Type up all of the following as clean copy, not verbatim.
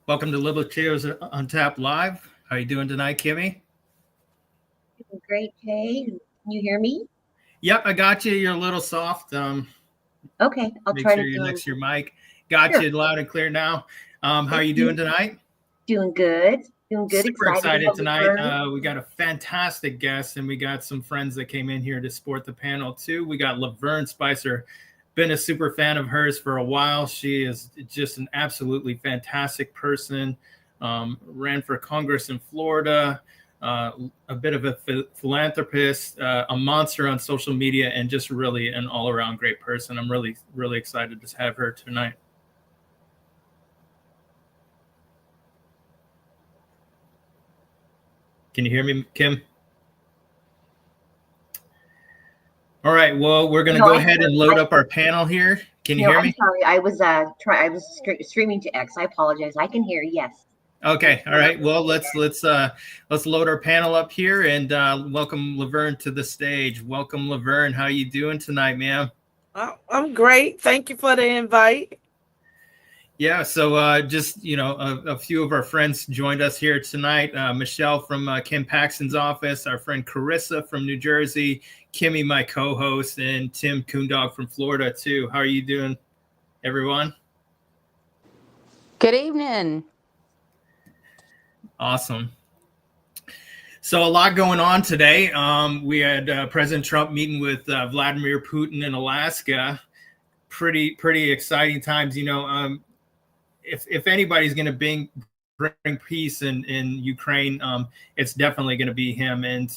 Welcome to Libertarians on Tap Live. How are you doing tonight, Kimmy? Great, Kay. Can you hear me? Yep, I got you. You're a little soft. Okay, I'll Make try sure to you're go. next to your mic. Got Sure. you loud and clear now. How are Thank you doing you. tonight? Doing good. Doing good. Super Excited to excited have tonight. Lavern. We got a fantastic guest, and we got some friends that came in here to support the panel too. We got Lavern Spicer. Been a super fan of hers for a while. She is just an absolutely fantastic person. Ran for Congress in Florida. A bit of a philanthropist, a monster on social media, and just really an all-around great person. I'm really, really excited to have her tonight. Can you hear me, Kim? All right. Well, we're going to No, go I, ahead and load up our panel here. Can you no, hear I'm me? sorry. I was streaming to X. I apologize. I can hear. Yes. Okay. All right. Well, let's load our panel up here and welcome Lavern to the stage. Welcome, Lavern. How you doing tonight, ma'am? I'm great. Thank you for the invite. Yeah, so just, a few of our friends joined us here tonight. Michelle from Kim Paxton's office, our friend Carissa from New Jersey, Kimmy, my co-host, and Tim Coondog from Florida, too. How are you doing, everyone? Good evening. Awesome. So a lot going on today. We had President Trump meeting with Vladimir Putin in Alaska. Pretty exciting times. If anybody's going to bring peace in Ukraine, it's definitely going to be him. And,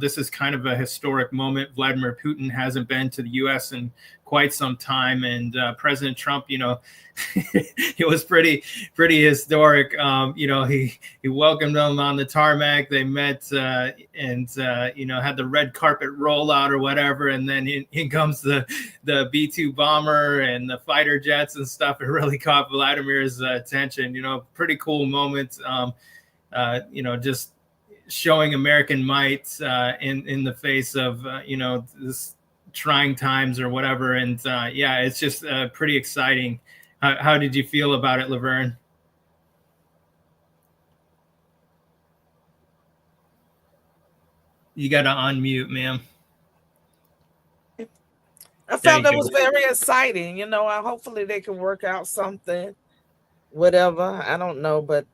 this is kind of a historic moment. Vladimir Putin hasn't been to the U.S. in quite some time. And President Trump, it was pretty historic. He welcomed them on the tarmac. They met and had the red carpet rollout or whatever. And then in comes the B-2 bomber and the fighter jets and stuff. It really caught Vladimir's attention. Pretty cool moment. Just showing American might in the face of this trying times or whatever. And it's just pretty exciting. How did you feel about it, Lavern? You got to unmute, ma'am. I felt it was very exciting. Hopefully they can work out something, whatever. I don't know, but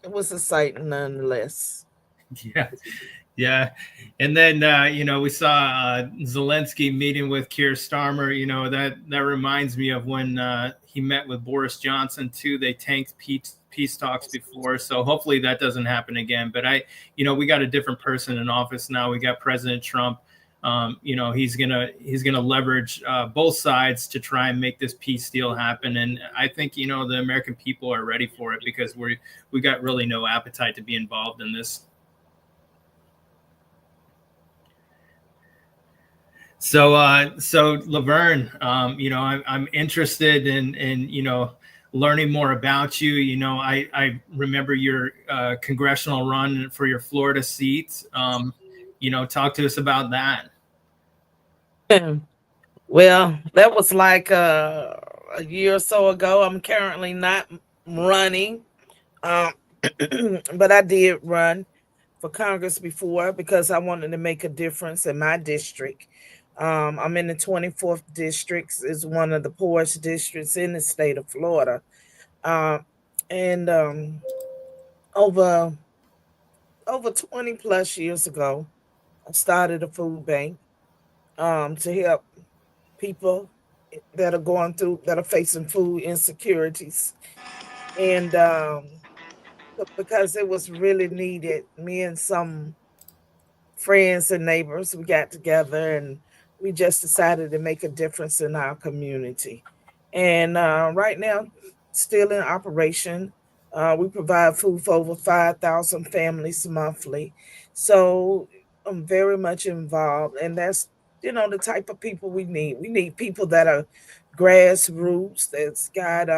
it was exciting nonetheless. Yeah. And then, we saw Zelensky meeting with Keir Starmer. That reminds me of when he met with Boris Johnson, too. They tanked peace talks before. So hopefully that doesn't happen again. But we got a different person in office now. We got President Trump. He's gonna leverage both sides to try and make this peace deal happen. And I think, the American people are ready for it because we got really no appetite to be involved in this. So Lavern, I'm interested in learning more about you. I remember your congressional run for your Florida seat. Talk to us about that. Well, that was like a year or so ago. I'm currently not running, but I did run for Congress before because I wanted to make a difference in my district. I'm in the 24th district. It's one of the poorest districts in the state of Florida. And over 20 plus years ago, I started a food bank to help people that are facing food insecurities. And because it was really needed, me and some friends and neighbors, we got together and we just decided to make a difference in our community. And right now, still in operation. We provide food for over 5,000 families monthly. So I'm very much involved. And that's, the type of people we need. We need people that are grassroots, that's got,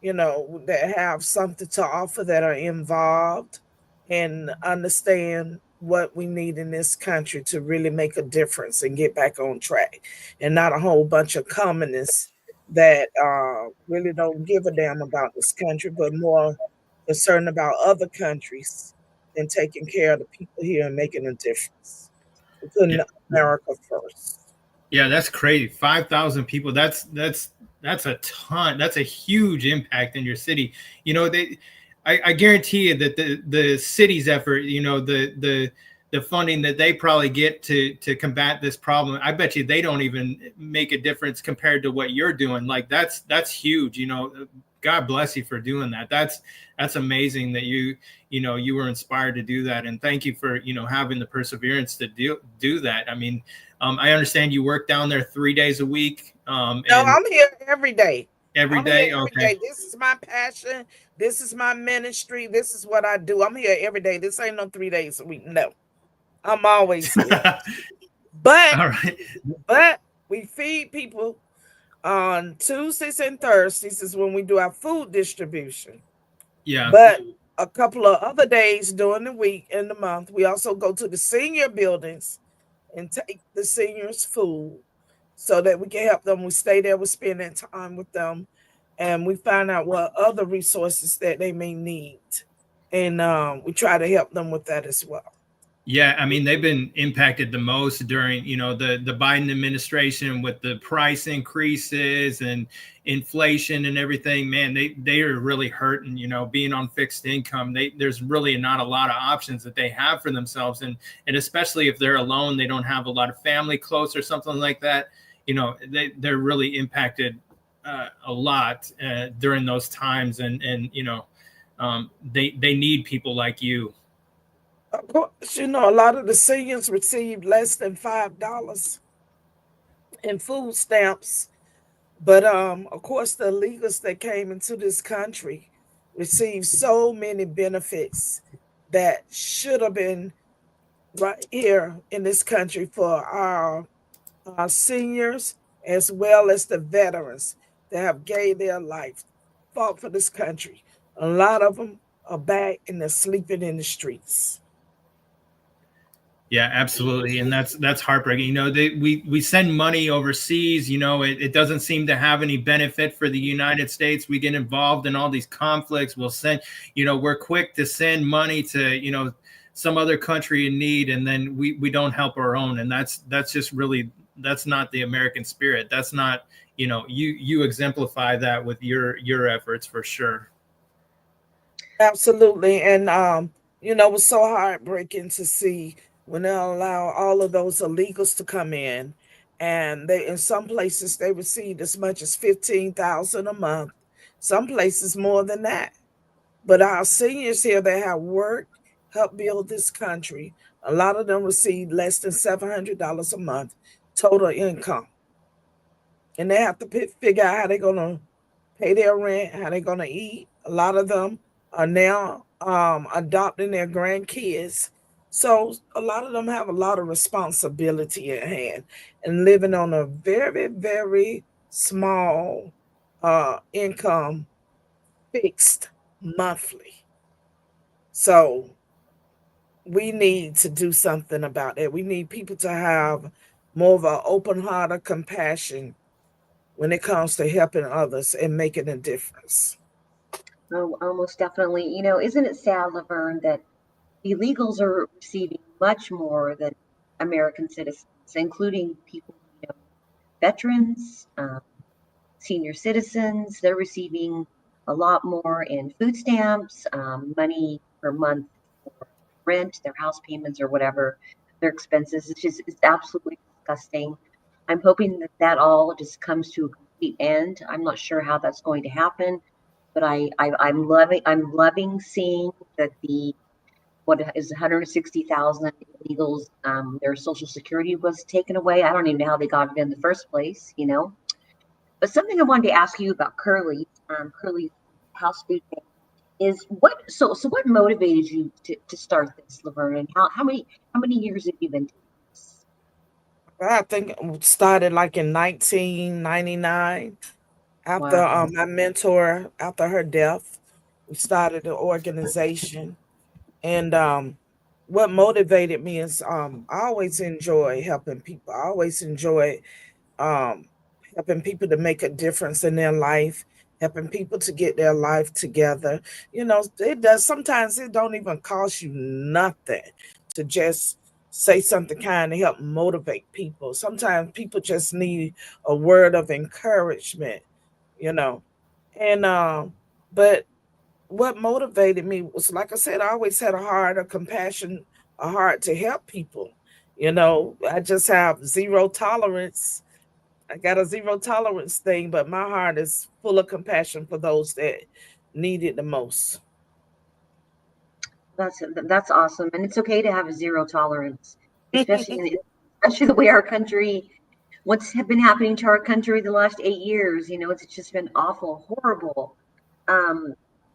that have something to offer, that are involved and understand what we need in this country to really make a difference and get back on track, and not a whole bunch of communists that really don't give a damn about this country, but more concerned about other countries than taking care of the people here and making a difference. We're Yeah, putting America first. yeah, that's crazy. 5,000 people. That's a ton. That's a huge impact in your city. You know, I guarantee you that the city's effort, the funding that they probably get to combat this problem, I bet you they don't even make a difference compared to what you're doing. Like that's huge. God bless you for doing that. That's amazing that you were inspired to do that, and thank you for having the perseverance to do that. I mean, I understand you work down there 3 days a week. No, And I'm here every day. every I'm here day. every Okay. day. This is my passion. This is my ministry. This is what I do. I'm here every day. This ain't no 3 days a week. No, I'm always here. But All right. but we feed people on Tuesdays and Thursdays is when we do our food distribution. Yeah. But a couple of other days during the week and the month, we also go to the senior buildings and take the seniors food so that we can help them. We stay there, we spend that time with them, and we find out what other resources that they may need. And we try to help them with that as well. Yeah, I mean, they've been impacted the most during, the Biden administration with the price increases and inflation and everything. Man, they are really hurting, being on fixed income. There's really not a lot of options that they have for themselves. And especially if they're alone, they don't have a lot of family close or something like that. They're really impacted a lot during those times. And they need people like you. Of course, a lot of the seniors receive less than $5 in food stamps. But of course, the illegals that came into this country received so many benefits that should have been right here in this country for our seniors as well as the veterans that have gave their life, fought for this country. A lot of them are back and they're sleeping in the streets. Yeah, absolutely, and that's heartbreaking. We send money overseas. It doesn't seem to have any benefit for the United States. We get involved in all these conflicts. We'll send, we're quick to send money to some other country in need, and then we don't help our own, and that's just really, that's not the American spirit. That's not, you exemplify that with your efforts for sure. Absolutely, and it was so heartbreaking to see when they allow all of those illegals to come in, and they in some places they received as much as 15,000 a month, some places more than that. But our seniors here that have worked, helped build this country, a lot of them receive less than $700 a month total income, and they have to figure out how they're gonna pay their rent, how they're gonna eat. A lot of them are now adopting their grandkids. So a lot of them have a lot of responsibility at hand and living on a very, very small income, fixed monthly. So we need to do something about it. We need people to have more of an open heart of compassion when it comes to helping others and making a difference. Oh, almost definitely. Isn't it sad, Laverne, that illegals are receiving much more than American citizens, including people, veterans, senior citizens. They're receiving a lot more in food stamps, money per month for rent, their house payments, or whatever their expenses. It's absolutely disgusting. I'm hoping that all just comes to a complete end. I'm not sure how that's going to happen, but I'm loving seeing that the what is 160,000 illegals, their social security was taken away. I don't even know how they got it in the first place. But something I wanted to ask you about Curly's house food bank is what. So what motivated you to start this, Laverne? And how many years have you been doing this? I think it started like in 1999 after Wow. my mentor, after her death. We started the organization. And what motivated me is I always enjoy helping people. I always enjoy um, helping people to make a difference in their life, helping people to get their life together. It does. Sometimes it don't even cost you nothing to just say something kind to help motivate people. Sometimes people just need a word of encouragement, you know. And but what motivated me was, like I said, I always had a heart of compassion, a heart to help people. I just have zero tolerance. I got a zero tolerance thing, but my heart is full of compassion for those that need it the most. That's awesome, and it's okay to have a zero tolerance, especially the way our country, what's been happening to our country the last 8 years. It's just been awful, horrible. Um,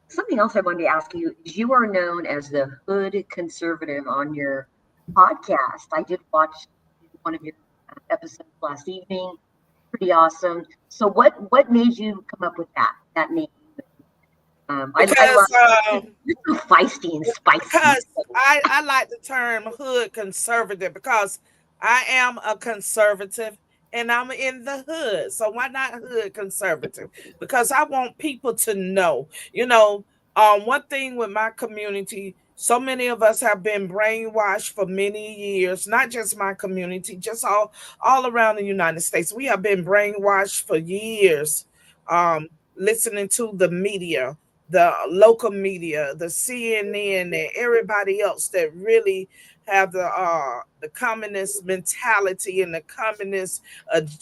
Something else I wanted to ask you is you are known as the hood conservative on your podcast. I did watch one of your episodes last evening. Pretty awesome. So what made you come up with that name? I Because love it's so feisty and spicy. because I like the term hood conservative because I am a conservative and I'm in the hood. So why not hood conservative? Because I want people to know, one thing with my community, so many of us have been brainwashed for many years, not just my community, just all around the United States. We have been brainwashed for years, listening to the media, the local media, the CNN, and everybody else that really have the communist mentality and the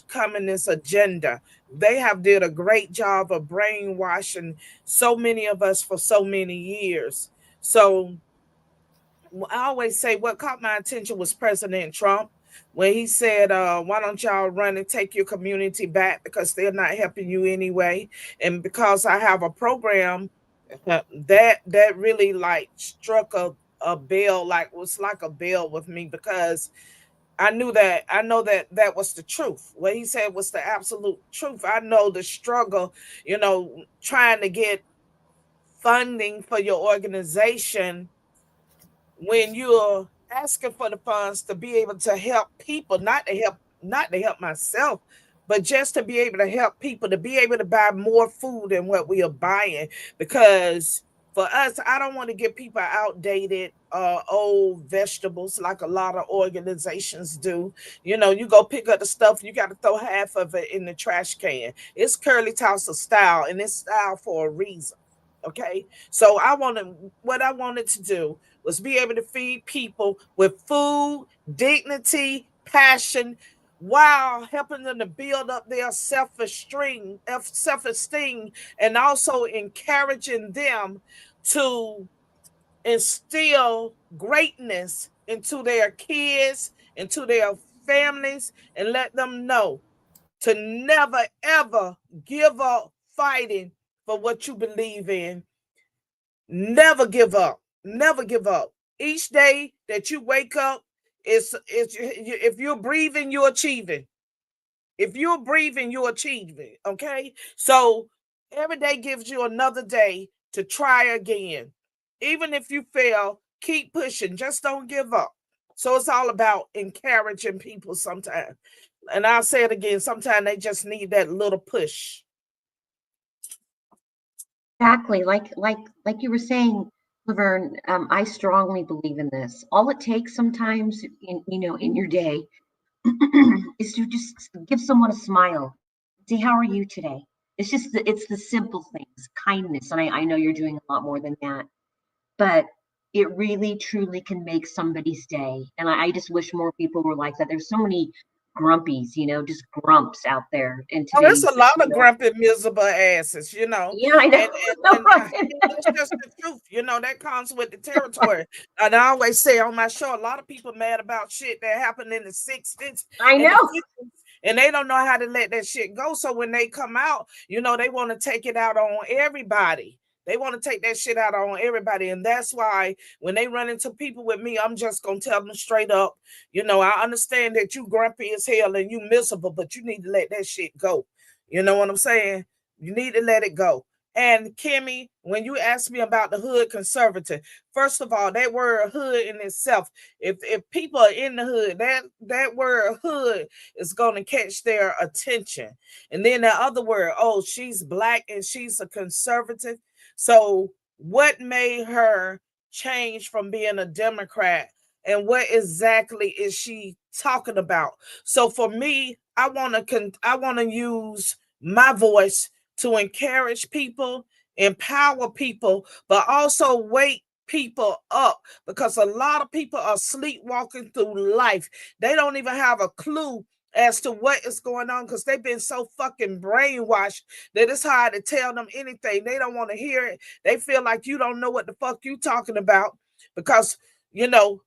communist agenda. They have did a great job of brainwashing so many of us for so many years. So I always say what caught my attention was President Trump when he said, why don't y'all run and take your community back because they're not helping you anyway. And because I have a program that really like struck a bell, like was like a bell with me, because I know that was the truth. What he said was the absolute truth. I know the struggle, trying to get funding for your organization when you're asking for the funds to be able to help people, not to help myself, but just to be able to help people, to be able to buy more food than what we are buying. Because for us, I don't want to give people outdated old vegetables like a lot of organizations do. You go pick up the stuff, you got to throw half of it in the trash can. It's curly tosser style, and it's style for a reason. Okay, so what I wanted to do was be able to feed people with food, dignity, passion, while helping them to build up their self-esteem, and also encouraging them to instill greatness into their kids, into their families, and let them know to never, ever give up fighting for what you believe in. Never give up. Never give up. Each day that you wake up, if you're breathing, you're achieving. If you're breathing, you're achieving. Okay? So every day gives you another day to try again. Even if you fail, keep pushing. Just don't give up. So it's all about encouraging people sometimes. And I'll say it again, sometimes they just need that little push. Exactly, like you were saying, Lavern. I strongly believe in this. All it takes sometimes, in your day, is to just give someone a smile. Say, "How are you today?" It's the simple things, kindness, and I know you're doing a lot more than that, but it really truly can make somebody's day. And I just wish more people were like that. There's so many grumpies, just grumps out there in Oh, there's today's. a lot of grumpy, miserable asses, Yeah, I know. and that's just the truth, that comes with the territory. And I always say on my show, a lot of people mad about shit that happened in the 60s I and the know. 50s, and they don't know how to let that shit go. So when they come out, they want to take it out on everybody. They want to take that shit out on everybody. And that's why when they run into people with me, I'm just going to tell them straight up, I understand that you grumpy as hell and you miserable, but you need to let that shit go. You know what I'm saying? You need to let it go. And Kimmy, when you asked me about the hood conservative, first of all, that word hood in itself, if people are in the hood, that word hood is going to catch their attention. And then the other word, oh, she's black and she's a conservative. So what made her change from being a Democrat? And what exactly is she talking about? So for me, I want to use my voice to encourage people, empower people, but also wake people up, because a lot of people are sleepwalking through life. They don't even have a clue as to what is going on, because they've been so fucking brainwashed that it's hard to tell them anything. They don't want to hear it. They feel like you don't know what the fuck you talking about, because CNN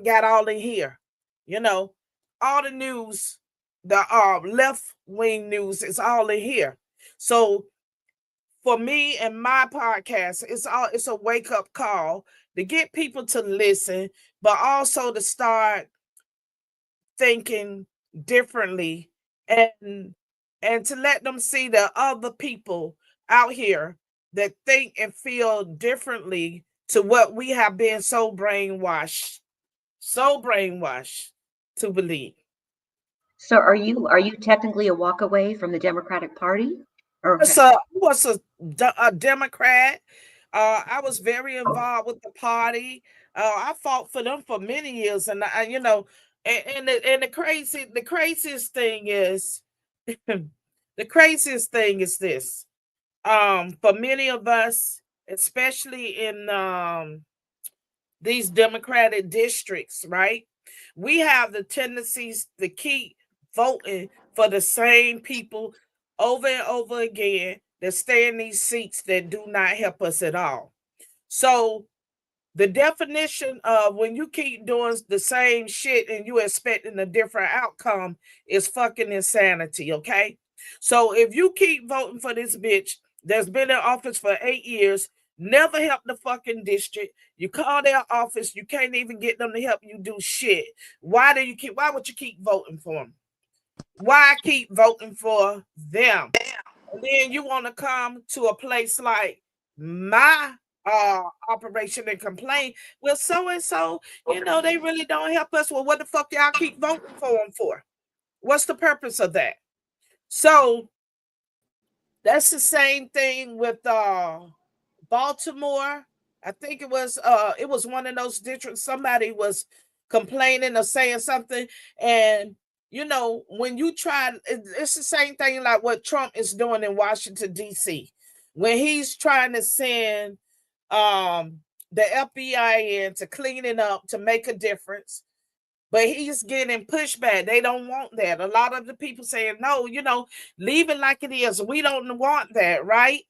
got all in here. All the news, the left wing news is all in here. So for me and my podcast, it's a wake up call to get people to listen, but also to start thinking differently, and to let them see the other people out here that think and feel differently to what we have been so brainwashed to believe. So are you technically a walk away from the Democratic Party? Or I was a Democrat. I was very involved with the party. I fought for them for many years, and the craziest thing is, the craziest thing is this. For many of us, especially in these Democratic districts, right? We have the tendencies to keep voting for the same people over and over again that stay in these seats that do not help us at all. So the definition of when you keep doing the same shit and you expecting a different outcome is fucking insanity, okay? So if you keep voting for this bitch that's been in office for 8 years, never helped the fucking district, you call their office, you can't even get them to help you do shit. Why would you keep voting for them? Why keep voting for them? And then you want to come to a place like my operation and complain, well, so and so, they really don't help us. Well, what the fuck y'all keep voting for them for? What's the purpose of that? So that's the same thing with Baltimore. I think it was one of those districts. Somebody was complaining or saying something, and when you try, it's the same thing like what Trump is doing in Washington D.C. when he's trying to send the FBI in to clean it up, to make a difference. But he's getting pushback. They don't want that. A lot of the people saying, no, leave it like it is. We don't want that, right?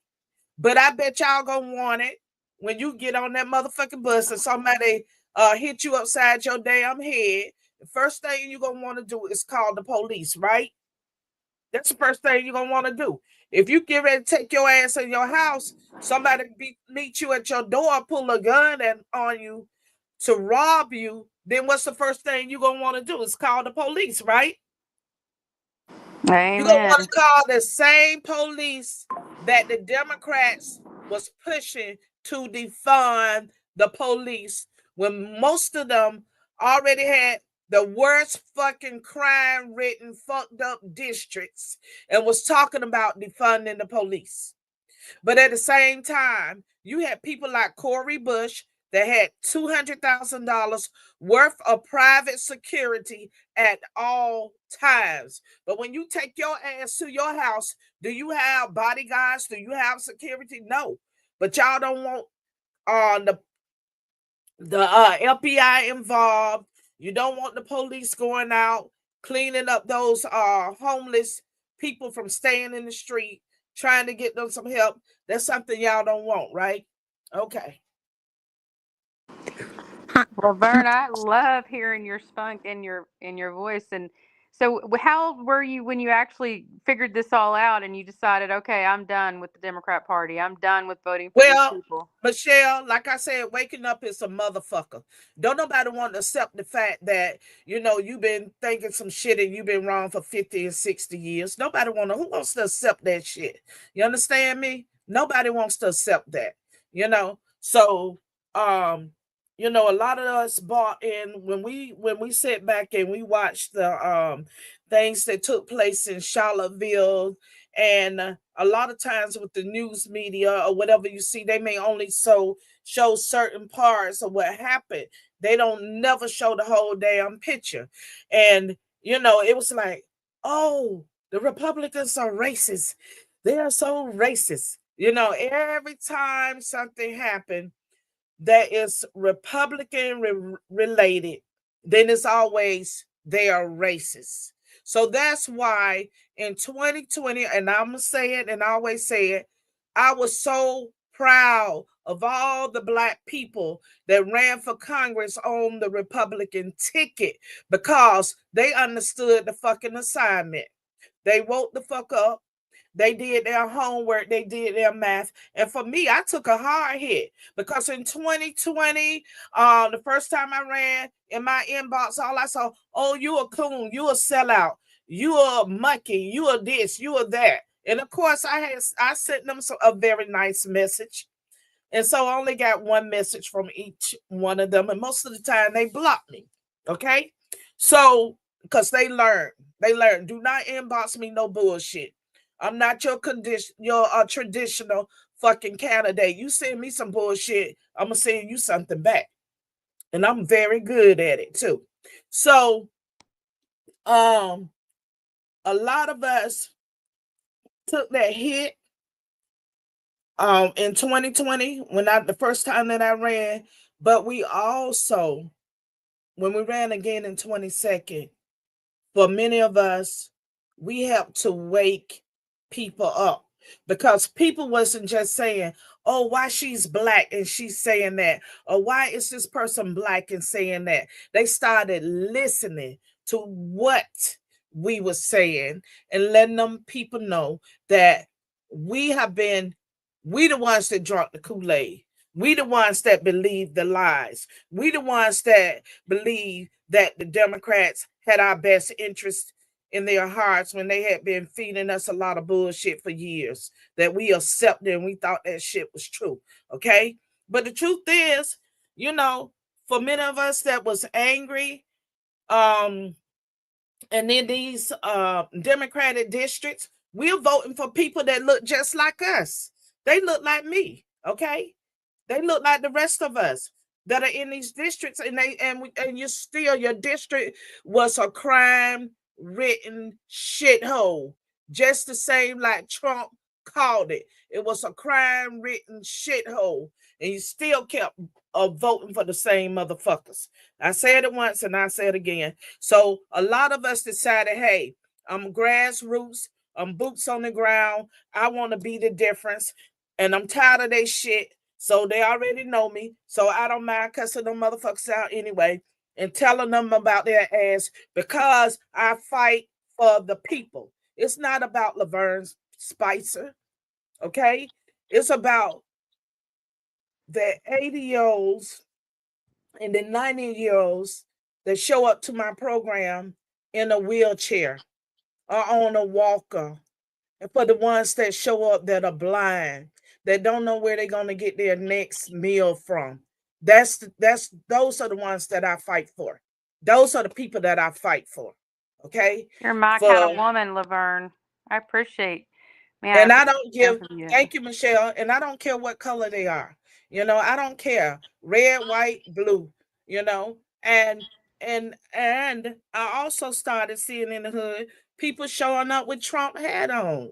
But I bet y'all gonna want it when you get on that motherfucking bus and somebody hit you upside your damn head. The first thing you're gonna want to do is call the police, right? That's the first thing you're gonna want to do. If you get ready to take your ass in your house, somebody meet you at your door, pull a gun on you to rob you, then what's the first thing you're gonna want to do? Is call the police, right? You're gonna Amen. want to call the same police that the Democrats was pushing to defund the police, when most of them already had the worst fucking crime ridden fucked up districts and was talking about defunding the police. But at the same time, you had people like Cori Bush that had $200,000 worth of private security at all times. But when you take your ass to your house, do you have bodyguards? Do you have security? No. But y'all don't want the FBI involved. You don't want the police going out cleaning up those homeless people from staying in the street, trying to get them some help. That's something y'all don't want, right? Okay. Lavern, I love hearing your spunk in your voice, and So how old were you when you actually figured this all out and you decided, okay, I'm done with the Democrat Party. I'm done with voting for these Well, people. Michelle, like I said, waking up is a motherfucker. Don't nobody want to accept the fact that, you've been thinking some shit and you've been wrong for 50 and 60 years. Who wants to accept that shit? You understand me? Nobody wants to accept that, So, a lot of us bought in when we sat back and we watched the things that took place in Charlottesville. And a lot of times with the news media or whatever you see, they may only show certain parts of what happened. They don't never show the whole damn picture. And, it was like, oh, the Republicans are racist. They are so racist. Every time something happened that is Republican related, then it's always they are racist. So that's why in 2020, and I'm going to say it and I always say it, I was so proud of all the Black people that ran for Congress on the Republican ticket because they understood the fucking assignment. They woke the fuck up. They did their homework. They did their math. And for me, I took a hard hit because in 2020, the first time I ran in my inbox, all I saw, oh, you a coon, you a sellout, you a monkey, you a this, you a that. And of course, I sent them a very nice message. And so I only got one message from each one of them. And most of the time they blocked me. Okay. So, because they learned, do not inbox me no bullshit. I'm not your traditional fucking candidate. You send me some bullshit, I'm gonna send you something back. And I'm very good at it too. So, a lot of us took that hit in 2020 the first time that I ran, but we also, when we ran again in 22nd, for many of us, we helped to wake people up because people wasn't just saying, oh, why she's Black and she's saying that, or why is this person Black and saying that. They started listening to what we were saying and letting them people know that we the ones that drank the Kool-Aid. We the ones that believe the lies. We the ones that believe that the Democrats had our best interest in their hearts when they had been feeding us a lot of bullshit for years that we accepted and we thought that shit was true. Okay. But the truth is, for many of us that was angry, and in these Democratic districts, we're voting for people that look just like us. They look like me. Okay. They look like the rest of us that are in these districts, and your district was a crime-ridden shithole, just the same like Trump called it. It was a crime-ridden shithole, and you still kept voting for the same motherfuckers. I said it once, and I said it again. So a lot of us decided, hey, I'm grassroots. I'm boots on the ground. I want to be the difference, and I'm tired of their shit. So they already know me. So I don't mind cussing them motherfuckers out anyway and telling them about their ass because I fight for the people. It's not about Lavern Spicer, okay? It's about the 80-year-olds and the 90-year-olds that show up to my program in a wheelchair or on a walker. And for the ones that show up that are blind, that don't know where they're going to get their next meal from. Those are the ones that I fight for. Those are the people that I fight for. Okay? You're my kind of woman, Lavern. I appreciate. Man, I don't give. Thank you, Michelle. And I don't care what color they are. I don't care. Red, white, blue. And I also started seeing in the hood people showing up with Trump hat on.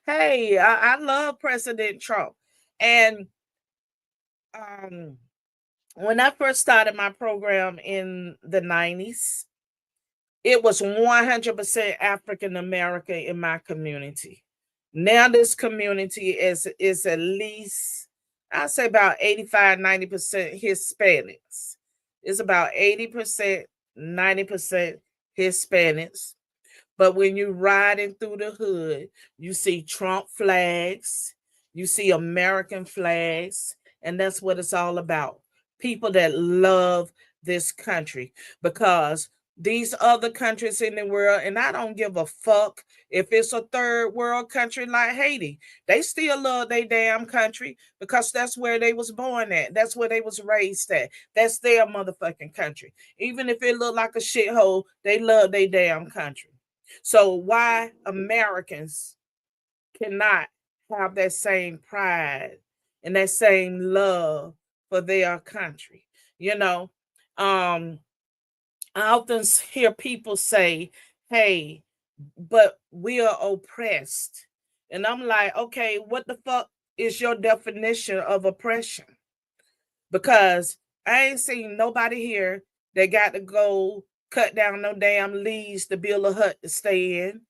Hey, I love President Trump. And when I first started my program in the 90s, it was 100% African American in my community. Now this community is at least, I'd say about 85, 90% Hispanics. It's about 80%, 90% Hispanics. But when you're riding through the hood, you see Trump flags, you see American flags, and that's what it's all about. People that love this country, because these other countries in the world, and I don't give a fuck if it's a third world country like Haiti, they still love their damn country because that's where they was born at. That's where they was raised at. That's their motherfucking country. Even if it look like a shithole, they love their damn country. So why Americans cannot have that same pride and that same love for their country? You know, I often hear people say, hey, but we are oppressed. And I'm like, okay, what the fuck is your definition of oppression? Because I ain't seen nobody here that got to go cut down no damn leaves to build a hut to stay in.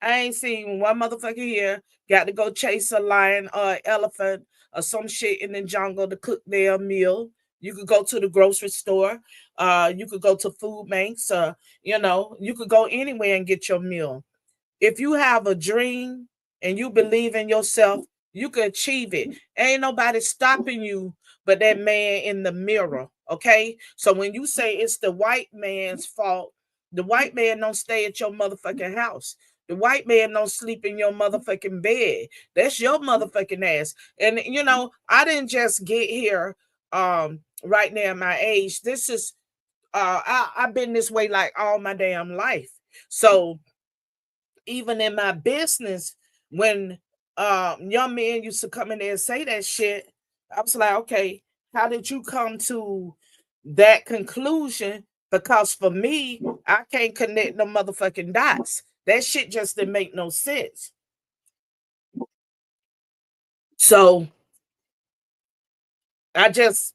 I ain't seen one motherfucker here got to go chase a lion or an elephant or some shit in the jungle to cook their meal. You could go to the grocery store. You could go to food banks. You could go anywhere and get your meal. If you have a dream and you believe in yourself, you can achieve it. Ain't nobody stopping you but that man in the mirror. Okay. So when you say it's the white man's fault, the white man don't stay at your motherfucking house. The white man don't sleep in your motherfucking bed. That's your motherfucking ass. And I didn't just get here right now at my age. This is I've been this way like all my damn life. So even in my business, when young men used to come in there and say that shit, I was like, okay, how did you come to that conclusion? Because for me, I can't connect no motherfucking dots. That shit just didn't make no sense. So I just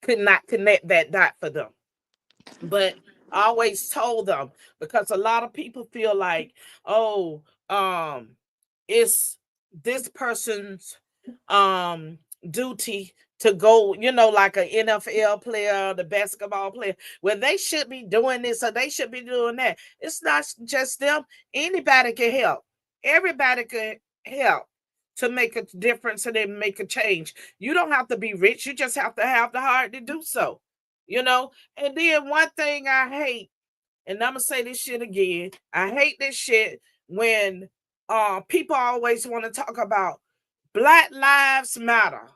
could not connect that dot for them. But I always told them, because a lot of people feel like, oh, it's this person's duty to go, like an NFL player, the basketball player, where they should be doing this or they should be doing that. It's not just them. Anybody can help. Everybody can help to make a difference and then make a change. You don't have to be rich. You just have to have the heart to do so. And then one thing I hate, and I'm gonna say this shit again, I hate this shit when people always want to talk about Black Lives Matter.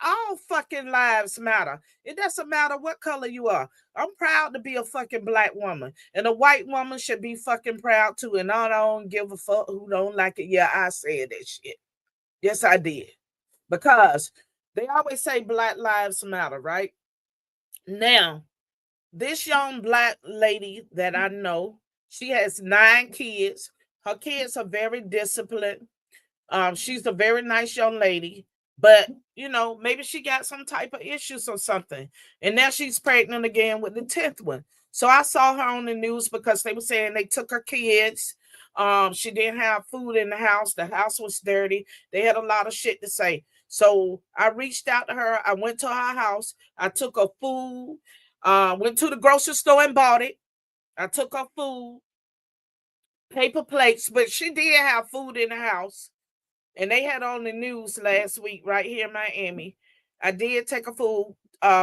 All fucking lives matter. It doesn't matter what color you are. I'm proud to be a fucking black woman, and a white woman should be fucking proud too. And I don't give a fuck who don't like it. Yeah, I said that shit. Yes, I did. Because they always say Black Lives Matter, right? Now, this young black lady that I know, she has 9 kids. Her kids are very disciplined. She's a very nice young lady, but maybe she got some type of issues or something. And now she's pregnant again with the 10th one. So I saw her on the news because they were saying they took her kids. She didn't have food in the house. The house was dirty. They had a lot of shit to say. So I reached out to her. I went to her house. I took her food. Went to the grocery store and bought it. I took her food, paper plates, but she did have food in the house. And they had on the news last week right here in Miami. I did take her food.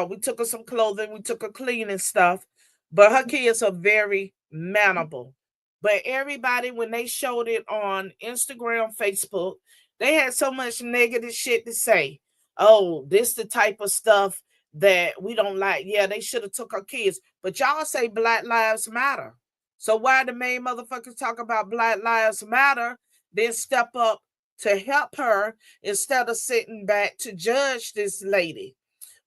We took her some clothing. We took her cleaning stuff. But her kids are very manageable. But everybody, when they showed it on Instagram, Facebook, they had so much negative shit to say. Oh, this the type of stuff that we don't like. Yeah, they should have took our kids. But y'all say Black Lives Matter. So why the main motherfuckers talk about Black Lives Matter, then step up to help her instead of sitting back to judge this lady?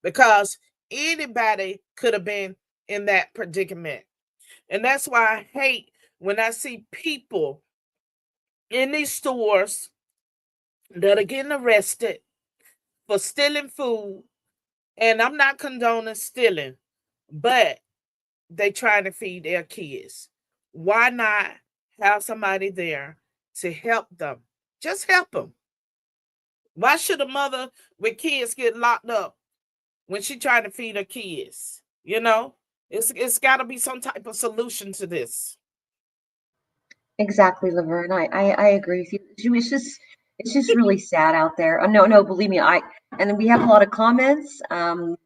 Because anybody could have been in that predicament. And that's why I hate when I see people in these stores that are getting arrested for stealing food. And I'm not condoning stealing, but they trying to feed their kids. Why not have somebody there to help them? Just help them. Why should a mother with kids get locked up when she trying to feed her kids? It's got to be some type of solution to this. Exactly, Laverne. I agree with you. It's just really sad out there. No, believe me, and we have a lot of comments.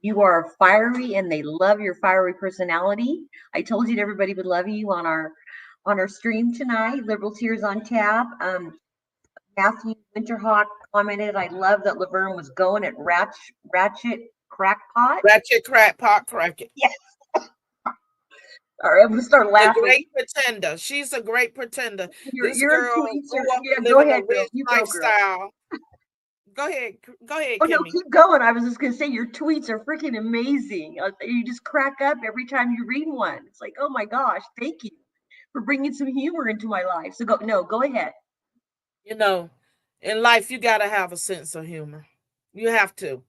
You are fiery, and they love your fiery personality. I told you that everybody would love you on our stream tonight. Liberal Tears on Tap. Matthew Winterhawk commented, "I love that Laverne was going at Ratchet Crackpot." Ratchet crackpot cracket. Yes. All right, I'm gonna start A laughing. great pretender. She's a great pretender. This Your girl tweets are, grew up yeah. Go living a ahead, girl. rich You go, girl. lifestyle. Go ahead, Oh no, Kimmy. keep going. I was just gonna say your tweets are freaking amazing. You just crack up every time you read one. It's like, oh my gosh, thank you for bringing some humor into my life. So go ahead. You know, in life you gotta have a sense of humor. You have to.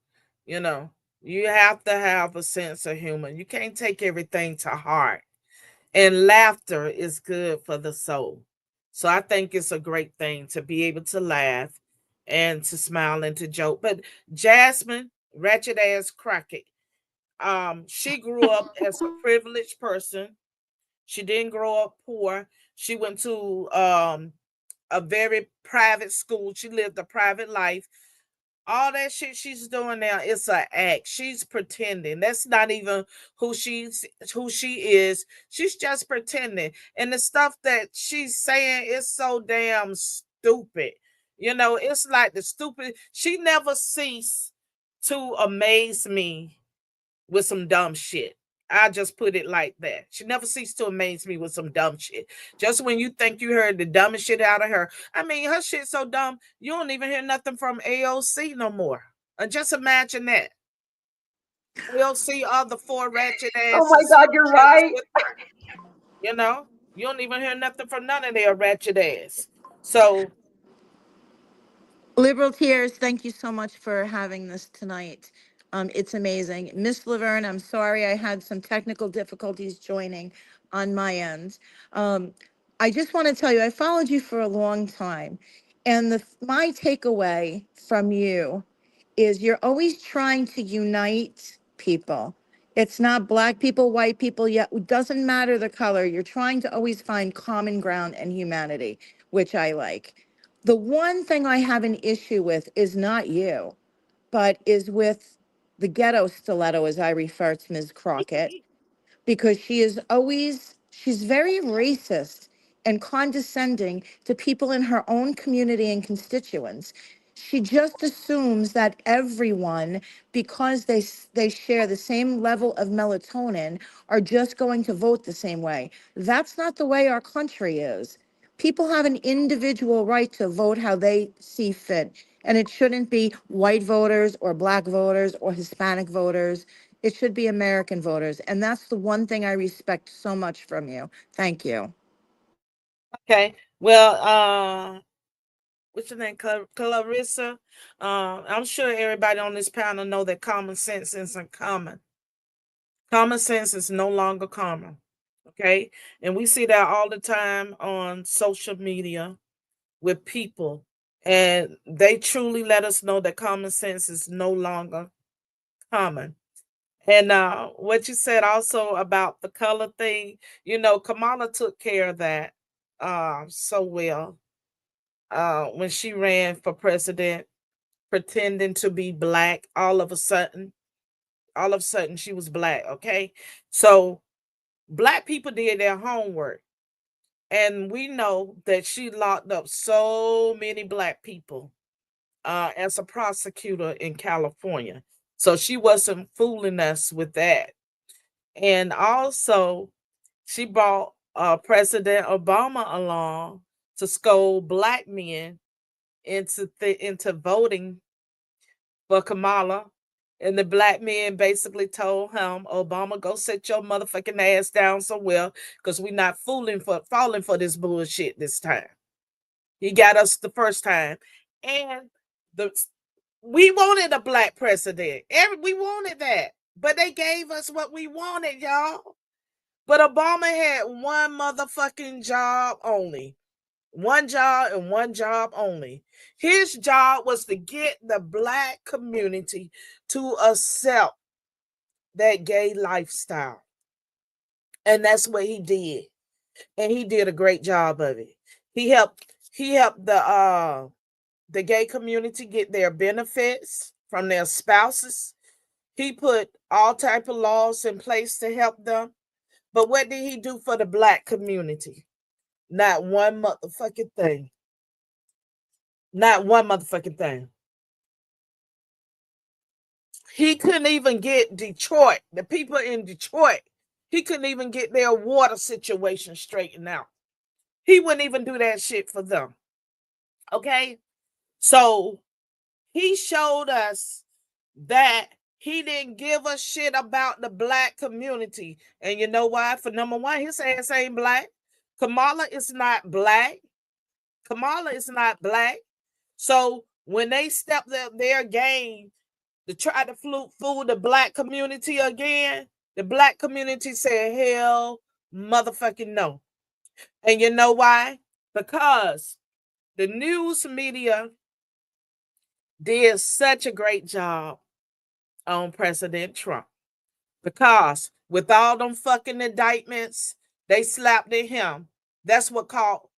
You know, you have to have a sense of humor. You can't take everything to heart. And laughter is good for the soul. So I think it's a great thing to be able to laugh and to smile and to joke. But Jasmine, wretched ass Crockett, she grew up as a privileged person. She didn't grow up poor. She went to a very private school. She lived a private life. All that shit she's doing now is an act. She's pretending. That's not even who she is. She's just pretending. And the stuff that she's saying is so damn stupid. You know, it's like the stupid. She never ceased to amaze me with some dumb shit. I just put it like that. She never ceased to amaze me with some dumb shit. Just when you think you heard the dumbest shit out of her. I mean, her shit's so dumb, you don't even hear nothing from AOC no more. And just imagine that. AOC are the four ratchet Oh my asses. God, you're right. You know, you don't even hear nothing from none of their ratchet ass. So Liberal Tears, thank you so much for having this tonight. It's amazing. Miss Laverne, I'm sorry I had some technical difficulties joining on my end. Um, I just want to tell you, I followed you for a long time. And my takeaway from you is you're always trying to unite people. It's not black people, white people, yet it doesn't matter the color. You're trying to always find common ground and humanity, which I like. The one thing I have an issue with is not you, but is with the ghetto stiletto, as I refer to Ms. Crockett, because she's very racist and condescending to people in her own community and constituents. She just assumes that everyone, because they share the same level of melatonin, are just going to vote the same way. That's not the way our country is. People have an individual right to vote how they see fit, and it shouldn't be white voters or black voters or Hispanic voters. It should be American voters. And that's the one thing I respect so much from you. Thank you. okay. Well, what's your name? Clarissa. I'm sure everybody on this panel know that common sense isn't common. Common sense is no longer common. Okay. And we see that all the time on social media with people. And they truly let us know that common sense is no longer common. And what you said also about the color thing, you know, Kamala took care of that so well when she ran for president, pretending to be black all of a sudden she was black. Okay. So black people did their homework. And we know that she locked up so many black people as a prosecutor in California. So she wasn't fooling us with that. And also, she brought President Obama along to scold black men into voting for Kamala. And the black men basically told him, Obama, go sit your motherfucking ass down somewhere because we're not falling for this bullshit this time. He got us the first time. And we wanted a black president. We wanted that. But they gave us what we wanted, y'all. But Obama had one motherfucking job only. One job and one job only. His job was to get the black community to accept that gay lifestyle. And that's what he did. And he did a great job of it. He helped the gay community get their benefits from their spouses. He put all type of laws in place to help them. But what did he do for the Black community? Not one motherfucking thing. Not one motherfucking thing. He couldn't even get Detroit, the people in Detroit, he couldn't even get their water situation straightened out. He wouldn't even do that shit for them. Okay? So he showed us that he didn't give a shit about the Black community. And you know why? For number one, his ass ain't Black. Kamala is not Black. Kamala is not Black. So when they stepped up their game to try to fool the Black community again, the Black community said, hell motherfucking no. And you know why? Because the news media did such a great job on President Trump. Because with all them fucking indictments, they slapped at him. That's what caught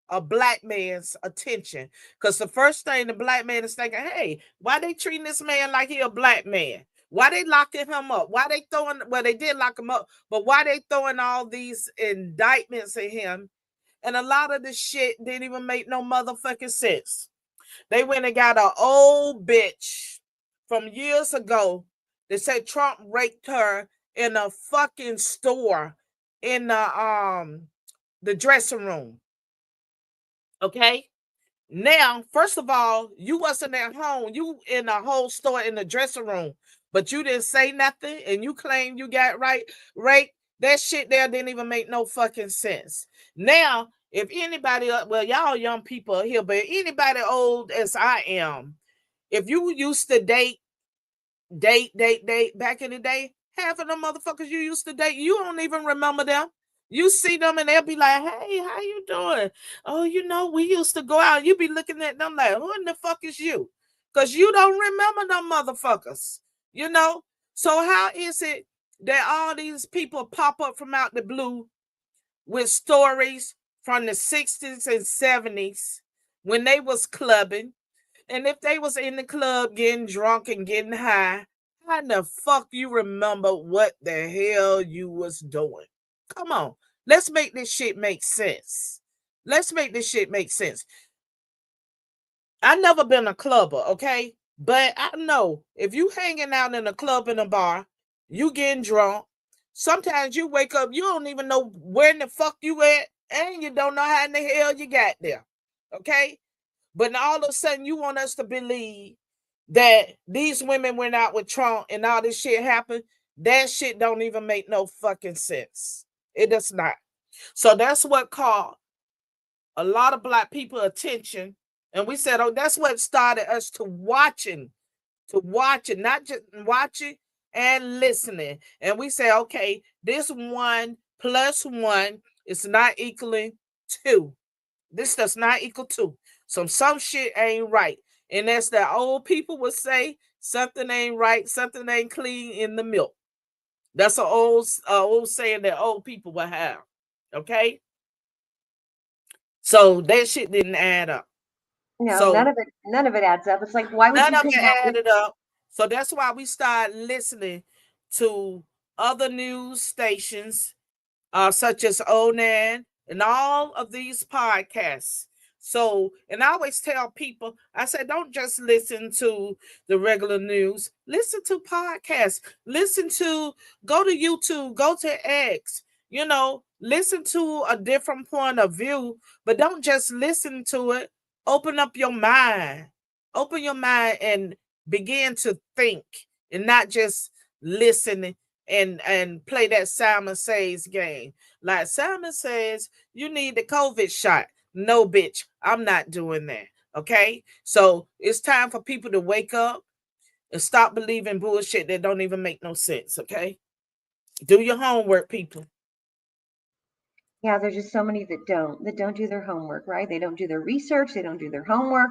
a Black man's attention. Because the first thing the Black man is thinking, hey, why they treating this man like he a Black man? Why they locking him up? Why they throwing, well, they did lock him up, but why they throwing all these indictments at him? And a lot of this shit didn't even make no motherfucking sense. They went and got an old bitch from years ago that said Trump raped her in a fucking store in the dressing room. Okay? Now, first of all, you wasn't at home. You in a whole store in the dressing room, but you didn't say nothing and you claim you got raped. That shit there didn't even make no fucking sense. Now, if anybody, well, y'all young people here, but anybody old as I am, if you used to date back in the day, half of them motherfuckers you used to date, you don't even remember them. You see them and they'll be like, hey, how you doing? Oh, you know, we used to go out. You be looking at them like, who in the fuck is you? Because you don't remember them motherfuckers, you know? So how is it that all these people pop up from out the blue with stories from the 60s and 70s when they was clubbing? And if they was in the club getting drunk and getting high, how the fuck you remember what the hell you was doing? Come on. Let's make this shit make sense. Let's make this shit make sense. I never been a clubber, okay? But I know if you hanging out in a club in a bar, you getting drunk, sometimes you wake up, you don't even know where in the fuck you at, and you don't know how in the hell you got there, okay? But all of a sudden, you want us to believe that these women went out with Trump and all this shit happened. That shit don't even make no fucking sense. It does not. So that's what caught a lot of Black people attention. And we said, oh, that's what started us to watching, not just watching and listening. And we say, okay, this 1 + 1 is not equaling 2. This does not equal 2. Some shit ain't right. And as the old people would say, something ain't right, something ain't clean in the milk. That's an old saying that old people would have. Okay? So that shit didn't add up. No, So none of it adds up. It's like, why would none you of come it out added up. So that's why we started listening to other news stations, such as Onan and all of these podcasts. So, and I always tell people, I said, don't just listen to the regular news. Listen to podcasts. Go to YouTube, go to X, listen to a different point of view, but don't just listen to it. Open up your mind. Open your mind and begin to think and not just listen and play that Simon Says game. Like Simon says, you need the COVID shot. No, bitch, I'm not doing that. Okay? So it's time for people to wake up and stop believing bullshit that don't even make no sense. Okay? Do your homework, people. Yeah, there's just so many that don't do their homework, right? They don't do their research, they don't do their homework.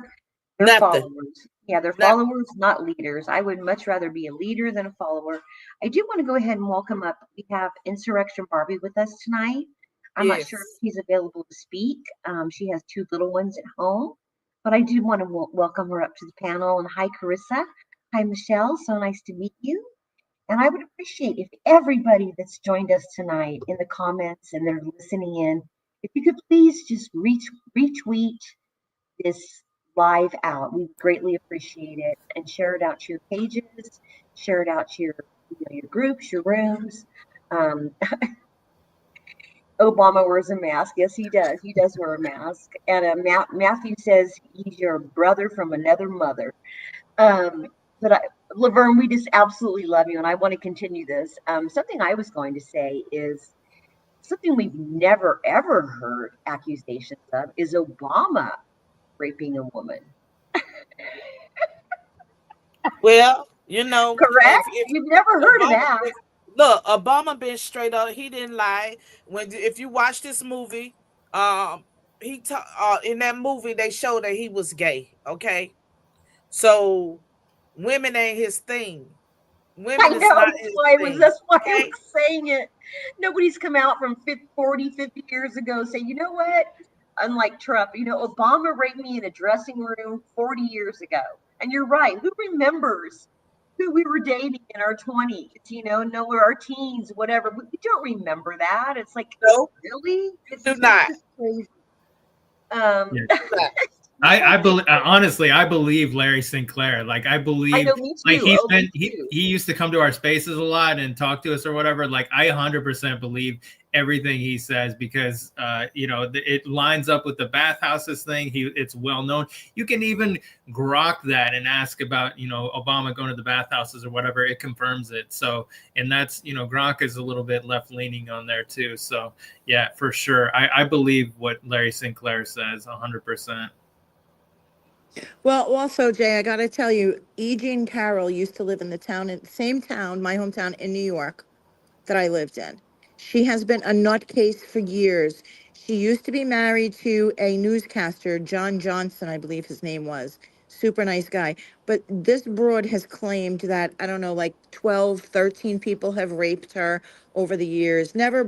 They're Nothing. followers. Yeah, they're Nothing. followers, not leaders. I would much rather be a leader than a follower. I do want to go ahead and welcome up. We have Insurrection Barbie with us tonight. I'm not sure if Yes. she's available to speak. She has two little ones at home, but I do want to welcome her up to the panel. And hi, Carissa. Hi, Michelle. So nice to meet you. And I would appreciate if everybody that's joined us tonight in the comments and they're listening in, if you could please just retweet this live out. We greatly appreciate it, and share it out to your pages, share it out to your groups, your rooms. Um, Obama wears a mask. Yes, he does. He does wear a mask. And Matthew says he's your brother from another mother. Um, but Lavern, we just absolutely love you, and I want to continue this. Something I was going to say is something we've never ever heard accusations of is Obama raping a woman. Well, you know, Correct? if You've never heard of Obama, that. look, Obama been straight up. He didn't lie. When if you watch this movie, um, in that movie they showed that he was gay. Okay, so women ain't his thing. I Women is know not his thing. that's why I Okay, was saying it. Nobody's come out from 40, 50 years ago say, you know what? Unlike Trump, Obama raped me in a dressing room 40 years ago. And you're right. Who remembers who we were dating in our 20s, no, our teens, whatever. We don't remember that. It's like, no, really? you It's do it's not. just crazy. Um, Yeah. Not. I believe honestly, I believe Larry Sinclair. Like I I believe know, me like too. Oh, me he too. used to come to our spaces a lot and talk to us or whatever. Like I 100% believe everything he says because it lines up with the bathhouses thing. It's well known. You can even grok that and ask about Obama going to the bathhouses or whatever. It confirms it. So and that's Gronk is a little bit left leaning on there too. So yeah, for sure. I believe what Larry Sinclair says 100%. Well, also, Jay, I got to tell you, E. Jean Carroll used to live in same town, my hometown in New York, that I lived in. She has been a nutcase for years. She used to be married to a newscaster, John Johnson, I believe his name was. Super nice guy. But this broad has claimed that, I don't know, like 12, 13 people have raped her over the years. Never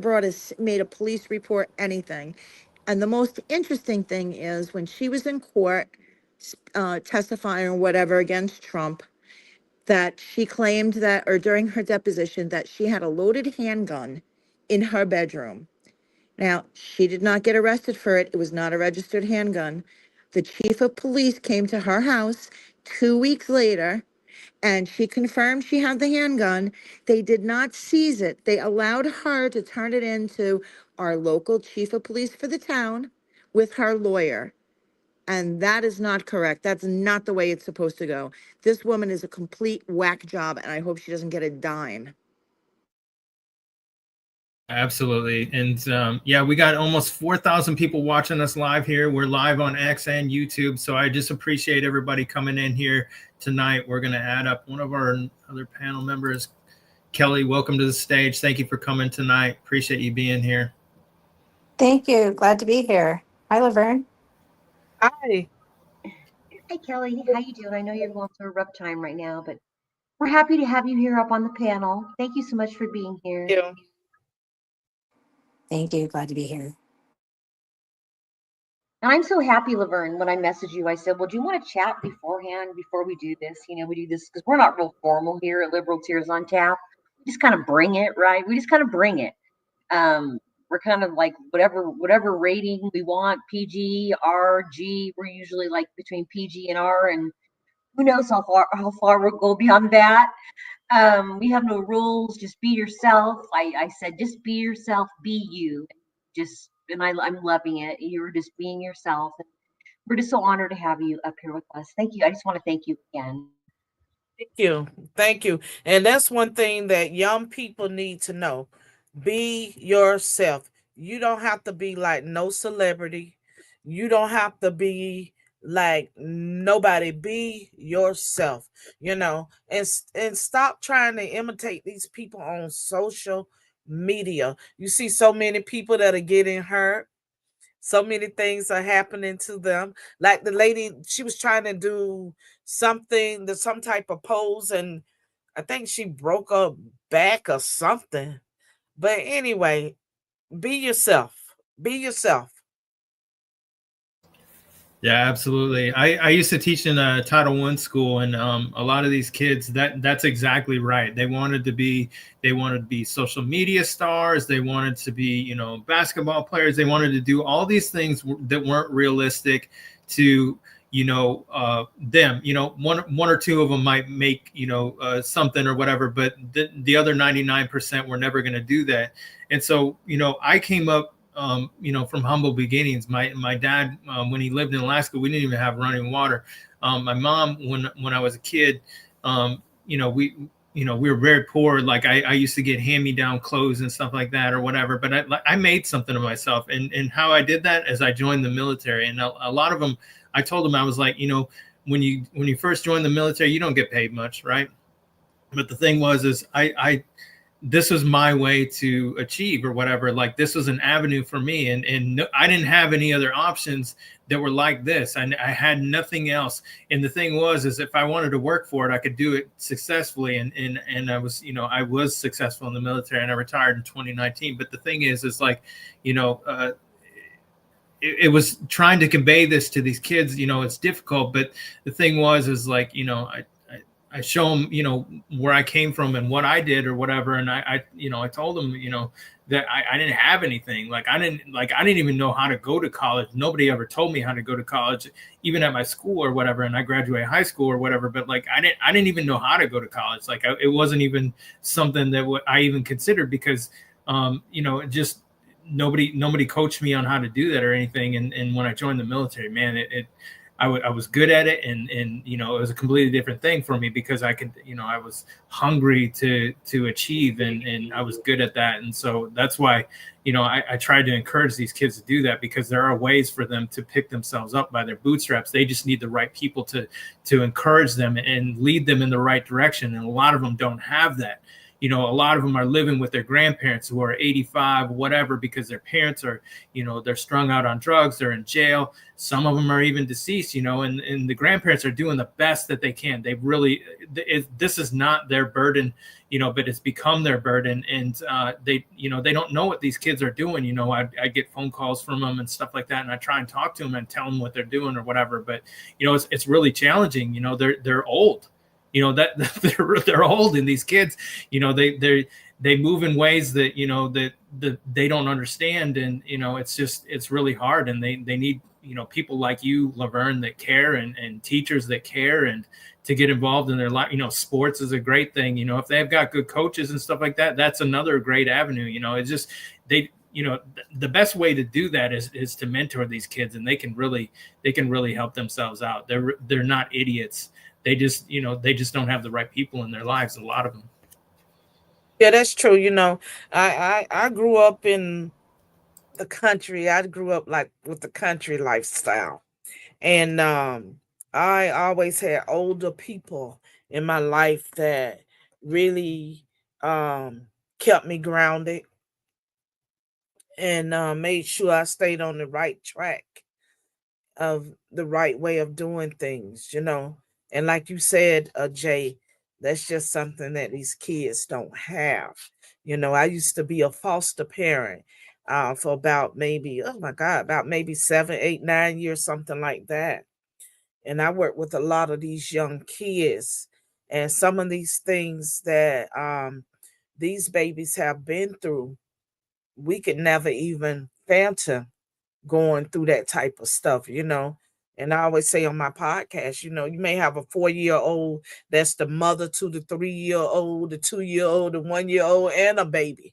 made a police report, anything. And the most interesting thing is when she was in court, testifying or whatever against Trump, that she claimed that, or during her deposition, that she had a loaded handgun in her bedroom. Now, she did not get arrested for it. It was not a registered handgun. The chief of police came to her house 2 weeks later and she confirmed she had the handgun. They did not seize it. They allowed her to turn it into our local chief of police for the town with her lawyer. And that is not correct. That's not the way it's supposed to go. This woman is a complete whack job, and I hope she doesn't get a dime. Absolutely. And yeah, we got almost 4,000 people watching us live here. We're live on X and YouTube. So I just appreciate everybody coming in here tonight. We're going to add up one of our other panel members. Kelly, welcome to the stage. Thank you for coming tonight. Appreciate you being here. Thank you. Glad to be here. Hi, Lavern. Hi. Hi, Kelly. How you doing? I know you're going through a rough time right now, but we're happy to have you here up on the panel. Thank you so much for being here. You. Thank you. Glad to be here. And I'm so happy, Laverne, when I messaged you, I said, well, do you want to chat beforehand before we do this? We do this because we're not real formal here at Liberal Tears on Tap. We just kind of bring it, right? We just kind of bring it. We're kind of like whatever rating we want, PG, R, G. We're usually like between PG and R, and who knows how far we'll go beyond that. We have no rules. Just be yourself. I said, just be yourself. Be you. And I'm loving it. You're just being yourself. We're just so honored to have you up here with us. Thank you. I just want to thank you again. Thank you. Thank you. And that's one thing that young people need to know. Be yourself. You don't have to be like no celebrity. You don't have to be like nobody. Be yourself, and stop trying to imitate these people on social media. You see so many people that are getting hurt. So many things are happening to them. Like the lady, she was trying to do some type of pose, and I think she broke her back or something. But anyway, be yourself. Be yourself. Yeah, absolutely. I used to teach in a Title I school, and a lot of these kids, that's exactly right. They wanted to be social media stars. They wanted to be, basketball players. They wanted to do all these things that weren't realistic to, them. One or two of them might make, something or whatever, but the other 99% were never going to do that. And so, I came up from humble beginnings. My dad, when he lived in Alaska, we didn't even have running water. My mom, when I was a kid, we were very poor. Like I used to get hand-me-down clothes and stuff like that or whatever. But I made something of myself, and how I did that is I joined the military. And a lot of them, I told them, I was like, when you first join the military, you don't get paid much, right? But the thing is I this was my way to achieve or whatever. Like this was an avenue for me, and no, I didn't have any other options that were like this. I had nothing else. And the thing is if I wanted to work for it, I could do it successfully. And I was, I was successful in the military, and I retired in 2019. But the thing is like, it was trying to convey this to these kids. It's difficult, but the thing is like, I show them, where I came from and what I did or whatever. And I told them, that I didn't have anything. I didn't even know how to go to college. Nobody ever told me how to go to college, even at my school or whatever. And I graduated high school or whatever, but I didn't even know how to go to college. It wasn't even something that I even considered because, just nobody coached me on how to do that or anything. And when I joined the military, man, I was good at it, and it was a completely different thing for me because I could, I was hungry to achieve, and I was good at that. And so that's why, I tried to encourage these kids to do that, because there are ways for them to pick themselves up by their bootstraps. They just need the right people to encourage them and lead them in the right direction. And a lot of them don't have that. A lot of them are living with their grandparents who are 85, whatever, because their parents are, they're strung out on drugs, they're in jail. Some of them are even deceased, and the grandparents are doing the best that they can. They really, this is not their burden, but it's become their burden. And they don't know what these kids are doing. I get phone calls from them and stuff like that, and I try and talk to them and tell them what they're doing or whatever. But, it's really challenging. They're old. That they're old, and these kids, they move in ways that that they don't understand, and it's really hard, and they need people like you, Lavern, that care, and teachers that care, and to get involved in their life. Sports is a great thing. If they've got good coaches and stuff like that, that's another great avenue. It's just the best way to do that is to mentor these kids, and they can really help themselves out. They're not idiots. They just don't have the right people in their lives, a lot of them. Yeah, that's true. I grew up in the country. I grew up with the country lifestyle. And I always had older people in my life that really kept me grounded and made sure I stayed on the right track of the right way of doing things. And like you said, Jay, that's just something that these kids don't have. I used to be a foster parent for about maybe, oh my God, about maybe 7, 8, 9 years, something like that. And I work with a lot of these young kids, and some of these things that these babies have been through, we could never even phantom going through that type of stuff. And I always say on my podcast, you may have a 4-year-old that's the mother to the 3-year-old, the 2-year-old, the 1-year-old, and a baby.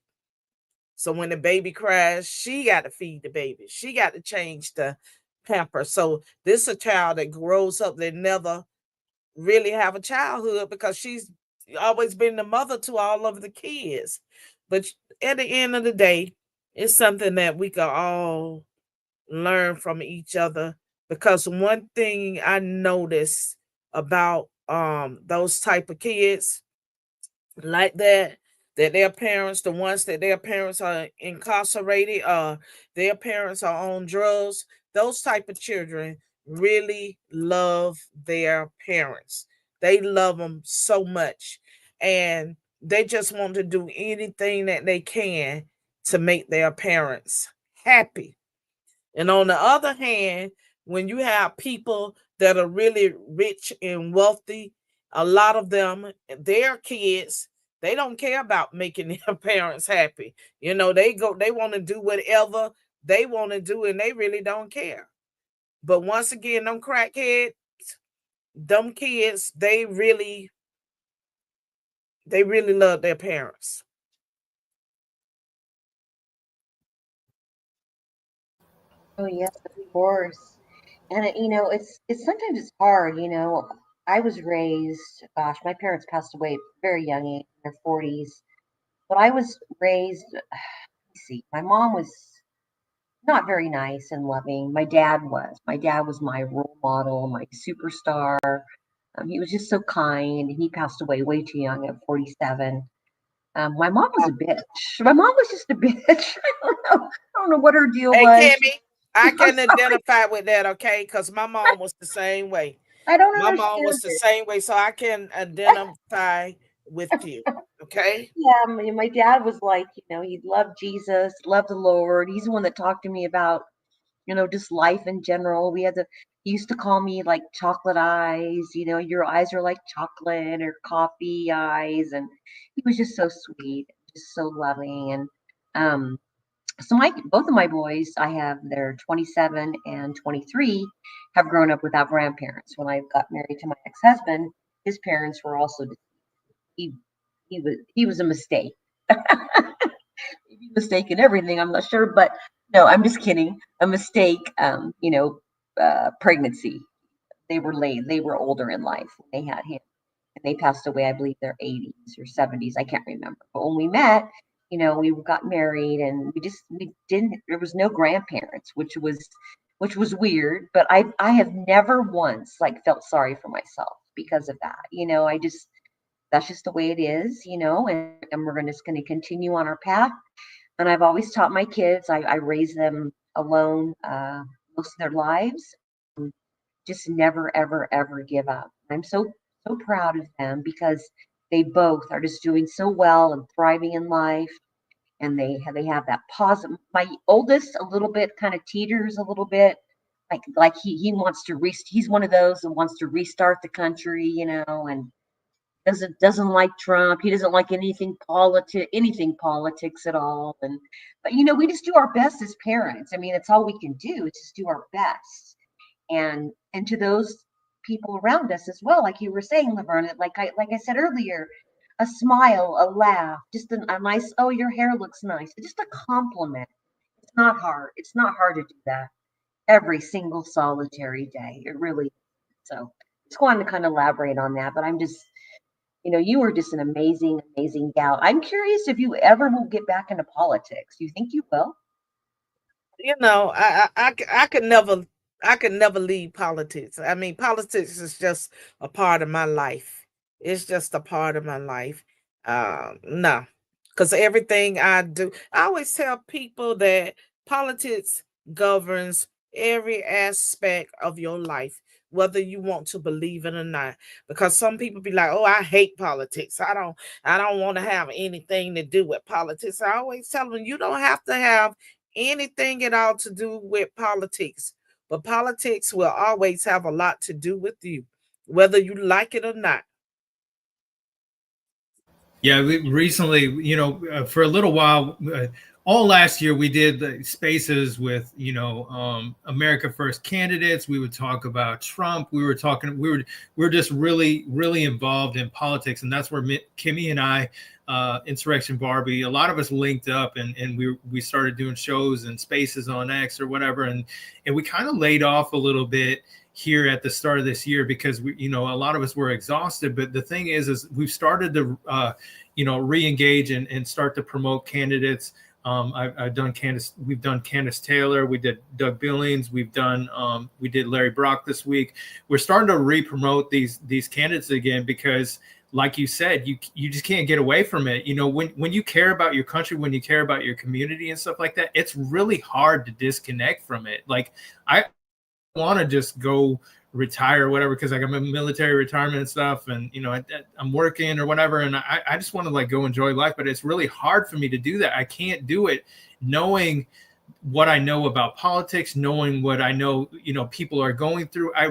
So when the baby cries, she got to feed the baby. She got to change the pamper. So this is a child that grows up that never really have a childhood because she's always been the mother to all of the kids. But at the end of the day, it's something that we can all learn from each other, because one thing I noticed about those type of kids like that their parents, the ones that their parents are incarcerated, their parents are on drugs, those type of children really love their parents. They love them so much, and they just want to do anything that they can to make their parents happy. And on the other hand, when you have people that are really rich and wealthy, a lot of them, their kids, they don't care about making their parents happy. You know, they want to do whatever they want to do, and they really don't care. But once again, them crackheads, them kids, they really love their parents. Oh yes, of course. And it's sometimes it's hard. I was raised. Gosh, my parents passed away very young age, in their 40s. But I was raised. Let's see, my mom was not very nice and loving. My dad was. My dad was my role model, my superstar. He was just so kind. He passed away way too young at 47. My mom was a bitch. My mom was just a bitch. I don't know what her deal Hey, was. Kimmy, I can identify with that, okay? Because my mom was the same way. I don't My mom was understand the it. same way, so I can identify with you, okay? Yeah, my dad was like, he loved Jesus, loved the Lord. He's the one that talked to me about, just life in general. He used to call me like chocolate eyes, your eyes are like chocolate or coffee eyes. And he was just so sweet, just so loving. And so both of my boys, they're 27 and 23, have grown up without grandparents. When I got married to my ex-husband, his parents were also he he was a mistake. Maybe mistake in everything, I'm not sure, but no, I'm just kidding. A mistake, pregnancy. They were late. They were older in life when they had him, and they passed away. I believe their 80s or 70s. I can't remember. But when we met, we got married, and we didn't. There was no grandparents, which was weird. But I have never once like felt sorry for myself because of that. I just that's just the way it is, and we're just going to continue on our path. And I've always taught my kids. I raised them alone most of their lives. Just never, ever, ever give up. I'm so proud of them because they both are just doing so well and thriving in life. And they have that positive. My oldest a little bit kind of teeters a little bit, like he wants to he's one of those that wants to restart the country, and doesn't like Trump. He doesn't like anything politics at all. But we just do our best as parents. I mean, it's all we can do is just do our best. And to those people around us as well, like you were saying, Lavern, like I said earlier, a smile, a laugh, just a nice, oh, your hair looks nice, just a compliment. It's not hard. It's not hard to do that every single solitary day. It really. So just wanted to kind of elaborate on that, but I'm just you were just an amazing, amazing gal. I'm curious if you ever will get back into politics. Do you think you will? I could never leave politics. I mean, politics is just a part of my life. It's just a part of my life. No, because everything I do, I always tell people that politics governs every aspect of your life, whether you want to believe it or not. Because some people be like, "Oh, I hate politics. I don't want to have anything to do with politics." I always tell them, you don't have to have anything at all to do with politics, but politics will always have a lot to do with you, whether you like it or not. Yeah, we recently, for a little while, all last year we did the spaces with, America First candidates. We would talk about Trump. We were just really, really involved in politics, and that's where Kimmy and I, Insurrection Barbie, a lot of us linked up, and we started doing shows and spaces on X or whatever, and we kind of laid off a little bit here at the start of this year because a lot of us were exhausted. But the thing is we've started to re-engage and start to promote candidates. I've done we've done Candace Taylor, we did Doug Billings, we did Larry Brock this week. We're starting to re-promote these candidates again because, like you said, you just can't get away from it. When you care about your country, when you care about your community and stuff like that, it's really hard to disconnect from it. Like I want to just go retire or whatever because I got my military retirement and stuff, and I'm working or whatever, and I just want to like go enjoy life. But it's really hard for me to do that. I can't do it knowing what I know about politics, knowing what I know, people are going through, I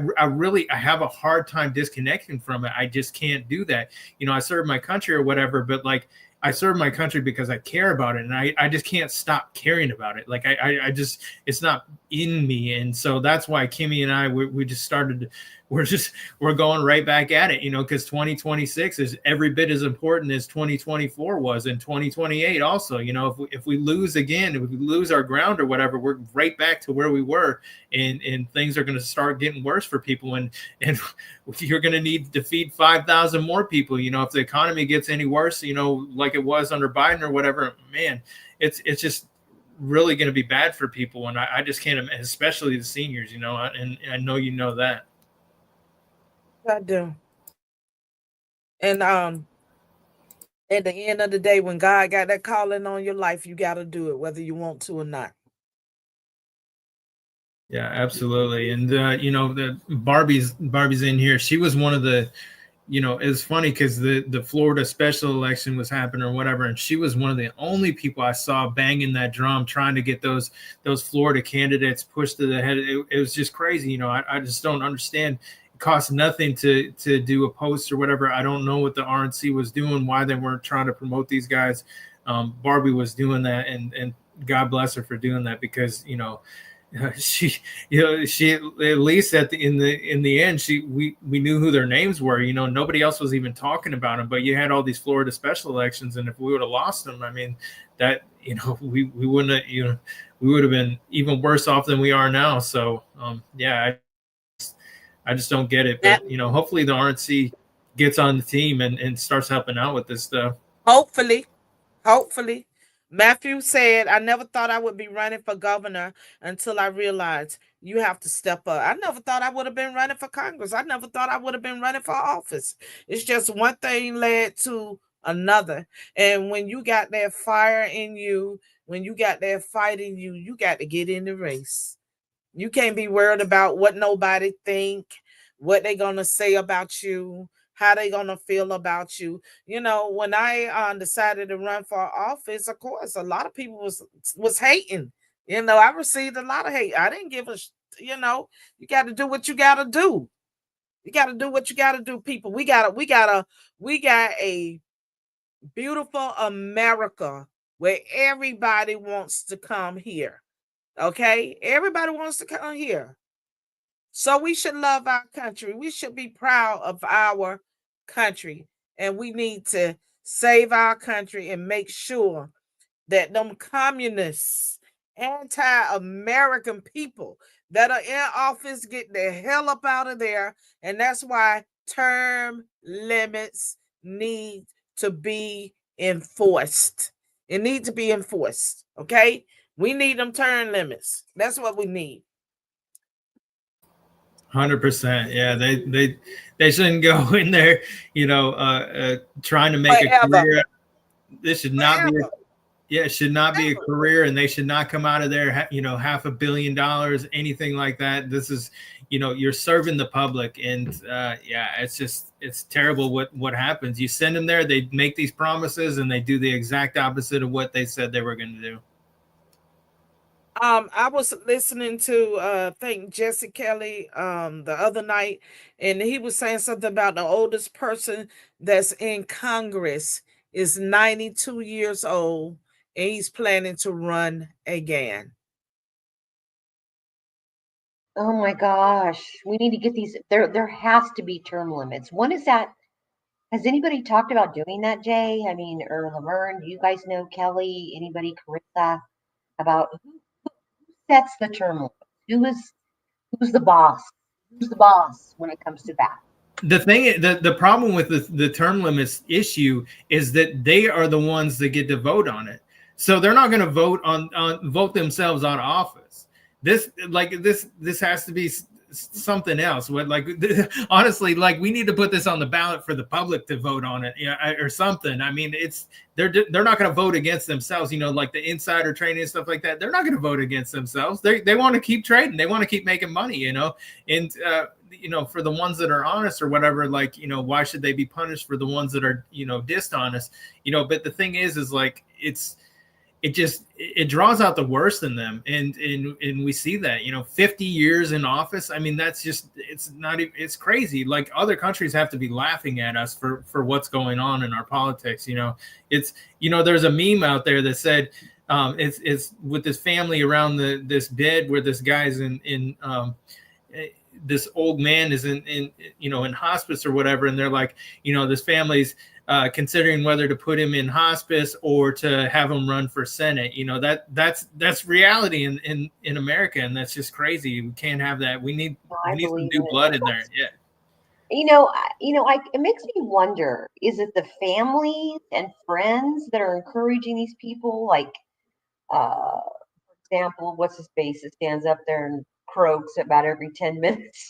have a hard time disconnecting from it. I just can't do that. I serve my country or whatever, but like I serve my country because I care about it, and I just can't stop caring about it. Like I just, it's not in me, and so that's why Kimmy and I we just started. We're going right back at it, because 2026 is every bit as important as 2024 was, and 2028 also. If we lose again, if we lose our ground or whatever, we're right back to where we were, and things are going to start getting worse for people, and you're going to need to feed 5,000 more people. If the economy gets any worse, like it was under Biden or whatever, man, it's just really going to be bad for people, and I just can't, especially the seniors, and I know that. I do. And at the end of the day, when God got that calling on your life, you got to do it, whether you want to or not. Yeah, absolutely. And the Barbie's in here. She was one of the, it's funny because the Florida special election was happening or whatever, and she was one of the only people I saw banging that drum, trying to get those Florida candidates pushed to the head. It was just crazy. I just don't understand. Cost nothing to do a post or whatever. I don't know what the RNC was doing, why they weren't trying to promote these guys. Barbie was doing that, and God bless her for doing that, because she at least in the end, we knew who their names were. Nobody else was even talking about them. But you had all these Florida special elections, and if we would have lost them, I mean, that we wouldn't have, we would have been even worse off than we are now. So yeah. I just don't get it. But, hopefully the RNC gets on the team and starts helping out with this stuff. Hopefully. Matthew said, I never thought I would be running for governor until I realized you have to step up. I never thought I would have been running for Congress. I never thought I would have been running for office. It's just one thing led to another. And when you got that fire in you, when you got that fight in you, you got to get in the race. You can't be worried about what nobody think, what they're going to say about you, how they going to feel about you. When I decided to run for office, of course, a lot of people was hating. I received a lot of hate. I didn't give a, you got to do what you got to do. You got to do what you got to do, people. We got a beautiful America where everybody wants to come here. Okay, everybody wants to come here. So we should love our country. We should be proud of our country. And we need to save our country and make sure that them communists, anti-American people that are in office get the hell up out of there. And that's why term limits need to be enforced. It needs to be enforced. Okay? We need them term limits. That's what we need. 100%. Yeah, they shouldn't go in there, trying to make a career. This should not be. It should not be a career, and they should not come out of there, $500 million, anything like that. This is, you're serving the public, and it's terrible what happens. You send them there, they make these promises, and they do the exact opposite of what they said they were going to do. I was listening to I think Jesse Kelly the other night, and he was saying something about the oldest person that's in Congress is 92 years old, and he's planning to run again. Oh my gosh, we need to get these. There has to be term limits. When is that? Has anybody talked about doing that, Jay? I mean, or Lavern? Do you guys know, Kelly? Anybody, Carissa, about who sets the term limits? Who's the boss? Who's the boss when it comes to that? The problem with the term limits issue is that they are the ones that get to vote on it. So they're not going to vote themselves out of office. This has to be something else. Honestly, we need to put this on the ballot for the public to vote on it, or something. I mean, they're not going to vote against themselves. Like the insider trading and stuff like that. They're not going to vote against themselves. They want to keep trading. They want to keep making money. And for the ones that are honest or whatever, why should they be punished for the ones that are dishonest? But the thing is it draws out the worst in them, and we see that, 50 years in office. I mean, that's just, it's crazy. Like, other countries have to be laughing at us for what's going on in our politics. It's, there's a meme out there that said, it's with this family around this bed where this guy's in this old man is in hospice or whatever, and they're like, this family's considering whether to put him in hospice or to have him run for Senate. That's reality in America, and that's just crazy. We can't have that. We need some new blood in there. Yeah. It makes me wonder, is it the families and friends that are encouraging these people? Like, for example, what's his face that stands up there and croaks about every 10 minutes?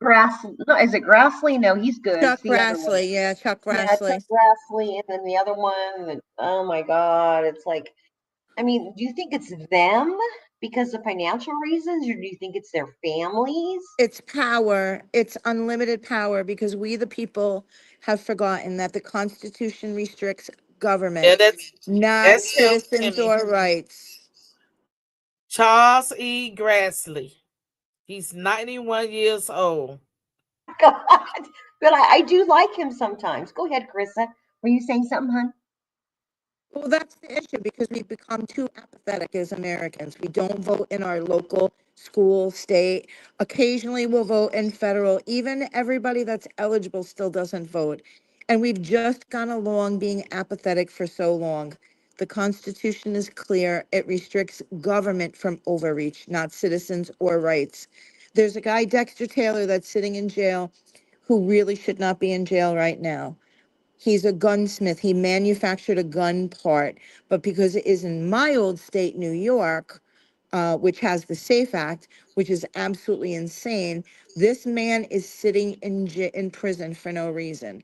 Is it Grassley? No, he's good. Chuck Grassley. Yeah, Chuck Grassley. Yeah, Chuck Grassley. And then the other one, oh my God. It's like, I mean, do you think it's them because of financial reasons, or do you think it's their families? It's power. It's unlimited power, because we, the people, have forgotten that the Constitution restricts government, not citizens or rights. Charles E. Grassley. He's 91 years old. God, but I do like him sometimes. Go ahead, Carissa. Were you saying something, hon? Well, that's the issue, because we've become too apathetic as Americans. We don't vote in our local, school, state. Occasionally we'll vote in federal. Even everybody that's eligible still doesn't vote. And we've just gone along being apathetic for so long. The Constitution is clear. It restricts government from overreach, not citizens or rights. There's a guy, Dexter Taylor, that's sitting in jail, who really should not be in jail right now. He's a gunsmith. He manufactured a gun part, but because it is in my old state, New York, which has the SAFE Act, which is absolutely insane, this man is sitting in prison for no reason.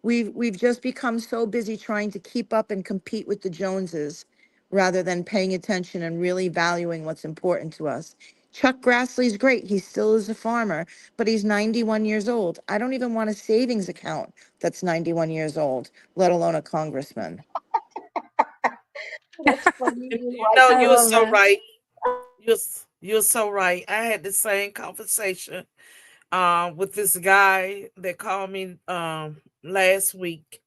We've just become so busy trying to keep up and compete with the Joneses, rather than paying attention and really valuing what's important to us. Chuck Grassley's great. He still is a farmer, but he's 91 years old. I don't even want a savings account that's 91 years old, let alone a congressman. That's funny. You're so right. You're so right. I had the same conversation with this guy that called me last week,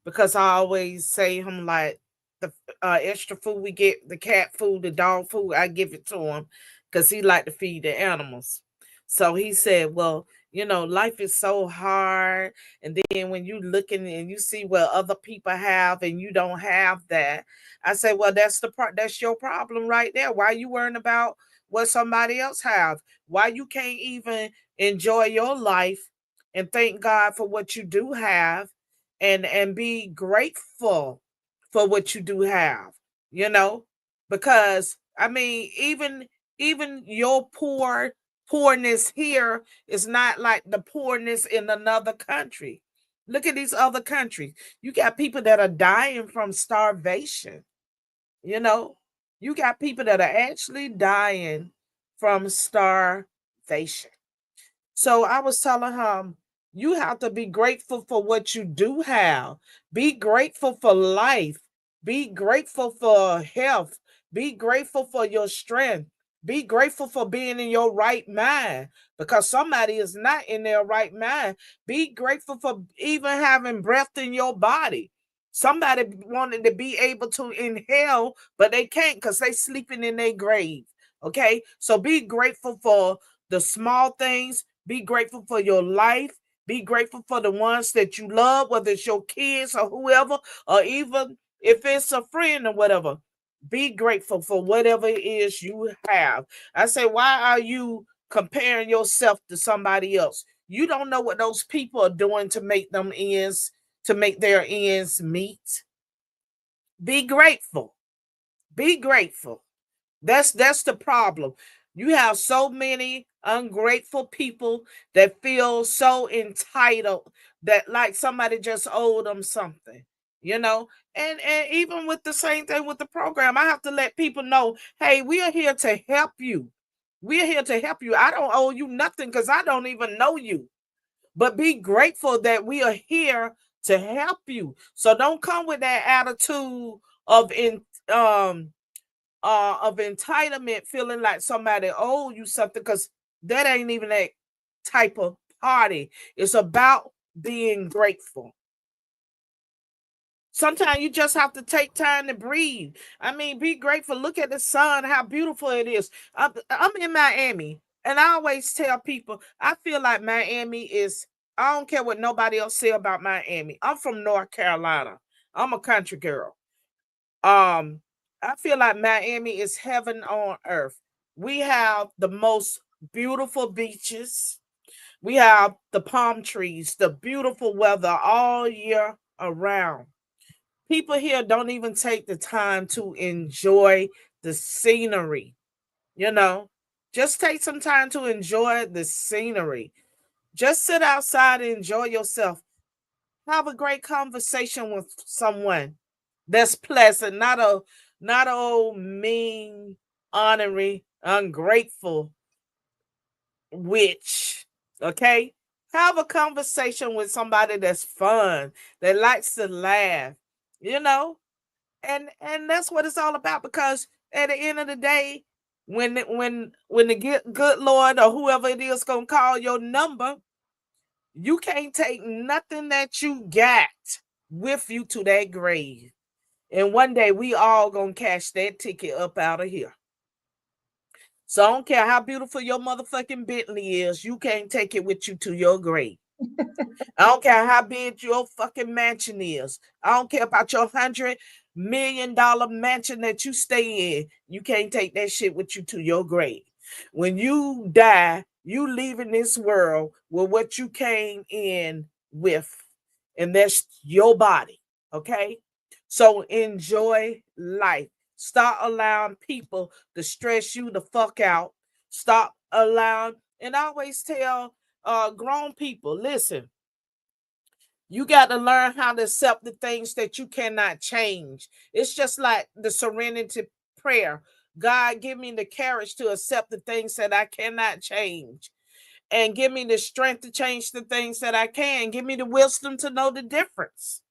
because I always say him, like, the extra food we get, the cat food, the dog food, I give it to him because he like to feed the animals. So he said, well, life is so hard. And then when you looking and you see what other people have and you don't have that, I say, well, that's your problem right there. Why you worrying about what somebody else have? Why you can't even enjoy your life and thank God for what you do have, and be grateful for what you do have, because I mean, even your poorness here is not like the poorness in another country. Look at these other countries. You got people that are dying from starvation. You got people that are actually dying from starvation. So I was telling him, you have to be grateful for what you do have. Be grateful for life. Be grateful for health. Be grateful for your strength. Be grateful for being in your right mind, because somebody is not in their right mind. Be grateful for even having breath in your body. Somebody wanted to be able to inhale, but they can't because they sleeping in their grave. Okay, so be grateful for the small things. Be grateful for your life. Be grateful for the ones that you love, whether it's your kids or whoever, or even if it's a friend or whatever. Be grateful for whatever it is you have. I say, why are you comparing yourself to somebody else? You don't know what those people are doing to make their ends meet. Be grateful. Be grateful. That's the problem. You have so many ungrateful people that feel so entitled that like somebody just owed them something, And even with the same thing with the program, I have to let people know, hey, we are here to help you. We're here to help you. I don't owe you nothing because I don't even know you. But be grateful that we are here to help you. So don't come with that attitude of entitlement, feeling like somebody owe you something, because that ain't even that type of party. It's about being grateful. Sometimes you just have to take time to breathe. I mean, be grateful. Look at the sun, how beautiful it is. I'm in Miami, and I always tell people, I feel like Miami is, I don't care what nobody else say about Miami. I'm from North Carolina. I'm a country girl. I feel like Miami is heaven on earth. We have the most beautiful beaches. We have the palm trees, the beautiful weather all year around. People here don't even take the time to enjoy the scenery. Just take some time to enjoy the scenery. Just sit outside and enjoy yourself. Have a great conversation with someone that's pleasant, not a old mean, ornery, ungrateful witch. Okay? Have a conversation with somebody that's fun, that likes to laugh, and that's what it's all about, because at the end of the day, when the good Lord or whoever it is gonna call your number, you can't take nothing that you got with you to that grave. And one day we all gonna cash that ticket up out of here. So I don't care how beautiful your motherfucking Bentley is, you can't take it with you to your grave. I don't care how big your fucking mansion is. I don't care about your $100 million mansion that you stay in. You can't take that shit with you to your grave. When you die, you leaving this world with what you came in with, and that's your body. Okay? So enjoy life. Stop allowing people to stress you the fuck out. Stop allowing, and I always tell grown people, listen, you got to learn how to accept the things that you cannot change. It's just like the serenity prayer. God, give me the courage to accept the things that I cannot change, and give me the strength to change the things that I can. Give me the wisdom to know the difference.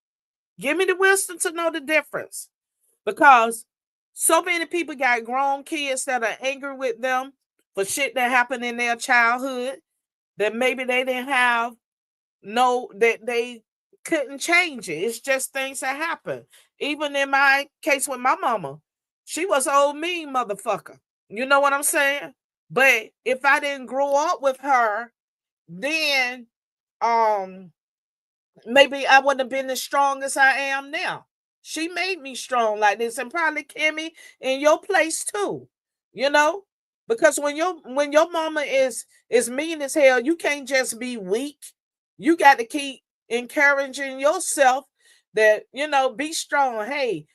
Give me the wisdom to know the difference. Because so many people got grown kids that are angry with them for shit that happened in their childhood, that maybe they didn't have that they couldn't change it. It's just things that happen. Even in my case with my mama, she was an old mean motherfucker. You know what I'm saying? But if I didn't grow up with her, then maybe I wouldn't have been as strong as I am now. She made me strong like this, and probably Kimmy in your place too. Because when your mama is mean as hell, you can't just be weak. You got to keep encouraging yourself that, be strong. Hey,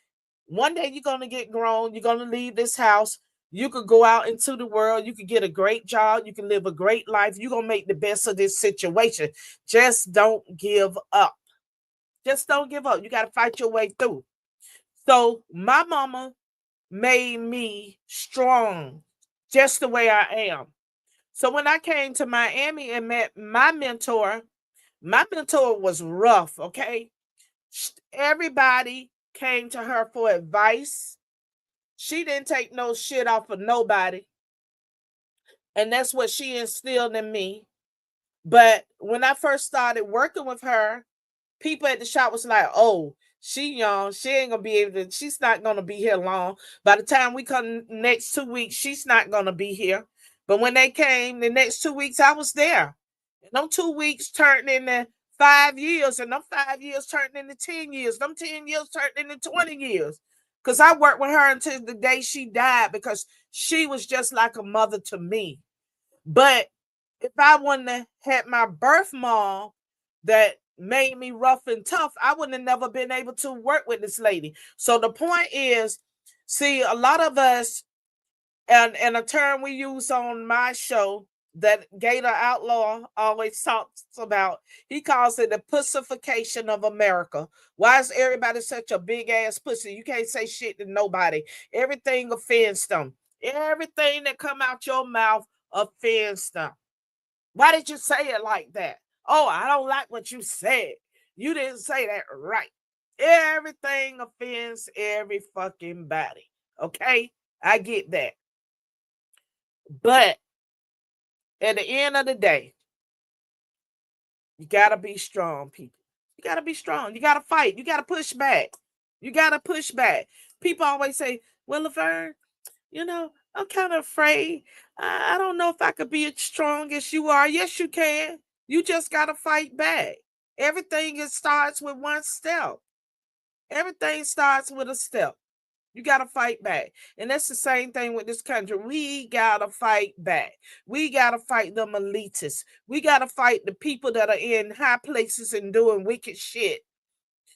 one day you're gonna get grown. You're gonna leave this house. You could go out into the world. You could get a great job. You can live a great life. You're gonna make the best of this situation. Just don't give up. Just don't give up. You got to fight your way through. So my mama made me strong just the way I am. So when I came to Miami and met my mentor was rough, okay? Everybody came to her for advice. She didn't take no shit off of nobody. And that's what she instilled in me. But when I first started working with her, people at the shop was like, oh, she young. She ain't going to be able to, she's not going to be here long. By the time we come next 2 weeks, she's not going to be here. But when they came the next 2 weeks, I was there. And them 2 weeks turned into 5 years, and them 5 years turned into 10 years. Them 10 years turned into 20 years. Because I worked with her until the day she died, because she was just like a mother to me. But if I wouldn't have had my birth mom that made me rough and tough, I wouldn't have never been able to work with this lady. So the point is, see, a lot of us, and a term we use on my show that Gator Outlaw always talks about, he calls it the pussification of America. Why is everybody such a big ass pussy? You can't say shit to nobody. Everything offends them. Everything that come out your mouth offends them. Why did you say it like that? Oh, I don't like what you said. You didn't say that right. Everything offends every fucking body. Okay? I get that. But at the end of the day, you gotta be strong, people. You gotta be strong. You gotta fight. You gotta push back. You gotta push back. People always say, well, Lavern, I'm kind of afraid. I don't know if I could be as strong as you are. Yes, you can. You just gotta fight back. Everything starts with one step. Everything starts with a step. You got to fight back. And that's the same thing with this country. We got to fight back. We got to fight the elitists. We got to fight the people that are in high places and doing wicked shit.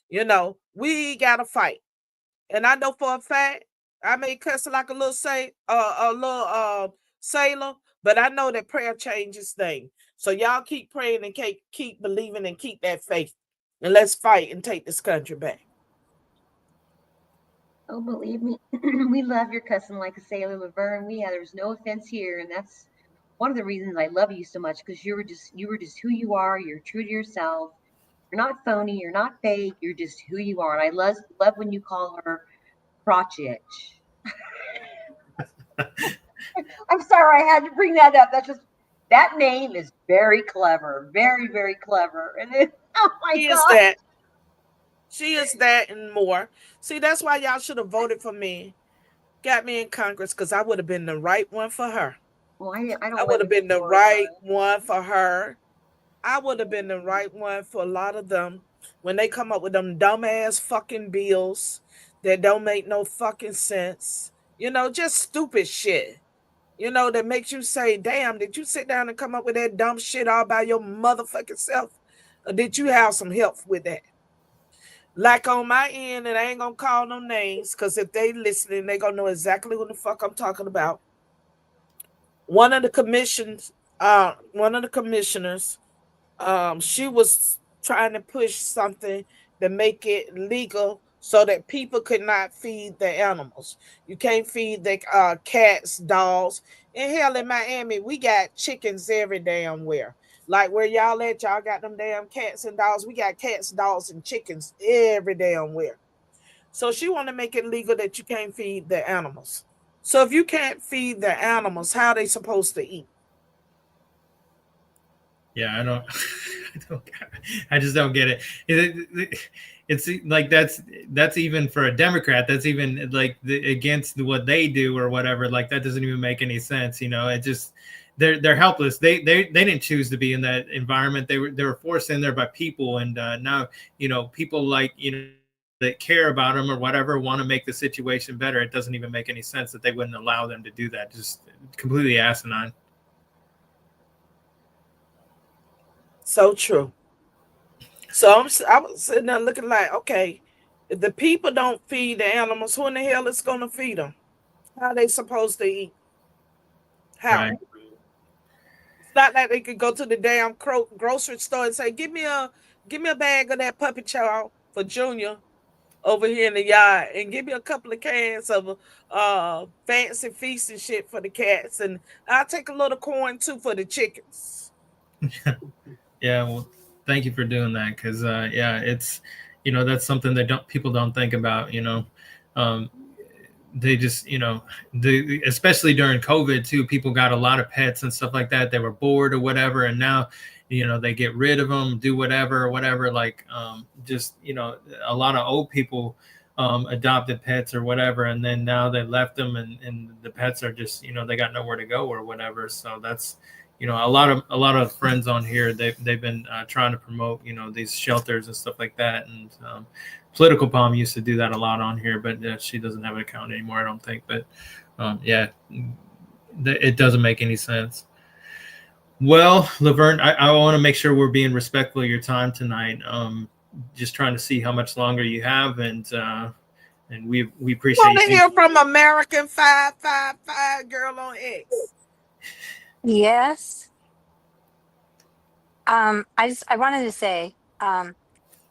We got to fight. And I know for a fact, I may cuss like a little sailor, but I know that prayer changes things. So y'all keep praying and keep believing and keep that faith. And let's fight and take this country back. Oh, believe me, we love your cussing like a sailor, Lavern. There's no offense here, and that's one of the reasons I love you so much, because you were just who you are. You're true to yourself. You're not phony. You're not fake. You're just who you are. And I love when you call her crotch itch. I'm sorry, I had to bring that up. That name is very clever, very, very clever. And then, oh my God. She is that and more. See, that's why y'all should have voted for me. Got me in Congress, because I would have been the right one for her. Well, I would have been the right one for her. I would have been the right one for a lot of them when they come up with them dumbass fucking bills that don't make no fucking sense. Just stupid shit. That makes you say, damn, did you sit down and come up with that dumb shit all by your motherfucking self? Or did you have some help with that? Like on my end, and I ain't gonna call no names, because if they listening, they gonna know exactly what the fuck I'm talking about. One of the commissioners, she was trying to push something to make it legal so that people could not feed the animals. You can't feed the cats, dogs. And hell, in Miami, we got chickens every damn where. Like where y'all at, y'all got them damn cats and dogs. We got cats, dogs, and chickens every damn where. So she want to make it legal that you can't feed the animals. So if you can't feed the animals, how are they supposed to eat? Yeah, I just don't get it. It's like that's even for a Democrat. That's even like against what they do or whatever. Like that doesn't even make any sense. It just they're helpless. They didn't choose to be in that environment. They were forced in there by people, and now people like that care about them or whatever want to make the situation better. It doesn't even make any sense that they wouldn't allow them to do that. Just completely asinine. So true. So I was sitting there looking like, okay, if the people don't feed the animals, who in the hell is going to feed them? How are they supposed to eat? How? Right. It's not like they could go to the damn grocery store and say, give me a bag of that puppy chow for Junior over here in the yard, and give me a couple of cans of fancy feast and shit for the cats, and I'll take a little corn too for the chickens. Yeah, well, thank you for doing that, because it's that's something that people don't think about. They just especially during COVID too, people got a lot of pets and stuff like that. They were bored or whatever, and now they get rid of them, do whatever or whatever. Like just a lot of old people adopted pets or whatever, and then now they left them, and the pets are just they got nowhere to go or whatever. So that's a lot of friends on here, they've been trying to promote these shelters and stuff like that. And Political Palm used to do that a lot on here, but she doesn't have an account anymore, I don't think. But it doesn't make any sense. Well, Lavern, I want to make sure we're being respectful of your time tonight. Just trying to see how much longer you have, and we appreciate. Want to hear from American 555 girl on X? Yes. I wanted to say,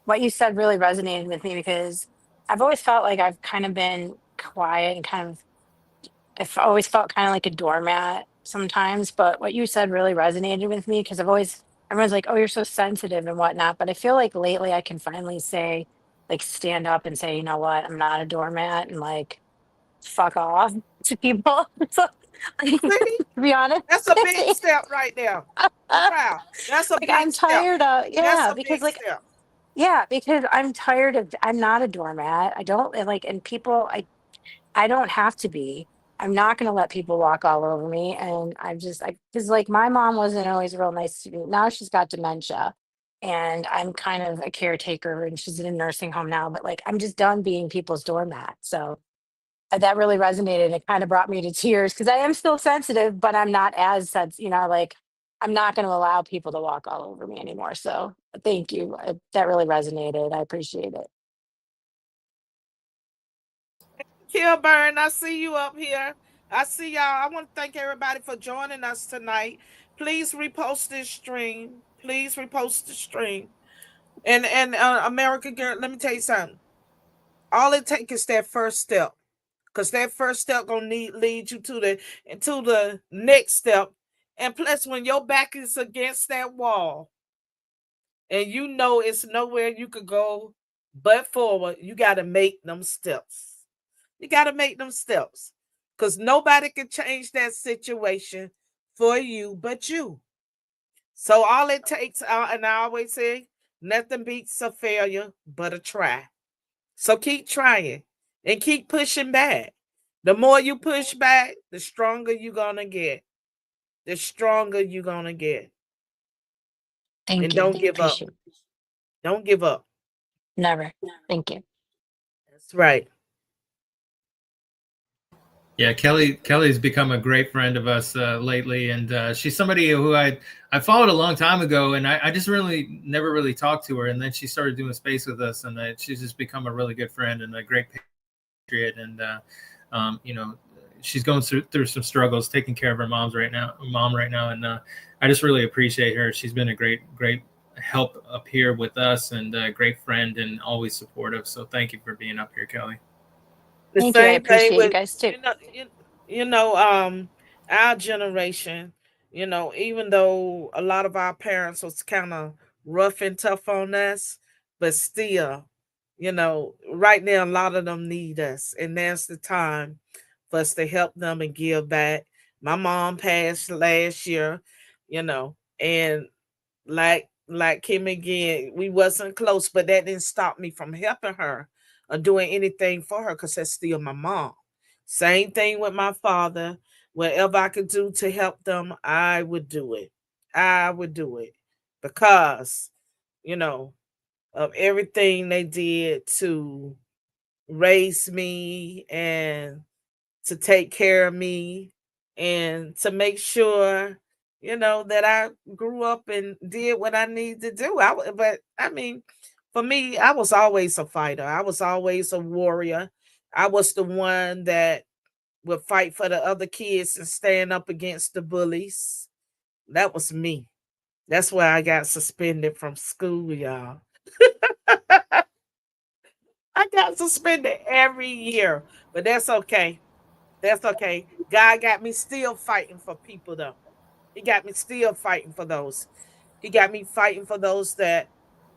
what you said really resonated with me, because I've always felt like I've kind of been quiet and I've always felt kind of like a doormat sometimes. But what you said really resonated with me, because everyone's like, oh, you're so sensitive and whatnot. But I feel like lately I can finally say, like stand up and say, you know what, I'm not a doormat, and like fuck off to people. So, like, See, to be honest, that's a big step right there. I'm proud. That's a like big I'm step. tired of, That's yeah, a because big like, step. yeah, because I'm tired of, I'm not a doormat. I don't and, like, and people, I don't have to be. I'm not going to let people walk all over me. And I'm just like, because like my mom wasn't always real nice to me. Now she's got dementia and I'm kind of a caretaker and she's in a nursing home now, but like I'm just done being people's doormat. So that really resonated. It kind of brought me to tears because I am still sensitive, but I'm not as sensitive, like I'm not going to allow people to walk all over me anymore. So thank you. That really resonated. I appreciate it. Kilburn, I see you up here. I see y'all. I want to thank everybody for joining us tonight. Please repost this stream. Please repost the stream. And America Girl, let me tell you something. All it takes is that first step. Because that first step gonna lead you to the next step. And plus, when your back is against that wall and you know it's nowhere you could go but forward, you gotta make them steps. You got to make them steps because nobody can change that situation for you but you. So all it takes, and I always say, nothing beats a failure but a try. So keep trying and keep pushing back. The more you push back, the stronger you're going to get. The stronger you're going to get. Thank And you. don't give up. Appreciate it. Don't give up. Never. Thank you. That's right. Yeah, Kelly's become a great friend of us lately, and she's somebody who I followed a long time ago, and I just really never really talked to her, and then she started doing space with us, and she's just become a really good friend and a great patriot, and she's going through some struggles, taking care of her mom right now, and I just really appreciate her. She's been a great help up here with us, and a great friend, and always supportive. So thank you for being up here, Kelly. The Thank you. I same thing appreciate you with guys too. you know our generation, even though a lot of our parents was kind of rough and tough on us, but still, right now a lot of them need us, and that's the time for us to help them and give back. My mom passed last year, and like Kim again, we wasn't close, but that didn't stop me from helping her or doing anything for her because that's still my mom. Same thing with my father. Whatever I could do to help them, I would do it. I would do it because, you know, of everything they did to raise me and to take care of me and to make sure, that I grew up and did what I need to do. But I mean, for me, I was always a fighter. I was always a warrior. I was the one that would fight for the other kids and stand up against the bullies. That was me. That's why I got suspended from school, y'all. I got suspended every year, but that's okay. That's okay. God got me still fighting for people though. He got me still fighting for those. He got me fighting for those that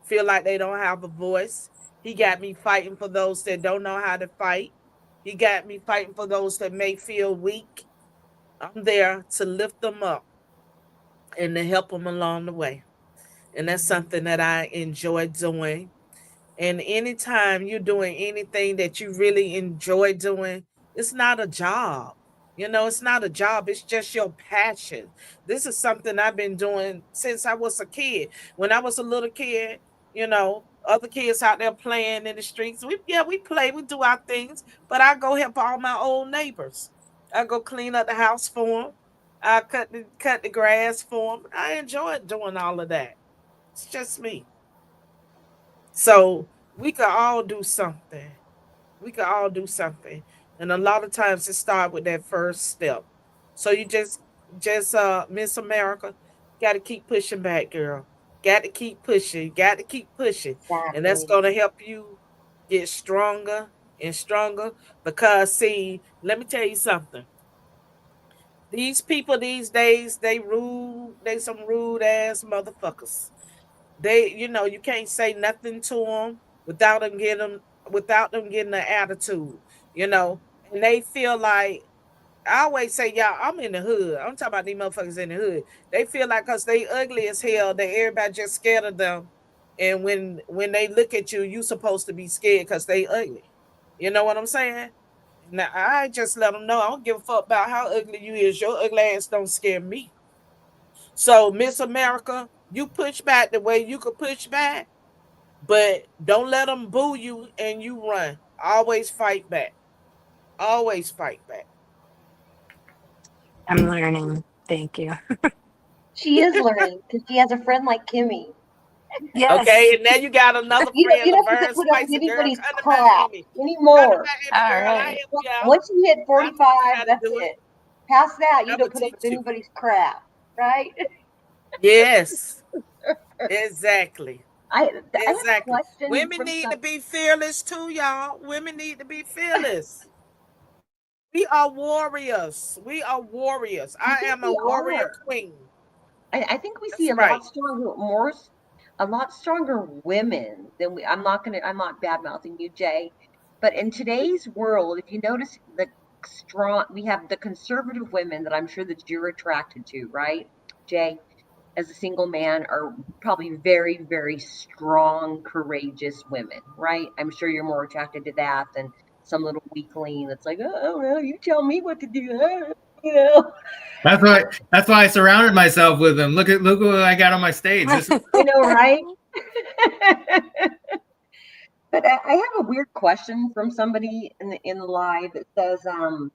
feel like they don't have a voice. He got me fighting for those that don't know how to fight. He got me fighting for those that may feel weak. I'm there to lift them up and to help them along the way. And that's something that I enjoy doing. And anytime you're doing anything that you really enjoy doing, it's not a job. It's not a job. It's just your passion. This is something I've been doing since I was a kid. When I was a little kid, other kids out there playing in the streets. We play, we do our things, but I go help all my old neighbors. I go clean up the house for them. I cut the grass for them. I enjoy doing all of that. It's just me. So we could all do something. We could all do something. And a lot of times it starts with that first step. So you just Miss America, gotta keep pushing back, girl. Got to keep pushing. Got to keep pushing. And that's Exactly. gonna help you get stronger and stronger. Because see, let me tell you something. These people these days, they rude, they some rude ass motherfuckers. You can't say nothing to them. without them getting an attitude, you know. And they feel like, I always say, y'all, I'm in the hood. I'm talking about these motherfuckers in the hood. They feel like because they ugly as hell, that everybody just scared of them. And when they look at you, you supposed to be scared because they ugly. You know what I'm saying? Now I just let them know I don't give a fuck about how ugly you is. Your ugly ass don't scare me. So Miss America, you push back the way you could push back, but don't let them boo you and you run. Always fight back. Always fight back. I'm learning. Thank you. She is learning because she has a friend like Kimmy. Yes. Okay, and now you got another You don't, friend, you don't have to Lavern put up with Spicer, girl. anybody's Come to crap Miami. Come to anymore. Miami, All girl. I right. help you out. Once you hit I teach you 45, how to that's do it. it. Past that, you I'm gonna don't put up with teach you. anybody's crap, right? Yes, exactly. I have a Exactly. question Women from need some. to be fearless too, y'all. Women need to be fearless. We are warriors. We are warriors. I I think am a we warrior are. queen. I think we see That's right. a lot stronger women than we. I'm not bad mouthing you, Jay, but in today's world, if you notice we have the conservative women that I'm sure that you're attracted to, right, Jay? As a single man, are probably very, very strong, courageous women, right? I'm sure you're more attracted to that than some little weakling that's like, oh, well, you tell me what to do, you know. That's why I surrounded myself with them. Look what I got on my stage. This is I know, right? But I have a weird question from somebody in the live that says, I'm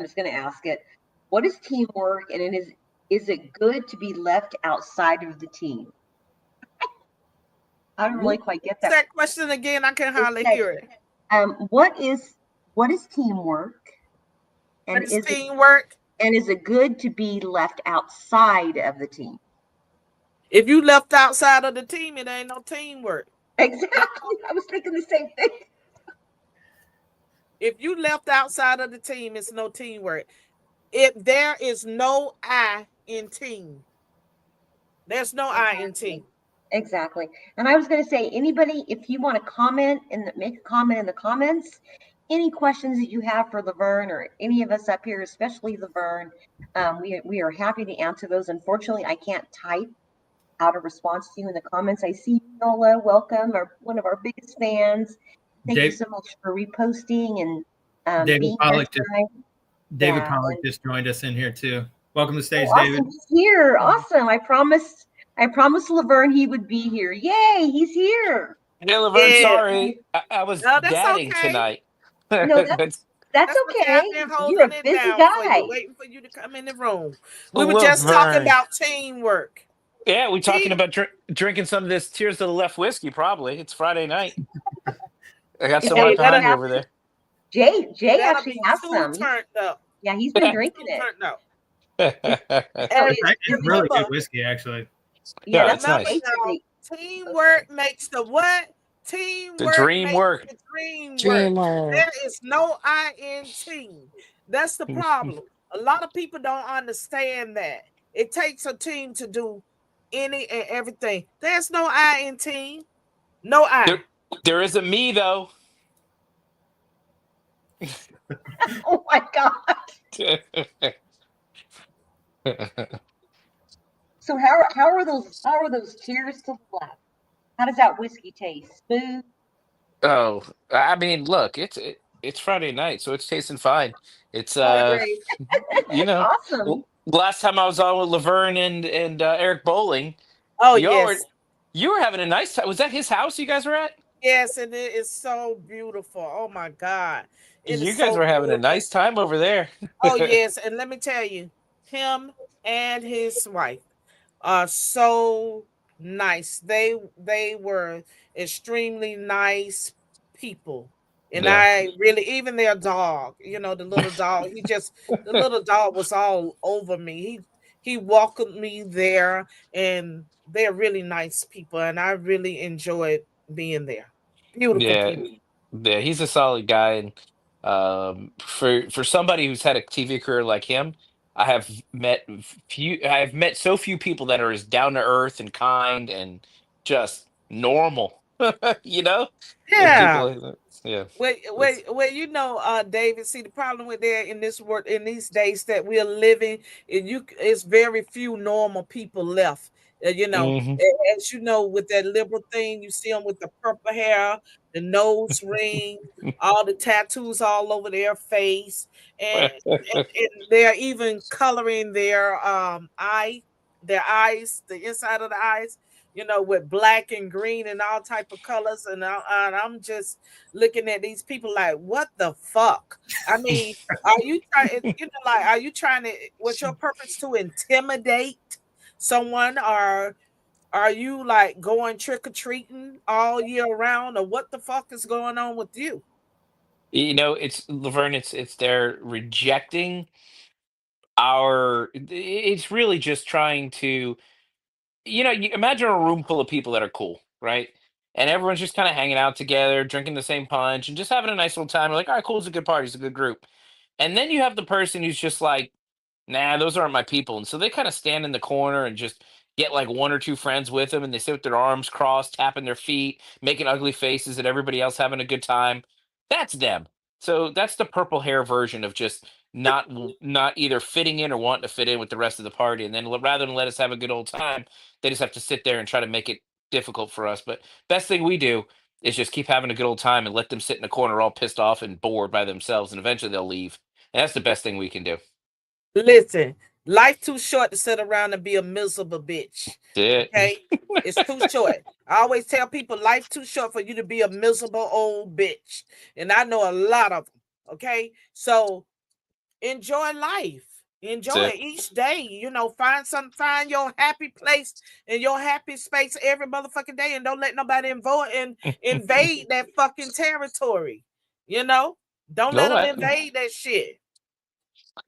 just going to ask it. What is teamwork, and is it good to be left outside of the team? I don't really quite get What's that. that question again? I can It hardly says, hear it. what is teamwork, What and is teamwork? is it good to be left outside of the team? If you left outside of the team, it ain't no teamwork. Exactly. I was thinking the same thing. If you left outside of the team, it's no teamwork. If there is no I in team, there's no I in team. Exactly. And I was going to say, anybody, if you want to comment and make a comment in the comments, any questions that you have for Lavern or any of us up here, especially Lavern, we are happy to answer those. Unfortunately, I can't type out a response to you in the comments. I see you, Nola. Welcome, one of our biggest fans. Thank you Dave, so much for reposting and David being here Pollock just tonight. David Yeah. Pollock just joined us in here too. Welcome to the stage, Oh, David. awesome. He's here. Awesome. I promised Laverne he would be here. Yay, he's here. Hey, Laverne, Yeah. sorry. I was No, that's dadding okay. tonight. No, That's that's That's okay. okay. I've been You're holding a it busy down for you, guy. waiting for you to come in the room. We were just talking Laverne. about teamwork. Yeah, we talking Team. about drinking some of this Tears to the Left whiskey, probably. It's Friday night. I got some Yeah, right Hey, we behind me that'll over there. Jay that'll actually be has too some. turned up. He's been drinking Too it. turned up. It's And It's really good remember, whiskey, actually. yeah, Yeah, that's it's what remember, nice. Jay said. y'all, Okay. teamwork makes the what? The Teamwork dream makes work. the dream work. Dreamer. There is no I in team. That's the problem. A lot of people don't understand that. It takes a team to do any and everything. There's no I in team. No There, I. there isn't me, though. Oh my God. So how are those cheers to the left? How does that whiskey taste? Smooth? Oh, I mean, look, it's Friday night, so it's tasting fine. It's Oh, great. you know, Awesome. last time I was on with Laverne and Eric Bowling, Oh y'all were yes. you were having a nice time. Was that his house you guys were at? Yes, and it is so beautiful. Oh my God. It is You guys so were having a beautiful. nice time over there. Oh yes, and let me tell you, him and his wife are so nice. They were extremely nice people. And Yeah. I really, even their dog, the little dog, the little dog was all over me. He welcomed me there, and they're really nice people, and I really enjoyed being there. Beautiful Yeah. people. Yeah, he's a solid guy, and for somebody who's had a TV career like him, I have met so few people that are as down to earth and kind and just normal. You know, and Yeah. people, yeah, it's, Well, David. See, the problem with that in this world in these days that we are living, it's very few normal people left. mhm. As you know, with that liberal thing, you see them with the purple hair, the nose ring, all the tattoos all over their face, and they're even coloring their eyes, the inside of the eyes, with black and green and all type of colors, and I'm just looking at these people like, what the fuck? I mean, are you trying? Are you trying to? What's your purpose to intimidate someone, or are you like going trick or treating all year round, or what the fuck is going on with you? It's Laverne. It's they're rejecting our. It's really just trying to. You imagine a room full of people that are cool, right? And everyone's just kind of hanging out together, drinking the same punch, and just having a nice little time. You're like, all right, cool, it's a good party, it's a good group. And then you have the person who's just like, nah, those aren't my people. And so they kind of stand in the corner and just get like one or two friends with them, and they sit with their arms crossed, tapping their feet, making ugly faces at everybody else having a good time. That's them. So that's the purple hair version of just not either fitting in or wanting to fit in with the rest of the party. And then rather than let us have a good old time, they just have to sit there and try to make it difficult for us. But best thing we do is just keep having a good old time and let them sit in a corner all pissed off and bored by themselves, and eventually they'll leave. And that's the best thing we can do. Listen, life too short to sit around and be a miserable bitch. That's Okay? It's too short. I always tell people life too short for you to be a miserable old bitch. And I know a lot of them. Okay? So enjoy life. Enjoy it. it each day. Find your happy place and your happy space every motherfucking day, and don't let nobody invade that fucking territory. You know? Don't let No, them invade that shit.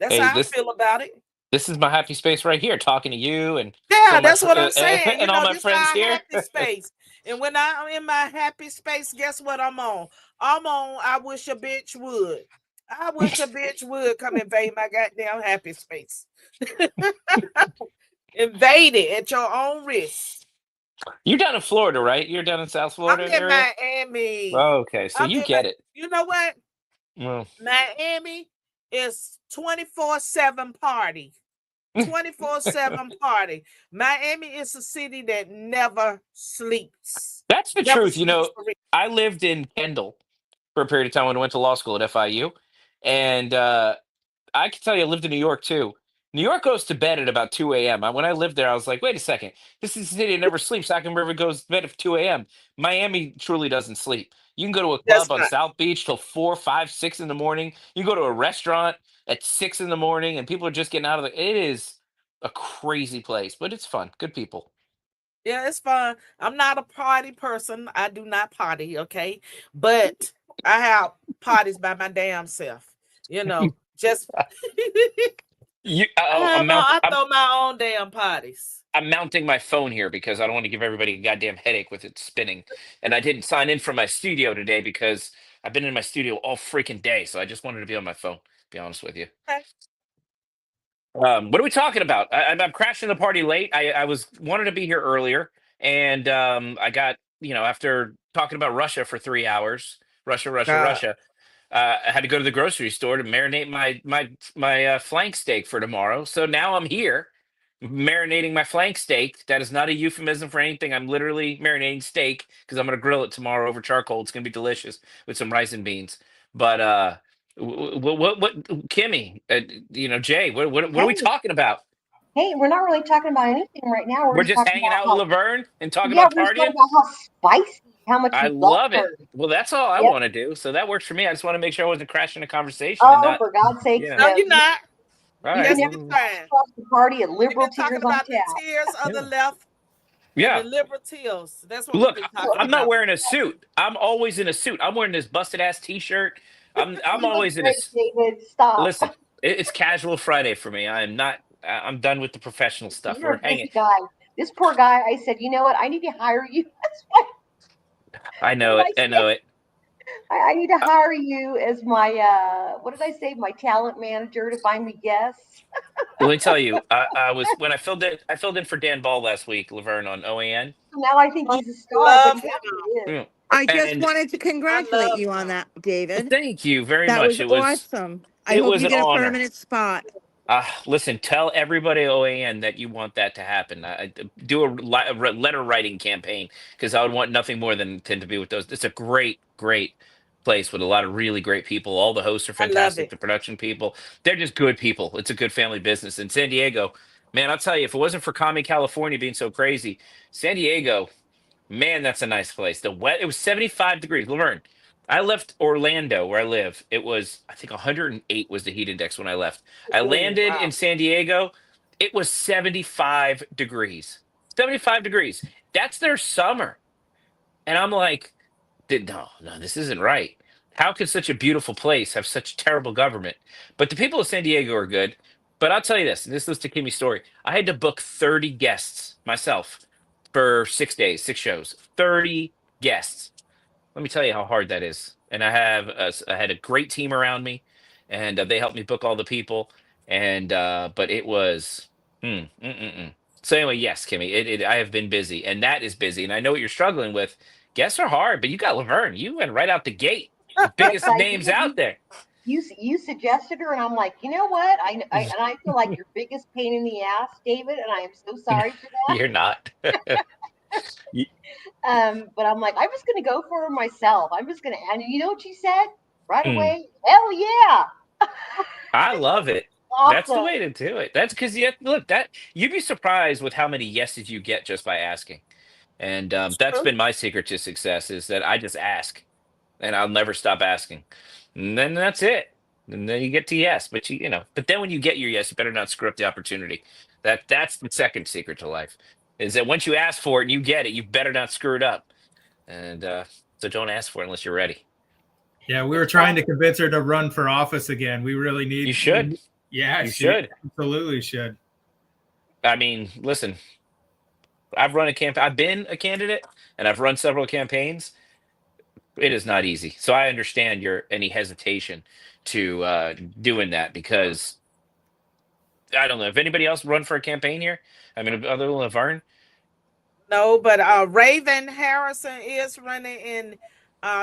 That's hey, how I this feel about it. this is my happy space right here, talking to you and Yeah, some of my that's what I'm saying. and all my This is friends our here. happy space. And when I'm in my happy space, guess what I'm on? I'm on I wish a bitch would. I wish a bitch would come invade my goddamn happy space. Invade it at your own risk. You're down in Florida, right? You're down in South I'm Florida in area. Miami. Okay, so I'm you in my get it. You know what? Well, Miami is 24/7 party. 24/7 party. Miami is a city that never sleeps. that's the Never truth. sleeps for real. I lived in Kendall for a period of time when I went to law school at FIU, and I can tell you, I lived in New York too. New York goes to bed at about 2 a.m. When I lived there, I was like, wait a second, this is a city that never sleeps. How come River goes to bed at 2 a.m.? Miami truly doesn't sleep. You can go to a That's club on not. South Beach till 4, 5, 6 in the morning. You can go to a restaurant at 6 in the morning, and people are just getting out of the. It is a crazy place, but it's fun. Good people. Yeah, it's fun. I'm not a party person. I do not party, okay? But I have parties by my damn self. Just You, I oh, have my I throw my own damn parties. I'm mounting my phone here because I don't want to give everybody a goddamn headache with it spinning. And I didn't sign in for my studio today because I've been in my studio all freaking day. So I just wanted to be on my phone, to be honest with you. Okay. What are we talking about? I'm crashing the party late. I was wanted to be here earlier, and I got after talking about Russia for 3 hours, Russia, Russia, God. Russia. I had to go to the grocery store to marinate my flank steak for tomorrow. So now I'm here marinating my flank steak. That is not a euphemism for anything. I'm literally marinating steak because I'm going to grill it tomorrow over charcoal. It's going to be delicious with some rice and beans. But what Kimmy, Jay, what are we Hey, talking about? hey, we're not really talking about anything right now. We're We're just just talking hanging about out with how, Laverne and talking yeah, about we're just talking partying. about how spicy, how much I we love love it. her. Well, that's all I Yep. want to do. So that works for me. I just want to make sure I wasn't crashing a conversation and Oh, not, for God's sakes, yeah. No, no. you're not. All You right. can That's have just Well, fine. across the party at We've been liberal talking tears on about the tap. tears of the yeah. left and the Yeah. liberal tears. That's what we've Look, been talking I'm not about. wearing a suit. I'm always in a suit. I'm wearing this busted ass t-shirt. I'm You look always in a great, David. Stop. listen. It's casual Friday for me. I'm not. I'm done with the professional stuff. You're We're a hanging. busy guy. This poor guy, I said, you know what? I need to hire you. That's why. I What know did it. I I say? know it. I need to hire you as my what did I say? My talent manager to find me guests. Let me tell you, I was when I filled in for Dan Ball last week, Laverne on OAN. Now I think Oh, he's a I star, but love yeah, him. he is. Mm. I just And wanted to I congratulate love you on him. that, David. thank you very That much. was awesome. I It hope was you an get a honor. permanent spot. Listen, tell everybody at OAN that you want that to happen. Do a letter writing campaign because I would want nothing more than to be with those. It's a great, great place with a lot of really great people. All the hosts are I love fantastic. it. The production people, they're just good people. It's a good family business. In San Diego, man, I'll tell you, if it wasn't for Kami, California being so crazy, San Diego, man, that's a nice place. It was 75 degrees. Laverne, I left Orlando where I live. It was, I think 108 was the heat index when I left. I Oh, landed wow. in San Diego. It was 75 degrees. 75 degrees. That's their summer. And I'm like, no, no, this isn't right. How could such a beautiful place have such terrible government? But the people of San Diego are good. But I'll tell you this, and this was to Kimmy's story. I had to book 30 guests myself for 6 days, 6 shows. 30 guests. Let me tell you how hard that is. And I had a great team around me, and they helped me book all the people. And but it was, mm. So anyway, yes, Kimmy, I have been busy, and that is busy, and I know what you're struggling with. Guests are hard, but you got Laverne. You went right out the gate, the Yes, biggest I names did. out there. You suggested her, and I'm like, you know what? And I feel like your biggest pain in the ass, David, and I am so sorry for You're not. You- that. But I'm like, I'm just gonna go for her myself. I'm just gonna, and you know what she said right mm, away? Hell yeah, I love it. That's the awesome. way to do it. That's because look, that you'd be surprised with how many yeses you get just by asking. And It's that's true. been my secret to success is that I just ask and I'll never stop asking. And then that's it. And then you get to yes. But but then when you get your yes, you better not screw up the opportunity. That's the second secret to life. Is that once you ask for it and you get it, you better not screw it up. And so don't ask for it unless you're ready. Yeah, we were trying to Exactly. convince her to run for office again. We really You need. should. Yeah, You she should. absolutely should. I mean, listen, I've been a candidate and I've run several campaigns. It is not easy. So I understand your any hesitation to doing that because I don't know if anybody else run for a campaign here. I mean, other than Laverne. No, but Raven Harrison is running in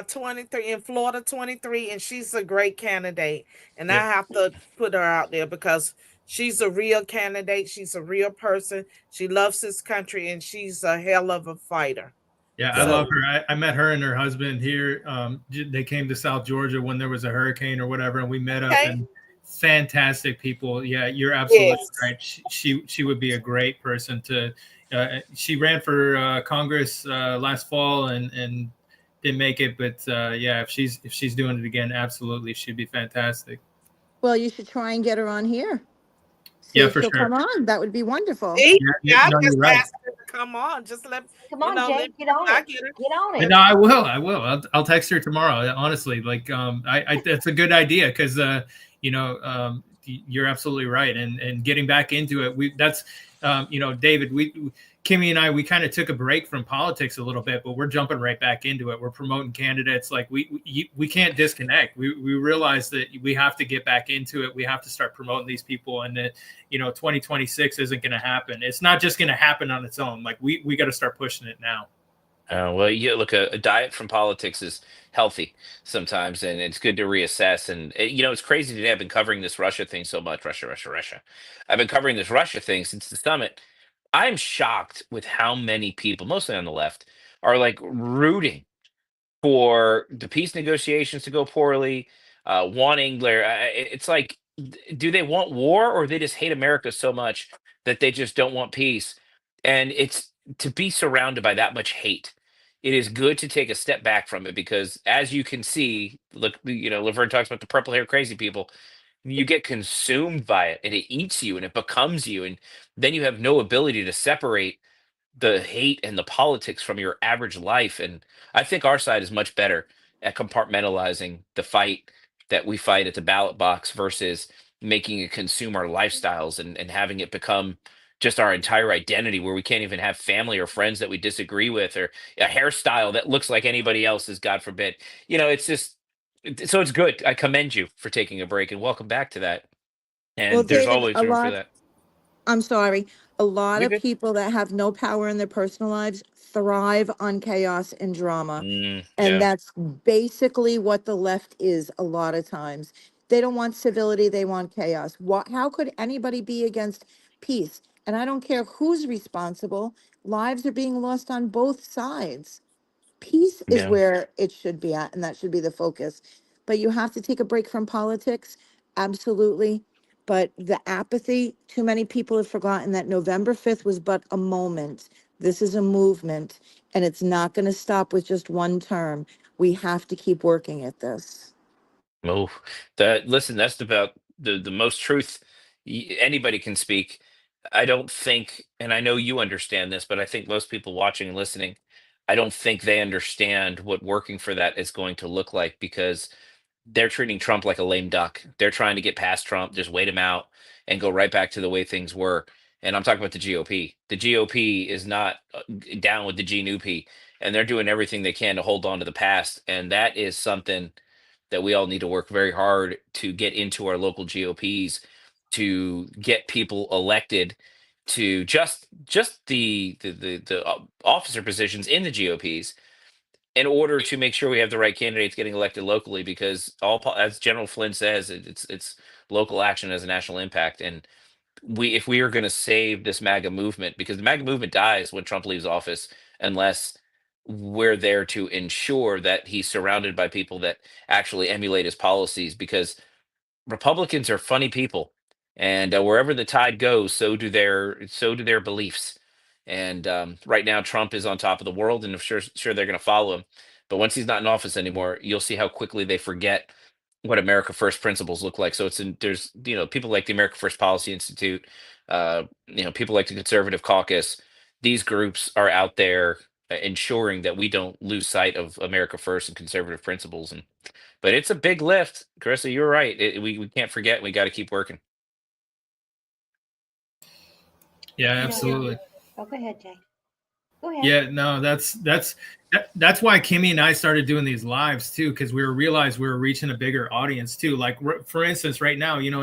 23 in Florida 23, and she's a great candidate. And Yeah, I have to put her out there because she's a real candidate. She's a real person. She loves this country, and she's a hell of a fighter. yeah, I Yeah. love So her. I met her and her husband here. They came to South Georgia when there was a hurricane or whatever, and we met up. okay, And fantastic people. Yeah, you're absolutely yes, right. She would be a great person to. She ran for Congress last fall and didn't make it, but yeah, if she's doing it again, absolutely, she'd be fantastic. Well, you should try and get her on here. See Yeah, if for she'll sure. come on. That would be wonderful. see, Yeah, yeah, I no, you're just right. asked her to come on. Just let Come on, Jay, let me get on I it. get her. Get on And it. no, I will. I will. I'll text her tomorrow. Honestly, like, that's a good idea because, you're absolutely right. And getting back into it, David, Kimmy and I, we kind of took a break from politics a little bit, but we're jumping right back into it. We're promoting candidates. Like we can't disconnect. We realize that we have to get back into it. We have to start promoting these people, and that 2026 isn't going to happen. It's not just going to happen on its own. Like we got to start pushing it now. Well, look, a diet from politics is healthy sometimes, and it's good to reassess. And it's crazy today. I've been covering this Russia thing so much. Russia, Russia, Russia. I've been covering this Russia thing since the summit. I'm shocked with how many people, mostly on the left, are like rooting for the peace negotiations to go poorly, wanting their. It's like, do they want war or they just hate America so much that they just don't want peace? And it's to be surrounded by that much hate. It is good to take a step back from it because, as you can see, look, Laverne talks about the purple hair crazy people. You get consumed by it, and it eats you, and it becomes you, and then you have no ability to separate the hate and the politics from your average life. And I think our side is much better at compartmentalizing the fight that we fight at the ballot box versus making it consume our lifestyles and having it become just our entire identity, where we can't even have family or friends that we disagree with, or a hairstyle that looks like anybody else's, God forbid. It's just so it's good. I commend you for taking a break, and welcome back to that. Well, And there's David, always room for that. I'm sorry, a lot You're of good. people that have no power in their personal lives thrive on chaos and drama. And Yeah. that's basically what the left is a lot of times. They don't want civility, they want chaos. How could anybody be against peace? And I don't care who's responsible, lives are being lost on both sides. Peace is Yeah. where it should be at, and that should be the focus. But you have to take a break from politics, absolutely. But the apathy, too many people have forgotten that November 5th was but a moment. This is a movement, and it's not going to stop with just one term. We have to keep working at this. Oh, that listen, that's about the most truth anybody can speak. I don't think, and I know you understand this, but I think most people watching and listening, I don't think they understand what working for that is going to look like, because they're treating Trump like a lame duck. They're trying to get past Trump, just wait him out and go right back to the way things were. And I'm talking about the GOP. The GOP is not down with the GNUP, and they're doing everything they can to hold on to the past. And that is something that we all need to work very hard to get into our local GOPs, to get people elected to just the officer positions in the GOPs, in order to make sure we have the right candidates getting elected locally, because as General Flynn says, it's local action has a national impact. And if we are going to save this MAGA movement, because the MAGA movement dies when Trump leaves office, unless we're there to ensure that he's surrounded by people that actually emulate his policies. Because Republicans are funny people, and wherever the tide goes, so do their beliefs. And right now, Trump is on top of the world, and I'm sure they're going to follow him. But once he's not in office anymore, you'll see how quickly they forget what America First principles look like. So there's people like the America First Policy Institute, people like the Conservative Caucus. These groups are out there ensuring that we don't lose sight of America First and conservative principles. But it's a big lift, Carissa. You're right. We can't forget. We got to keep working. Yeah, You know, absolutely. oh, go ahead, Jay. Go ahead. Yeah, no, that's why Kimmy and I started doing these lives too, because we realized we were reaching a bigger audience too. Like for instance, right now, in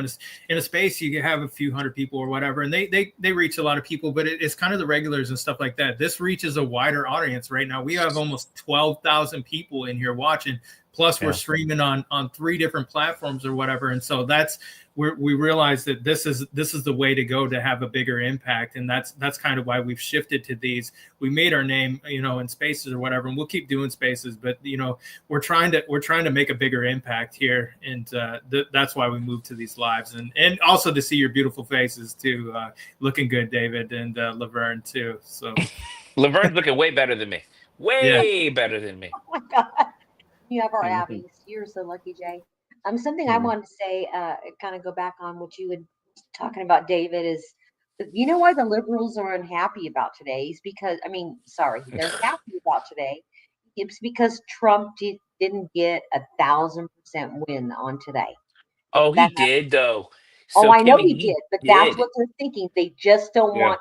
a space you can have a few hundred people or whatever, and they reach a lot of people, but it's kind of the regulars and stuff like that. This reaches a wider audience right now. We have almost 12,000 people in here watching. Plus, we're streaming on 3 different platforms or whatever, and so we realize that this is the way to go to have a bigger impact, and that's kind of why we've shifted to these. We made our name, in spaces or whatever, and we'll keep doing spaces, but we're trying to make a bigger impact here, and that's why we moved to these lives, and also to see your beautiful faces too, looking good, David and Lavern too. So Lavern's looking way better than me. Yeah. Way better than me. Oh my God. You have our Mhm. Abbies. You're so lucky, Jay. Something I Mhm. wanted to say, kind of go back on what you were talking about, David, is you know why the liberals are unhappy about today? Is because, I mean, sorry, they're happy about today. It's because Trump didn't get 1,000% win on today. Oh, he That did though. Oh, So I know Kimmy, he he did, but that's did. what they're thinking. They just don't Yeah. want,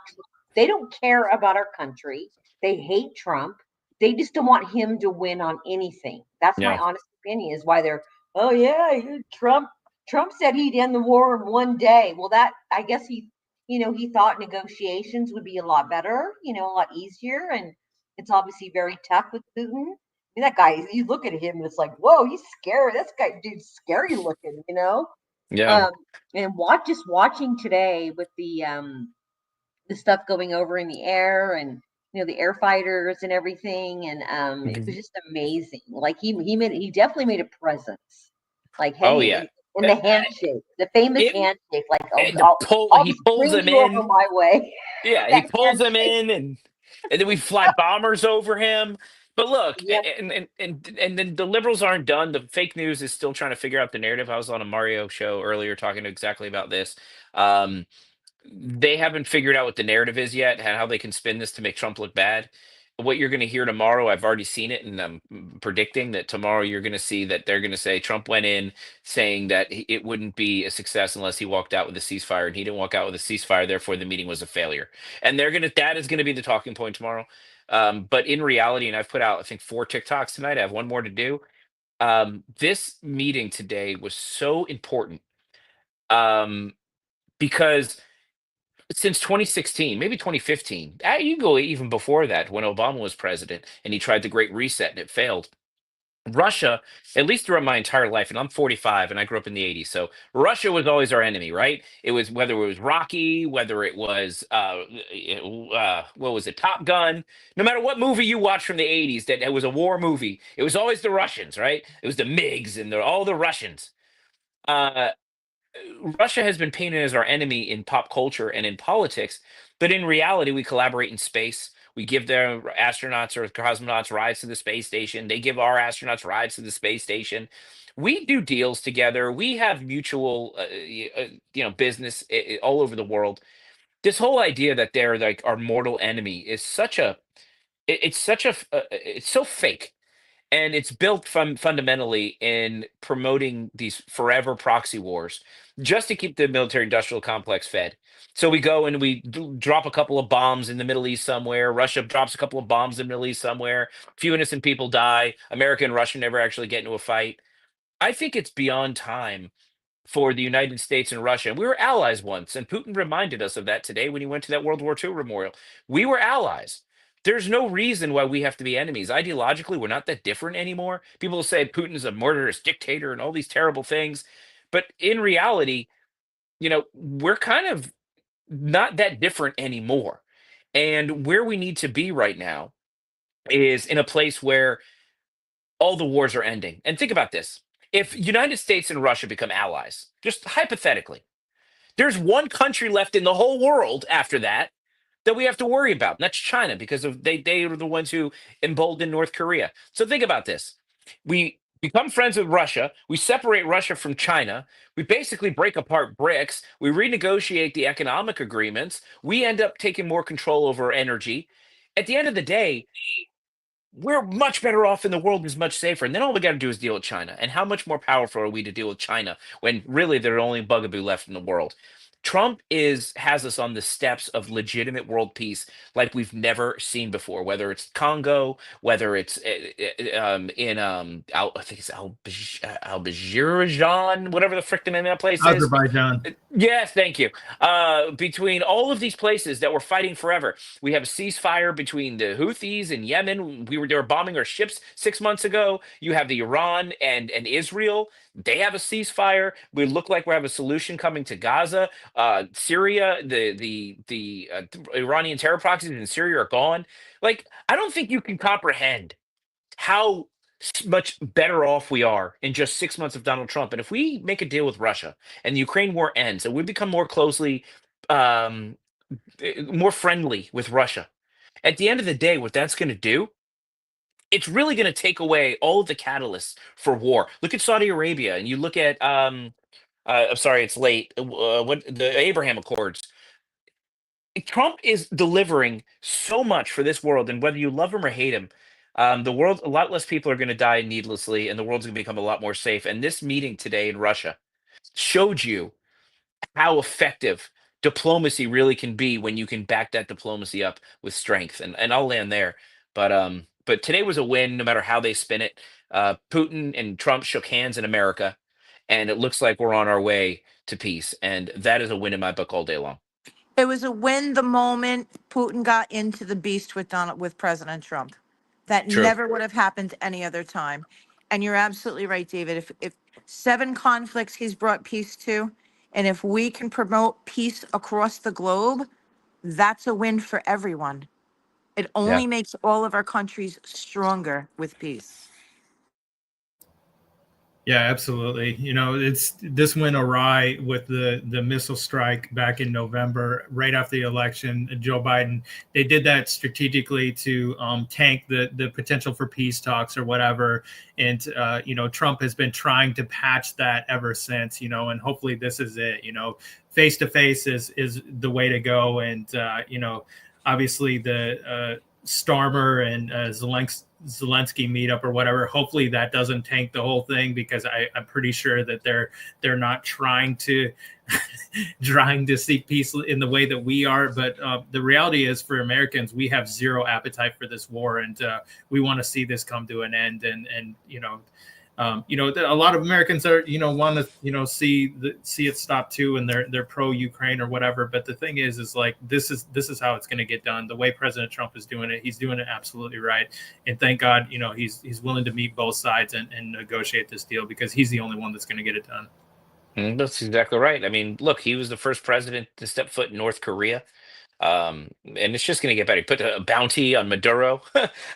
they don't care about our country. They hate Trump. They just don't want him to win on anything. That's my Yeah. honest opinion, is why they're, oh yeah, Trump said he'd end the war in one day. Well, I guess he thought negotiations would be a lot better, a lot easier. And it's obviously very tough with Putin. I mean, that guy, you look at him and it's like, whoa, he's scary. Dude's scary looking. Yeah. Um, and watching today with the stuff going over in the air, and the air fighters and everything, and it was Mhm. just amazing. Like he definitely made a presence. Like, Oh hey, yeah. and Uh, the handshake, the famous It handshake, like and I'll he just pulls bring them you over in. my way. Yeah, he That pulls them handshake. in, and then we fly bombers over him. But look, Yep. and then the liberals aren't done. The fake news is still trying to figure out the narrative. I was on a Mario show earlier talking exactly about this. They haven't figured out what the narrative is yet, and how they can spin this to make Trump look bad. what you're going to hear tomorrow, I've already seen it, and I'm predicting that tomorrow you're going to see that they're going to say Trump went in saying that it wouldn't be a success unless he walked out with a ceasefire, and he didn't walk out with a ceasefire. Therefore, the meeting was a failure. And that is going to be the talking point tomorrow. But in reality, and I've put out, I think, 4 TikToks tonight. I have one more to do. This meeting today was so important because since 2016, maybe 2015, you go even before that, when Obama was president and he tried the Great Reset and it failed. Russia, at least throughout my entire life, and I'm 45 and I grew up in the 80s, so Russia was always our enemy, right? It was whether it was Rocky, whether it was what was it, Top Gun, no matter what movie you watched from the 80s that it was a war movie, it was always the Russians, right? It was the MiGs and all the Russians. Uh, Russia has been painted as our enemy in pop culture and in politics, but in reality, we collaborate in space. We give their astronauts or cosmonauts rides to the space station. They give our astronauts rides to the space station. We do deals together. We have mutual, business all over the world. This whole idea that they're like our mortal enemy is it's such it's so fake, and it's built from fundamentally in promoting these forever proxy wars just to keep the military industrial complex fed. So we go and we drop a couple of bombs in the Middle East somewhere. Russia drops a couple of bombs in the Middle East somewhere. A few innocent people die. America and Russia never actually get into a fight. I think it's beyond time for the United States and Russia. We were allies once, and Putin reminded us of that today when he went to that World War II memorial. We were allies. There's no reason why we have to be enemies. Ideologically, we're not that different anymore. People say Putin's a murderous dictator and all these terrible things. But in reality, we're kind of not that different anymore. And where we need to be right now is in a place where all the wars are ending. And think about this. If United States and Russia become allies, just hypothetically, there's one country left in the whole world after that we have to worry about. And that's China, because of they are the ones who emboldened North Korea. So think about this. We become friends with Russia. We separate Russia from China. We basically break apart BRICS. We renegotiate the economic agreements. We end up taking more control over energy. At the end of the day, we're much better off and the world is much safer. And then all we got to do is deal with China. And how much more powerful are we to deal with China when really they're the only bugaboo left in the world? Trump has us on the steps of legitimate world peace like we've never seen before. Whether it's Congo, whether it's I think it's Azerbaijan, whatever the frick the name of that place is. Azerbaijan. Yes, thank you. Between all of these places that were fighting forever, we have a ceasefire between the Houthis and Yemen. They were bombing our ships 6 months ago. You have the Iran and Israel. They have a ceasefire. We look like we have a solution coming to Gaza. Syria, the Iranian terror proxies in Syria are gone. Like, I don't think you can comprehend how much better off we are in just 6 months of Donald Trump. And if we make a deal with Russia and the Ukraine war ends and we become more closely, more friendly with Russia, at the end of the day, what that's going to do, it's really going to take away all of the catalysts for war. Look at Saudi Arabia, and you look at I'm sorry, it's late. What the Abraham Accords. Trump is delivering so much for this world, and whether you love him or hate him, the world, a lot less people are going to die needlessly, and the world's going to become a lot more safe. And this meeting today in Russia showed you how effective diplomacy really can be when you can back that diplomacy up with strength. And I'll land there. But today was a win, no matter how they spin it. Putin and Trump shook hands in America, and it looks like we're on our way to peace. And that is a win in my book all day long. It was a win the moment Putin got into the beast with President Trump. That True. never would have happened any other time. And you're absolutely right, David. If 7 conflicts he's brought peace to, and if we can promote peace across the globe, that's a win for everyone. It only makes all of our countries stronger with peace. Yeah, absolutely. This went awry with the missile strike back in November, right after the election. Joe Biden, they did that strategically to tank the potential for peace talks or whatever. And Trump has been trying to patch that ever since. And hopefully this is it. Face to face is the way to go. And obviously the Starmer and Zelensky meetup or whatever. Hopefully that doesn't tank the whole thing, because I'm pretty sure that they're not trying to trying to seek peace in the way that we are. But the reality is, for Americans, we have zero appetite for this war, and we want to see this come to an end. And a lot of Americans are, want to, see it stop too, and they're pro Ukraine or whatever. But the thing is like, this is how it's going to get done. The way President Trump is doing it, he's doing it absolutely right. And thank God, he's willing to meet both sides and negotiate this deal, because he's the only one that's going to get it done. That's exactly right. I mean, look, he was the first president to step foot in North Korea. And it's just going to get better. He put a bounty on Maduro.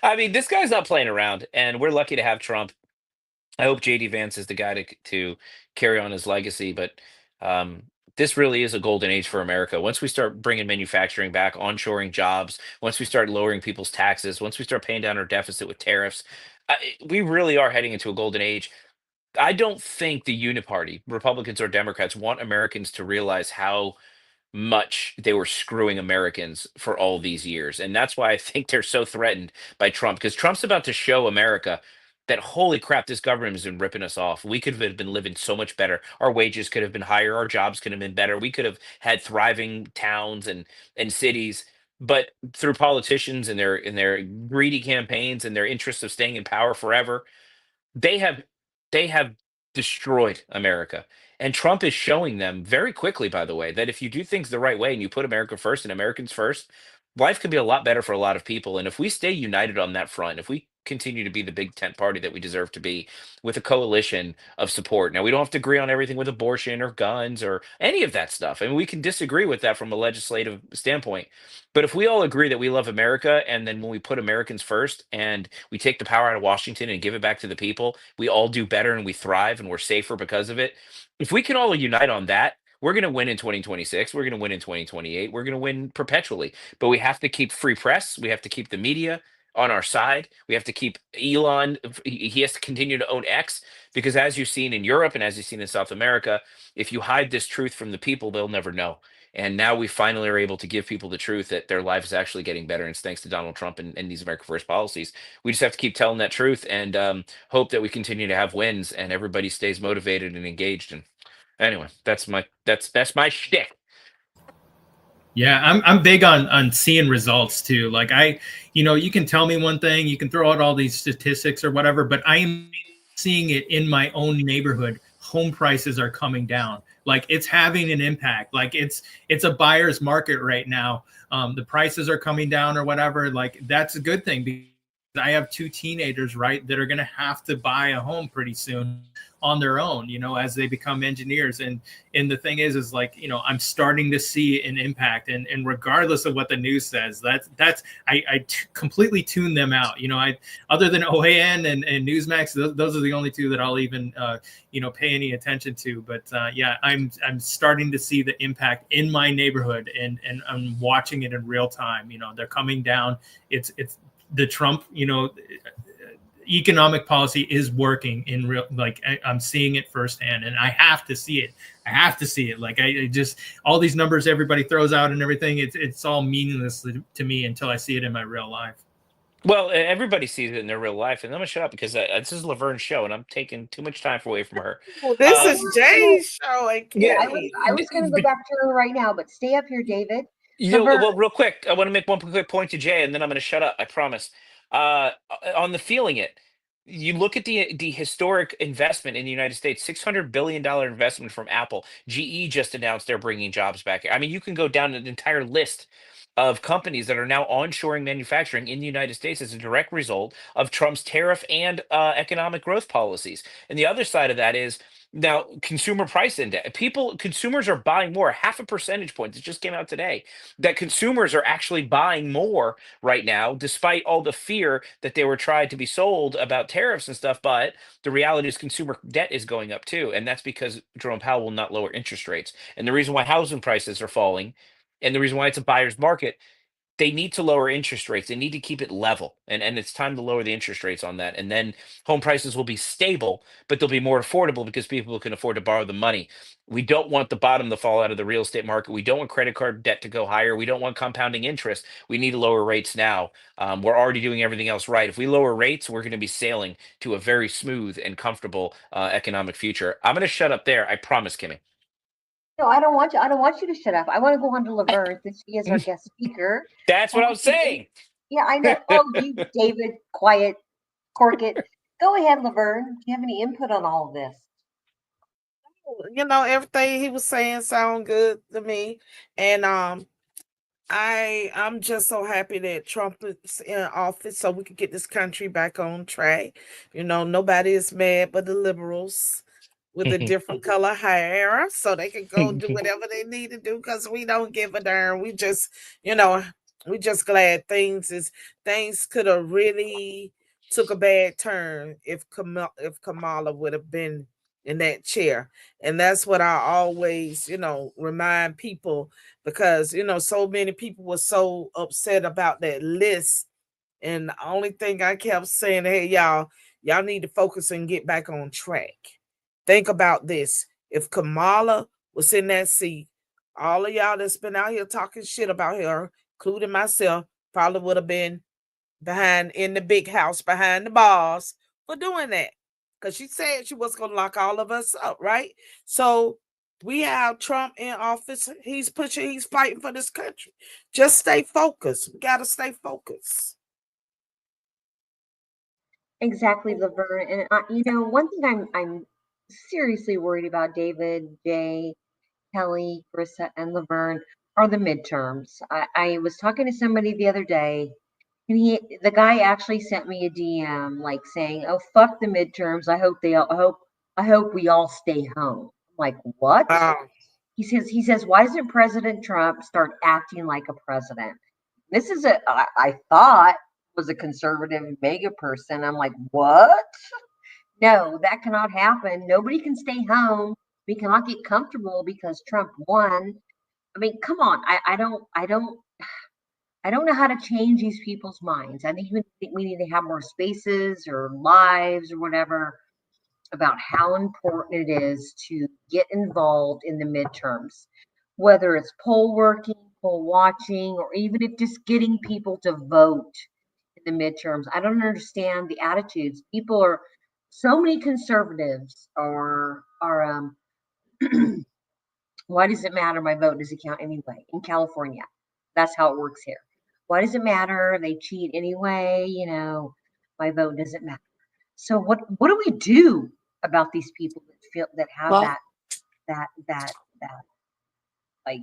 I mean, this guy's not playing around, and we're lucky to have Trump. I hope JD Vance is the guy to carry on his legacy. But um, this really is a golden age for America. Once we start bringing manufacturing back, onshoring jobs, once we start lowering people's taxes, once we start paying down our deficit with tariffs, we really are heading into a golden age. I don't think the Uniparty, Republicans or Democrats, want Americans to realize how much they were screwing Americans for all these years. And that's why I think they're so threatened by Trump, because Trump's about to show America that, holy crap, this government has been ripping us off. We could have been living so much better. Our wages could have been higher. Our jobs could have been better. We could have had thriving towns and cities. But through politicians and their greedy campaigns and their interest of staying in power forever, they have they have destroyed America. And Trump is showing them very quickly, by the way, that if you do things the right way and you put America first and Americans first, life can be a lot better for a lot of people. And if we stay united on that front, if we continue to be the big tent party that we deserve to be, with a coalition of support. Now, we don't have to agree on everything with abortion or guns or any of that stuff. I mean, we can disagree with that from a legislative standpoint. But if we all agree that we love America, and then when we put Americans first and we take the power out of Washington and give it back to the people, we all do better and we thrive and we're safer because of it. If we can all unite on that, we're going to win in 2026. We're going to win in 2028. We're going to win perpetually. But we have to keep free press. We have to keep the media on our side. We have to keep Elon. He has to continue to own X, because as you've seen in Europe and as you've seen in South America, if you hide this truth from the people, they'll never know. And now we finally are able to give people the truth that their life is actually getting better. And it's thanks to Donald Trump and these America First policies. We just have to keep telling that truth and hope that we continue to have wins and everybody stays motivated and engaged. And anyway, that's my shtick. Yeah, I'm big on seeing results too. Like you can tell me one thing, you can throw out all these statistics or whatever, but I am seeing it in my own neighborhood. Home prices are coming down. Like, it's having an impact. Like, it's a buyer's market right now. The prices are coming down or whatever. Like, that's a good thing, because I have two teenagers, right, that are going to have to buy a home pretty soon on their own, as they become engineers. And the thing is like, I'm starting to see an impact, and regardless of what the news says, I completely tune them out. Other than OAN and Newsmax, those are the only two that I'll even pay any attention to. But yeah, I'm starting to see the impact in my neighborhood, and I'm watching it in real time. They're coming down. It's the Trump, economic policy is working in real, like I'm seeing it firsthand, and I have to see it. Like, I just, all these numbers everybody throws out and everything, it's all meaningless to me until I see it in my real life. Well, everybody sees it in their real life, and I'm gonna shut up because this is Lavern's show, and I'm taking too much time away from her. Well, this is Jay's show. Yeah, I was going to go back to her right now, but stay up here, David. well, real quick, I want to make one quick point to Jay, and then I'm going to shut up. I promise. On the feeling it, you look at the historic investment in the United States, $600 billion investment from Apple. GE just announced they're bringing jobs back. I mean, you can go down an entire list of companies that are now onshoring manufacturing in the United States as a direct result of Trump's tariff and economic growth policies. And the other side of that is now consumer price index. Consumers are buying more, half a percentage point. It just came out today that consumers are actually buying more right now, despite all the fear that they were tried to be sold about tariffs and stuff. But the reality is consumer debt is going up too. And that's because Jerome Powell will not lower interest rates. And the reason why housing prices are falling, and the reason why it's a buyer's market, they need to lower interest rates. They need to keep it level. And it's time to lower the interest rates on that. And then home prices will be stable, but they'll be more affordable because people can afford to borrow the money. We don't want the bottom to fall out of the real estate market. We don't want credit card debt to go higher. We don't want compounding interest. We need to lower rates now. We're already doing everything else right. If we lower rates, we're going to be sailing to a very smooth and comfortable economic future. I'm going to shut up there. I promise, Kimmy. No, I don't want you. I don't want you to shut up. I want to go on to Lavern since she is our guest speaker. That's what I was saying. Yeah, I know. Oh, you, David, quiet, cork it. Go ahead, Lavern. Do you have any input on all of this? Everything he was saying sound good to me. And I'm just so happy that Trump is in office so we can get this country back on track. Nobody is mad but the liberals with a different color hair, so they can go do whatever they need to do because we don't give a darn. We just glad things could have really took a bad turn if Kamala would have been in that chair. And that's what I always, remind people, because so many people were so upset about that list. And the only thing I kept saying, hey, y'all need to focus and get back on track. Think about this. If Kamala was in that seat, all of y'all that's been out here talking shit about her, including myself, probably would have been behind in the big house behind the bars for doing that. Because she said she was going to lock all of us up, right? So we have Trump in office. He's fighting for this country. Just stay focused. We got to stay focused. Exactly, Lavern. And one thing I'm seriously worried about, David, Jay, Kelly, Carissa, and Lavern, are the midterms. I was talking to somebody the other day, and the guy actually sent me a DM like saying, "Oh, fuck the midterms. I hope we all stay home." I'm like, what? He says, why doesn't President Trump start acting like a president? This is I thought was a conservative mega person. I'm like, what? No, that cannot happen. Nobody can stay home. We cannot get comfortable because Trump won. I mean, come on. I don't know how to change these people's minds. I think we need to have more spaces or lives or whatever about how important it is to get involved in the midterms, whether it's poll working, poll watching, or even if just getting people to vote in the midterms. I don't understand the attitudes. People are so many conservatives are why does it matter? My vote doesn't count anyway in California. That's how it works here. Why does it matter? They cheat anyway, my vote doesn't matter. So what do we do about these people that have Well, that like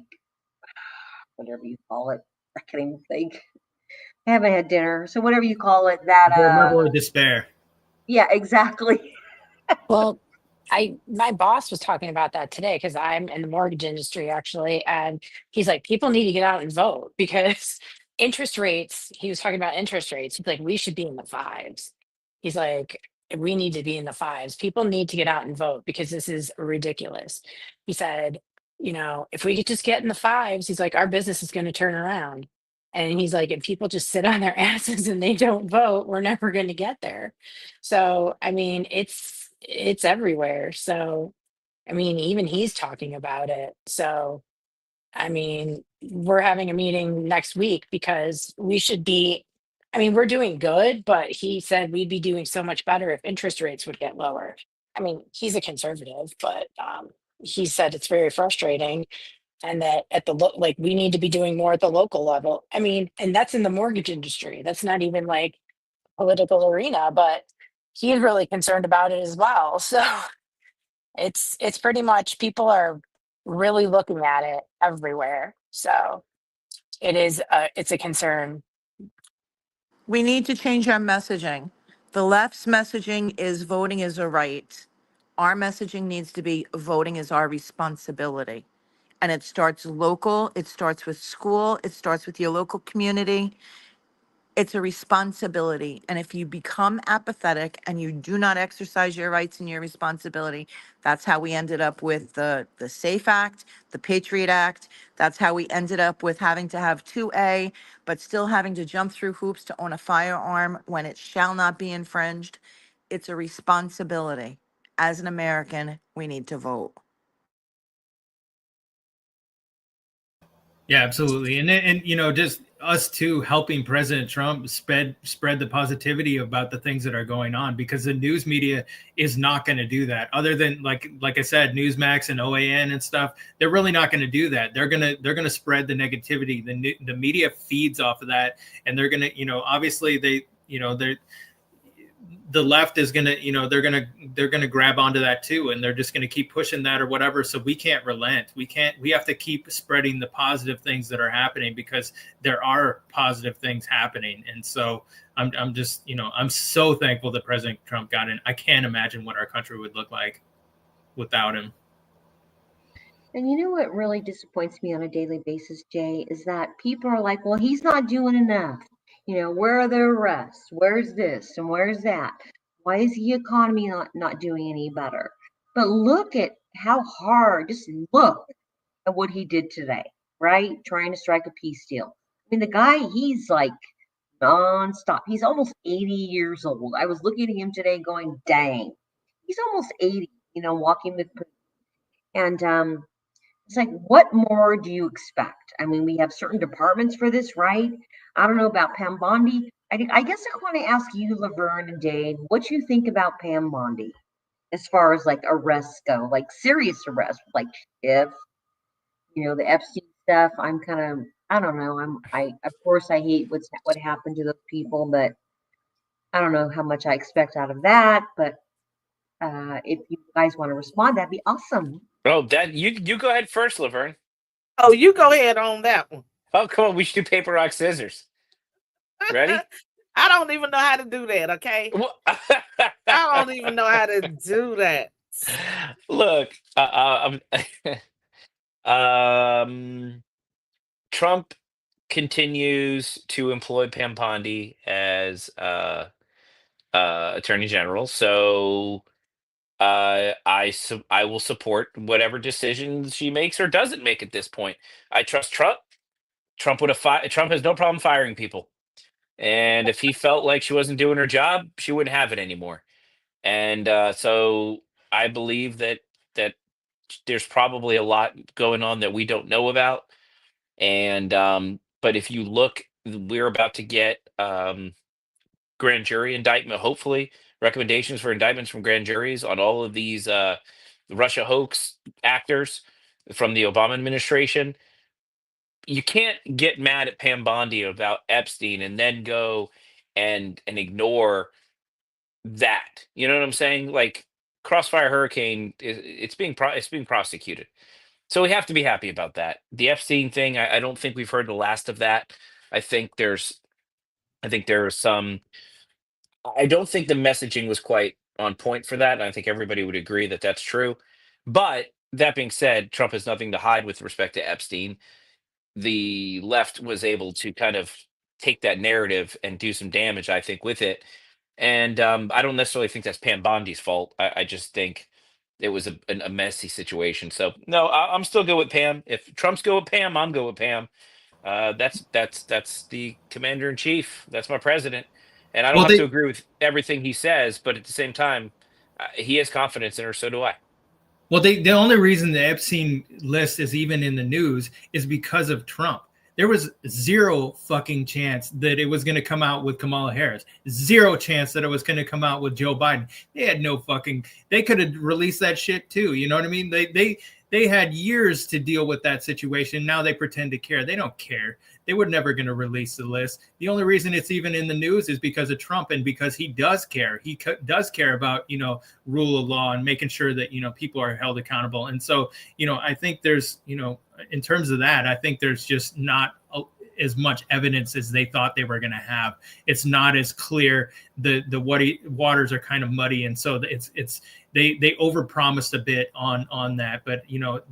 whatever you call it? I can't even think. I haven't had dinner, so whatever you call it, that The level of despair. yeah, exactly. well, my boss was talking about that today because I'm in the mortgage industry actually, and he's like, people need to get out and vote because interest rates. He was talking about interest rates. He's like, we should be in the fives. He's like, we need to be in the fives. People need to get out and vote because this is ridiculous. He said, if we could just get in the fives, he's like, our business is going to turn around. And he's like, if people just sit on their asses and they don't vote, we're never going to get there. So, I mean, it's everywhere. So, I mean, even he's talking about it. So, I mean, we're having a meeting next week because we're doing good, but he said we'd be doing so much better if interest rates would get lower. I mean, he's a conservative, but he said it's very frustrating and that at like we need to be doing more at the local level. I mean, and that's in the mortgage industry. That's not even like political arena, but he's really concerned about it as well. So it's pretty much people are really looking at it everywhere. So it's a concern. We need to change our messaging. The left's messaging is voting is a right. Our messaging needs to be voting is our responsibility. And it starts local, it starts with school, it starts with your local community. It's a responsibility. And if you become apathetic and you do not exercise your rights and your responsibility, that's how we ended up with the SAFE Act, the Patriot Act. That's how we ended up with having to have 2A, but still having to jump through hoops to own a firearm when it shall not be infringed. It's a responsibility. As an American, we need to vote. Yeah, absolutely. And just us too helping President Trump spread the positivity about the things that are going on, because the news media is not going to do that. Other than like I said, Newsmax and OAN and stuff, they're really not going to do that. They're going to spread the negativity. The media feeds off of that, and they're going to, obviously they're the left is going to, they're going to grab onto that too. And they're just going to keep pushing that or whatever. So we can't relent. We have to keep spreading the positive things that are happening, because there are positive things happening. And so I'm just, I'm so thankful that President Trump got in. I can't imagine what our country would look like without him. And you know what really disappoints me on a daily basis, Jay, is that people are like, well, he's not doing enough. Where are the arrests? Where's this and where's that? Why is the economy not doing any better? But look at how hard, just look at what he did today, right? Trying to strike a peace deal. I mean, the guy, he's like nonstop. He's almost 80 years old. I was looking at him today going, dang, he's almost 80, walking with, and it's like, what more do you expect? I mean, we have certain departments for this, right? I don't know about Pam Bondi. I guess I want to ask you, Lavern and Dave, what you think about Pam Bondi as far as like arrests go, like serious arrests, like if the Epstein stuff. I'm kind of, I don't know. Of course I hate what happened to those people, but I don't know how much I expect out of that. But if you guys want to respond, that'd be awesome. Oh, Dad, you go ahead first, Laverne. Oh, you go ahead on that one. Oh, come on, we should do paper, rock, scissors. Ready? I don't even know how to do that, okay? I don't even know how to do that. Look, Trump continues to employ Pam Bondi as Attorney General, so I will support whatever decisions she makes or doesn't make at this point. I trust Trump. Trump has no problem firing people, and if he felt like she wasn't doing her job, she wouldn't have it anymore. And so I believe that there's probably a lot going on that we don't know about. And but if you look, we're about to get grand jury indictment, hopefully recommendations for indictments from grand juries on all of these Russia hoax actors from the Obama administration. You can't get mad at Pam Bondi about Epstein and then go and ignore that. You know what I'm saying? Like Crossfire Hurricane, it's being prosecuted. So we have to be happy about that. The Epstein thing, I don't think we've heard the last of that. I think there's I think there was some. I don't think the messaging was quite on point for that. And I think everybody would agree that that's true. But that being said, Trump has nothing to hide with respect to Epstein. The left was able to kind of take that narrative and do some damage, I think, with it. And I don't necessarily think that's Pam Bondi's fault. I just think it was a messy situation. So no, I'm still good with Pam. If Trump's good with Pam, I'm good with Pam. That's the commander in chief. That's my president, and I don't Well, have to they agree with everything he says, but at the same time, he has confidence in her. So do I. Well, the only reason the Epstein list is even in the news is because of Trump. There was zero fucking chance that it was going to come out with Kamala Harris. Zero chance that it was going to come out with Joe Biden. They had no fucking. They could have released that shit too. You know what I mean? They had years to deal with that situation. Now they pretend to care. They don't care. They were never going to release the list. The only reason it's even in the news is because of Trump and because he does care. He does care about, rule of law and making sure that, people are held accountable. And so, I think there's, in terms of that, I think there's just not as much evidence as they thought they were going to have. It's not as clear. The waters are kind of muddy, and so they overpromised a bit on that. But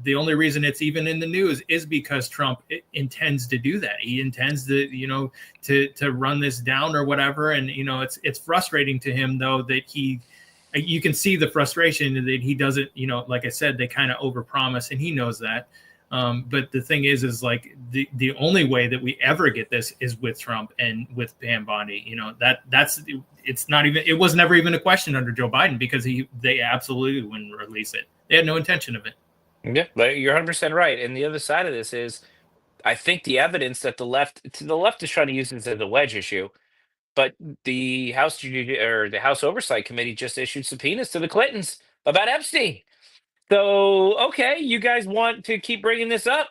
the only reason it's even in the news is because Trump intends to do that. He intends to to run this down or whatever. And it's frustrating to him though that you can see the frustration that he doesn't, like I said, they kind of overpromise, and he knows that. But the thing is like the only way that we ever get this is with Trump and with Pam Bondi. It was never even a question under Joe Biden, because they absolutely wouldn't release it. They had no intention of it. Yeah, but you're 100% right. And the other side of this is, I think the evidence that the left is trying to use this as a wedge issue. But the the House Oversight Committee just issued subpoenas to the Clintons about Epstein. So, okay, you guys want to keep bringing this up?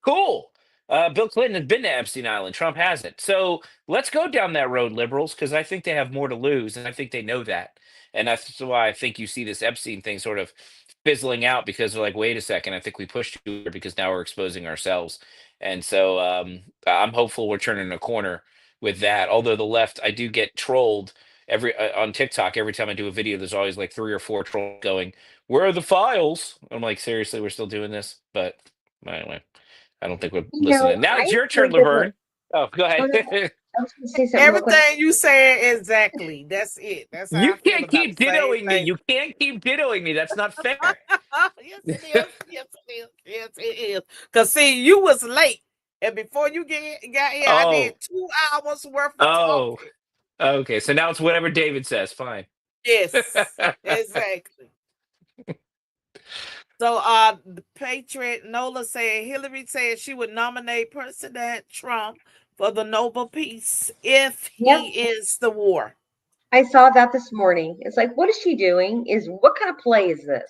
Cool. Bill Clinton has been to Epstein Island. Trump hasn't. So let's go down that road, liberals, because I think they have more to lose, and I think they know that. And that's why I think you see this Epstein thing sort of fizzling out, because they're like, wait a second, I think we pushed you here because now we're exposing ourselves. And so I'm hopeful we're turning a corner with that. Although the left, I do get trolled on TikTok every time I do a video. There's always like 3 or 4 trolls going, "Where are the files?" I'm like, seriously, we're still doing this? But anyway, I don't think we're listening. Now it's your turn, Lavern. Oh, go ahead. I was going to say something real quick. Everything you said, exactly. That's it. That's how You I feel can't about keep the same dittoing me. thing. You can't keep dittoing me. That's not fair. Yes, it is. Yes, it is. Yes, it is. Because, see, you was late. And before you got here, I did 2 hours worth of Oh, talking. okay. So now it's whatever David says. Fine. Yes, exactly. So, the Patriot Nola said Hillary said she would nominate President Trump for the Nobel Peace if he is the war. I saw that this morning. It's like, what is she doing? What kind of play is this?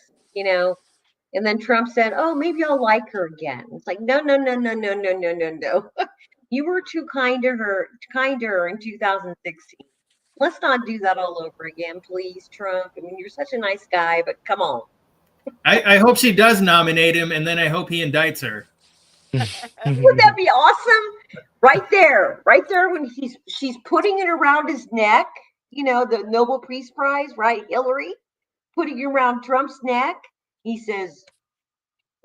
And then Trump said, "Oh, maybe I'll like her again." It's like, no. You were too kind to her in 2016. Let's not do that all over again, please, Trump. I mean, you're such a nice guy, but come on. I hope she does nominate him, and then I hope he indicts her. Would that be awesome? Right there when she's putting it around his neck, the Nobel Peace Prize, right? Hillary putting it around Trump's neck. He says,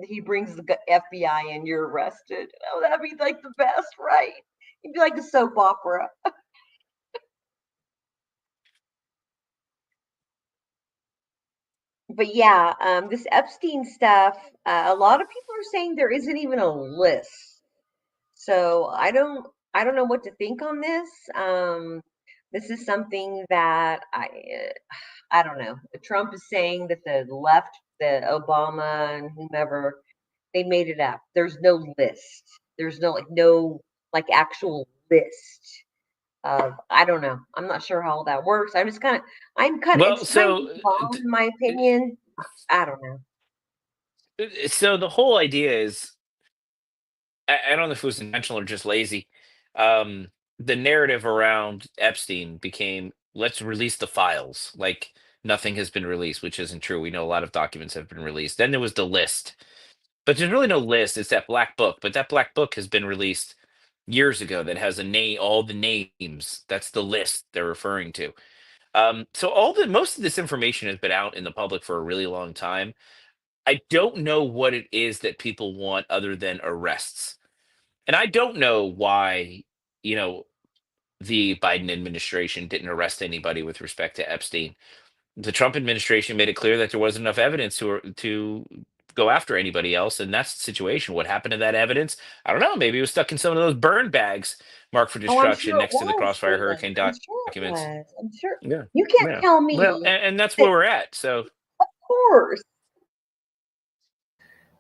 he brings the FBI and you're arrested. Oh, that'd be like the best, right? It'd be like a soap opera. But yeah, this Epstein stuff, a lot of people are saying there isn't even a list. So I don't know what to think on this. This is something that I don't know. Trump is saying that the left, the Obama and whomever, they made it up. There's no list. There's no actual list. I don't know. I'm not sure how all that works. I'm kind of involved, in my opinion. I don't know. So the whole idea is, I don't know if it was intentional or just lazy. The narrative around Epstein became, let's release the files. Like nothing has been released, which isn't true. We know a lot of documents have been released. Then there was the list, but there's really no list. It's that black book, but that black book has been released years ago that has all the names. That's the list they're referring to. So most of this information has been out in the public for a really long time. I don't know what it is that people want other than arrests. And I don't know why, the Biden administration didn't arrest anybody with respect to Epstein. The Trump administration made it clear that there wasn't enough evidence to go after anybody else, and that's the situation. What happened to that evidence? I don't know. Maybe it was stuck in some of those burn bags marked for destruction next to the Crossfire Hurricane documents. I'm sure. Yeah. You can't tell me. Well, and that's where we're at. So, of course.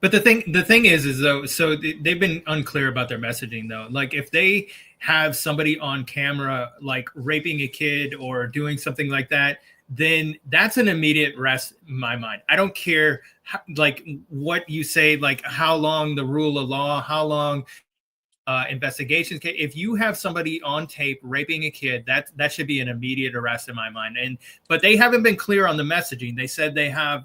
But the thing is though, so they've been unclear about their messaging though. Like if they have somebody on camera like raping a kid or doing something like that, then that's an immediate arrest in my mind. I don't care what you say, like how long the rule of law, how long investigations. If you have somebody on tape raping a kid, that should be an immediate arrest in my mind. But they haven't been clear on the messaging. They said they have,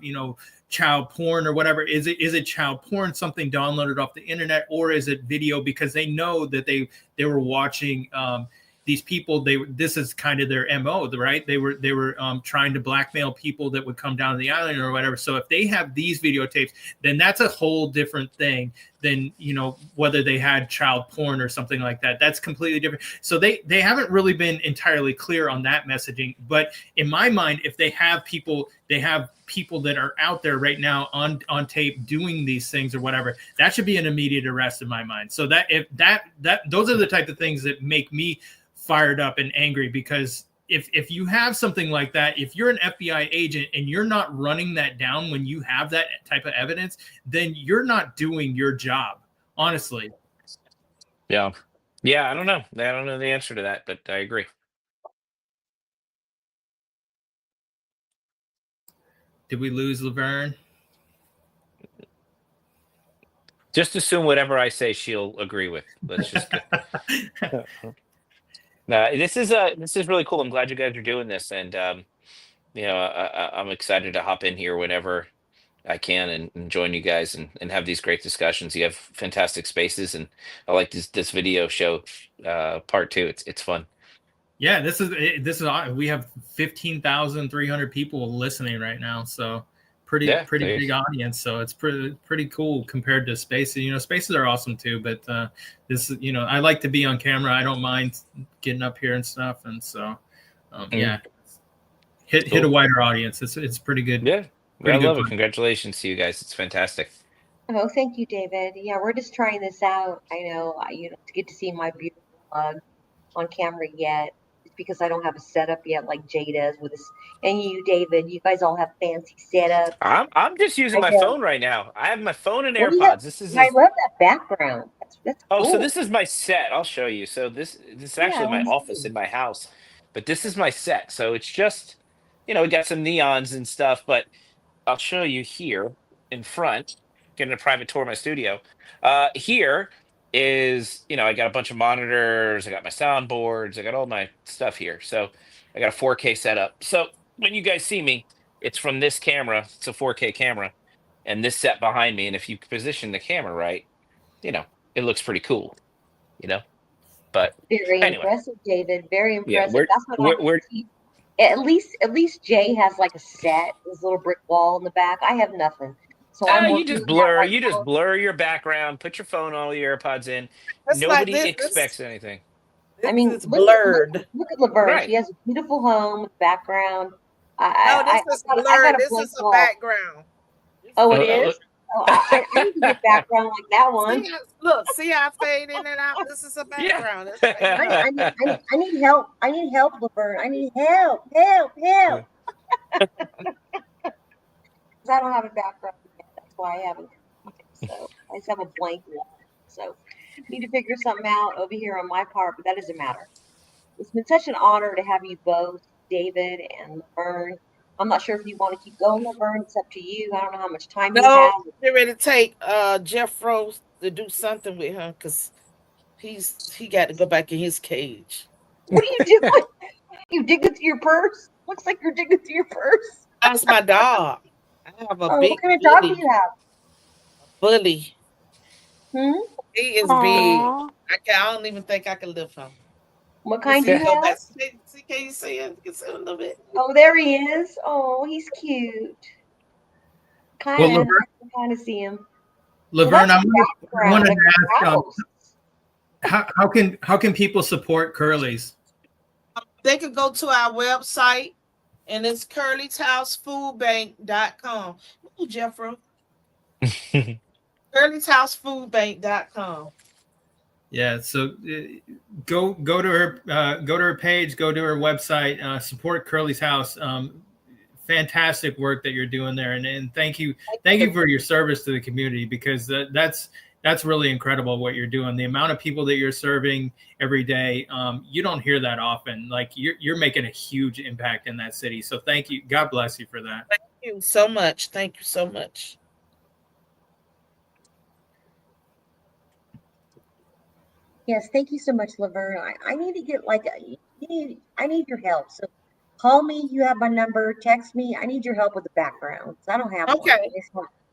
child porn or whatever. Is it child porn, something downloaded off the internet, or is it video because they know that they were watching these people? This is kind of their MO, right? They were trying to blackmail people that would come down to the island or whatever. So if they have these videotapes, then that's a whole different thing than, you know, whether they had child porn or something like that. That's completely different. So they haven't really been entirely clear on that messaging. But in my mind, if they have people that are out there right now on tape doing these things or whatever, that should be an immediate arrest in my mind. So that if that those are the type of things that make me fired up and angry, because if you have something like that, if you're an FBI agent and you're not running that down when you have that type of evidence, then you're not doing your job, honestly. Yeah. I don't know the answer to that, but I agree. Did we lose Lavern? Just assume whatever I say she'll agree with. Let's just go. This is really cool. I'm glad you guys are doing this, and you know, I'm excited to hop in here whenever I can and join you guys and have these great discussions. You have fantastic spaces, and I like this video show part two. It's fun. Yeah, this is we have 15,300 people listening right now, so pretty big audience. So it's pretty cool compared to spaces. You know, spaces are awesome too, but this, you know, I like to be on camera. I don't mind getting up here and stuff, and so yeah, hit a wider audience. It's pretty good. Yeah, I love it. Fun. Congratulations to you guys. It's fantastic. Oh, thank you, David. Yeah, we're just trying this out. I know you don't get to see my beautiful mug on camera yet. It's because I don't have a setup yet like Jay does with us. And you, David, you guys all have fancy setups. I'm just using my phone right now. I have my phone and AirPods. This is I love that background. That's cool. cool. So this is my set. I'll show you. So this is actually my office in my house, but this is my set. So it's just, you know, we got some neons and stuff, but I'll show you here in front, getting a private tour of my studio. Here is, you know, I got a bunch of monitors, I got my soundboards, I got all my stuff here. So I got a 4K setup. So when you guys see me, it's from this camera. It's a 4K camera, and this set behind me. And if you position the camera right, you know, it looks pretty cool, you know. But very anyway, impressive, David. Very yeah, impressive. That's what I see. At least Jay has like a set, this little brick wall in the back. I have nothing. So you just blur. You just blur your background. Put your phone, all your AirPods in. Nobody expects anything. I mean, it's blurred. Look at Lavern. Right. She has a beautiful home background. This is blurred. This is a background. Oh, it is. Oh, I need to get background like that one. See how I fade in and out. This is a background. Yeah. I need help. I need help, Lavern. I need help. Because I don't have a background yet. That's why I haven't. So I just have a blank wall. So I need to figure something out over here on my part, but that doesn't matter. It's been such an honor to have you both, David and Lavern. I'm not sure if you want to keep going, Lavern. It's up to you. I don't know how much time you have. Get ready to take Jeff Rose to do something with him because he got to go back in his cage. What are you doing? You digging through your purse? Looks like you're digging through your purse. That's my dog. I have a big. What kind of dog do you have? Bully. He is big. I don't even think I can lift him. What kind do you have? Can you see him? You can see him a little bit. Oh, there he is. Oh, he's cute. Kind of see him. Lavern, I wanted to ask, how can people support Curly's? They could go to our website, and it's curlyshousefoodbank.com. Ooh, Jeffro. curlyshousefoodbank.com. Yeah, so go to her page, go to her website, support Curly's House. Fantastic work that you're doing there, and thank you for your service to the community, because that's really incredible what you're doing. The amount of people that you're serving every day, you don't hear that often. Like you're making a huge impact in that city. So thank you. God bless you for that. Thank you so much. Thank you so much. Yes, thank you so much, Lavern. I need to get I need your help. So call me. You have my number. Text me. I need your help with the background. 'Cause I don't have one. Okay.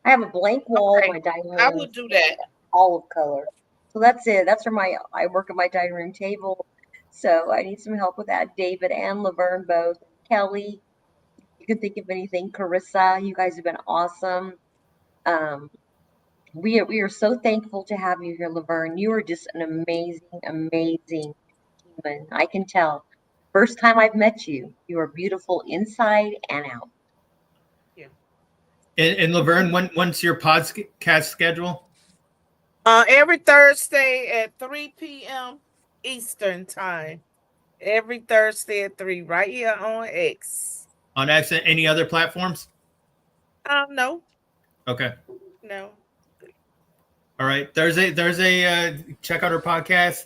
I have a blank wall in Okay. my dining room. I will do that. Olive color. So that's it. That's where I work at my dining room table. So I need some help with that. David and Lavern both. Kelly, you can think of anything. Carissa, you guys have been awesome. We are so thankful to have you here, Lavern. You are just an amazing, amazing human. I can tell. First time I've met you, you are beautiful inside and out. Yeah. And Lavern, when's your podcast schedule? Every Thursday at 3 p.m. Eastern time. Every Thursday at 3, right here on X. On X, any other platforms? No. Okay. No. All right. Thursday. Check out our podcast.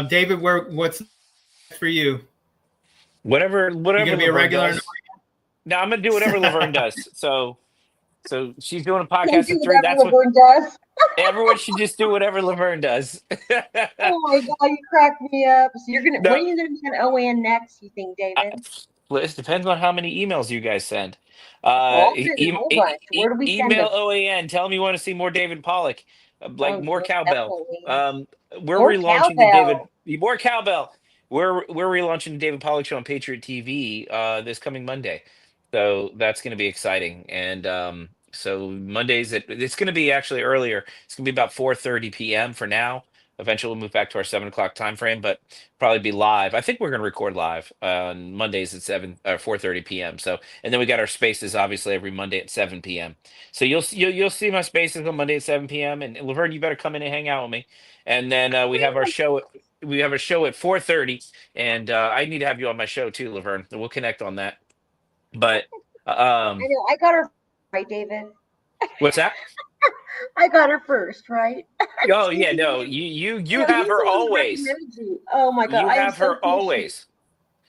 David, what's for you? Whatever You gonna be a Laverne regular? does. No, I'm gonna do whatever Laverne does. So she's doing a Don't podcast do at 3. whatever That's what Lavern does. everyone should just do. Whatever Laverne does. Oh my God, you crack me up. So when No, are you gonna be on OAN next, you think, David? it depends on how many emails you guys send. Oh, I'll send a whole bunch. Where do we send Email them? OAN. Tell them you want to see more David Pollock, like Oh, more most cowbell. definitely. We're More relaunching the David cowbell. more cowbell. We're relaunching the David Pollock show on Patriot TV this coming Monday, so that's going to be exciting. And so Mondays it's going to be actually earlier. It's going to be about 4:30 p.m. for now. Eventually, we'll move back to our 7 o'clock time frame, but probably be live. I think we're going to record live on Mondays at 4:30 p.m. So, and then we got our spaces obviously every Monday at 7 p.m. So you'll see my spaces on Monday at 7 p.m. And Laverne, you better come in and hang out with me. And then we have our show. We have a show at 4:30, and I need to have you on my show too, Laverne. We'll connect on that. But I know. I got her right, David. what's that? I got her first, right? Oh She's yeah, the no, one. you He's have her the one who always. recommended you. Oh my God, You I am have so her patient. always.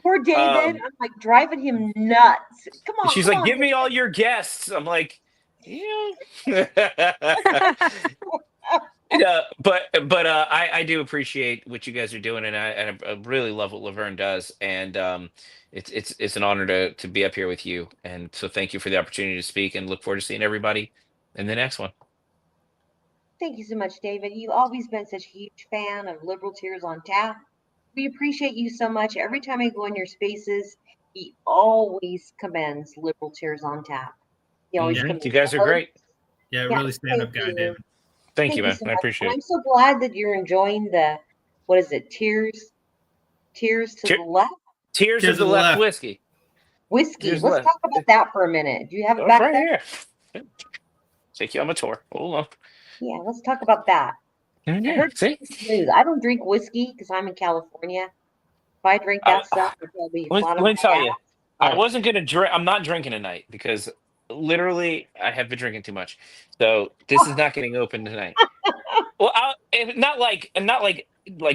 Poor David. Um, I'm like driving him nuts. she's Come like, on, give me David. all your guests. I'm like, yeah. Yeah, but I do appreciate what you guys are doing, and I really love what Laverne does, and it's an honor to be up here with you, and so thank you for the opportunity to speak, and look forward to seeing everybody in the next one. Thank you so much, David. You've always been such a huge fan of Liberal Tears on Tap. We appreciate you so much. Every time I go in your spaces, he always commends Liberal Tears on Tap. He always You commends the guys are host. great. Yeah, Yeah, really stand thank up guy, you. David. Thank you, Thank you man. so I much. appreciate And it. I'm so glad that you're enjoying what is it? Tears to the left? Tears Tears of the of the Left left. whiskey. Whiskey. Tears of the Let's Left. talk about that for a minute. Do you have it Oh, it's back right there? here. Take you on a tour. Hold on. Yeah, let's talk about that. I Yeah. heard See. it's smooth. I don't drink whiskey because I'm in California. If I drink I, that stuff, I'd probably be let, flat on let me tell my you, ass. I But wasn't gonna drink. I'm not drinking tonight because literally I have been drinking too much. So this is not getting open tonight. Well, not like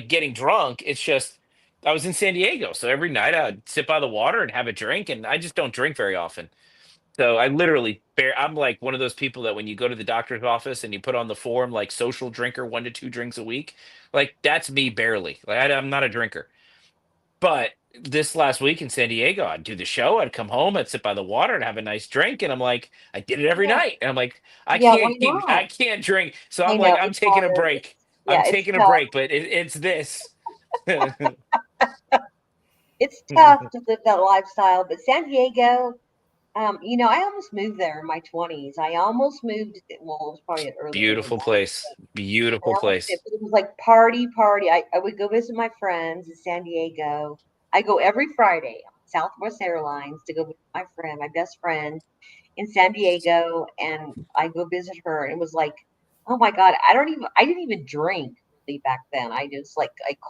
getting drunk. It's just I was in San Diego, so every night I'd sit by the water and have a drink, and I just don't drink very often. So I literally I'm like one of those people that when you go to the doctor's office and you put on the form like social drinker, 1 to 2 drinks a week, like that's me barely. Like I'm not a drinker. But this last week in San Diego, I'd do the show, I'd come home, I'd sit by the water and have a nice drink. And I'm like, I did it every yeah, night. And I'm like, yeah, why I not? can't drink. So I I'm like, know I'm it's taking a hard. break. I'm Yeah, it's taking a tough. break, but it's this. It's tough to live that lifestyle. But San Diego, I almost moved there in my 20s. I almost moved. Well, it was probably earlier than Beautiful that. place. I Beautiful almost did, place. but it was like party, party. I would go visit my friends in San Diego. I go every Friday on Southwest Airlines to go visit my friend, my best friend in San Diego, and I go visit her. And it was like, oh my God, I didn't even drink really back then. I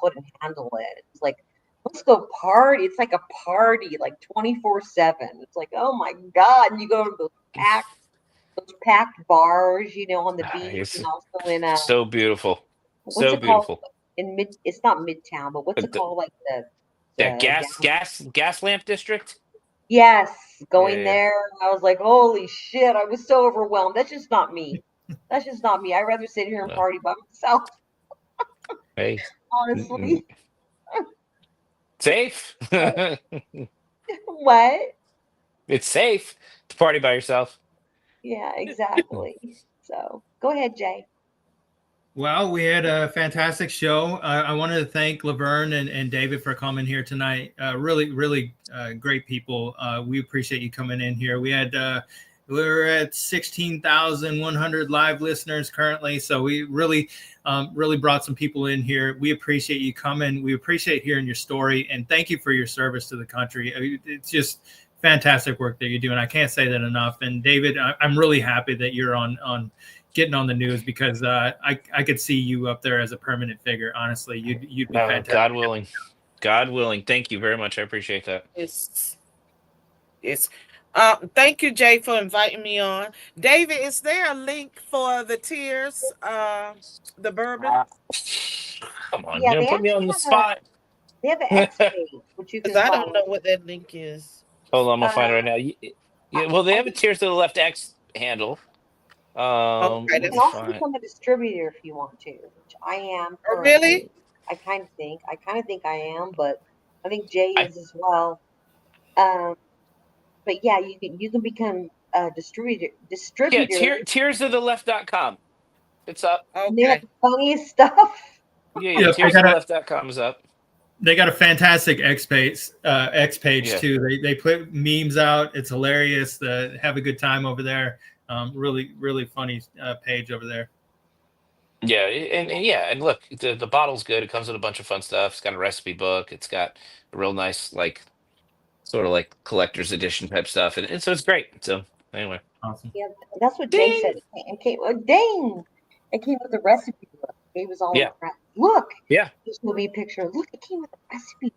couldn't handle it. It's like, let's go party. It's like a party, like 24/7. It's like, oh my God. And you go to those packed bars, on the beach It's and also in so beautiful. what's So it called beautiful. it's not Midtown, but what's it The, called? Like that the gas lamp district. yes, going Yeah. there. I was like, holy shit, I was so overwhelmed. That's just not me. That's just not me. I'd rather sit here and Well, party by myself, hey, honestly. safe. Oh What? It's safe to party by yourself. Yeah, exactly. So go ahead, Jay. Well, we had a fantastic show. I wanted to thank Lavern and David for coming here tonight. Really great people. We appreciate you coming in here. We're at 16,100 live listeners currently, so we really brought some people in here. We appreciate you coming. We appreciate hearing your story, and thank you for your service to the country. It's just fantastic work that you're doing. I can't say that enough. And David, I'm really happy that you're on getting on the news, because I could see you up there as a permanent figure. Honestly, you'd be fantastic. God willing. God willing. Thank you very much. I appreciate that. Yes. Thank you, Jay, for inviting me on. David, is there a link for the tears, the bourbon? Come on, Yeah, you're they gonna put me on actually the have spot. they have an X page which you Because can I don't follow. know what that link is. Hold on, I'm gonna find it Uh, right now. I, Yeah, well, they I have a think Tears to the Left X handle. Okay, Let you can me that's also find. become a distributor if you want to, which I am oh, really? currently. I kind of think I am, but I think Jay I is as well. Um, but yeah, you can become a distributor. Yeah, Distributor, tearsoftheLeft.com. It's up. and they have Okay. the funniest stuff. Yeah, Yeah, tearsoftheLeft.com is up. they got a fantastic X page Yeah. too. They put memes out. It's hilarious. Have a good time over there. Really funny page over there. Yeah, and look, the bottle's good. It comes with a bunch of fun stuff. It's got a recipe book. It's got a real nice, like, sort of like collector's edition type stuff, and so it's great. So anyway, Awesome. Yeah, that's what Jay ding. said. It came, oh, dang! It came with a recipe book. Jay was all Yeah, impressed. Look, yeah. this will be a picture. Look, it came with a recipe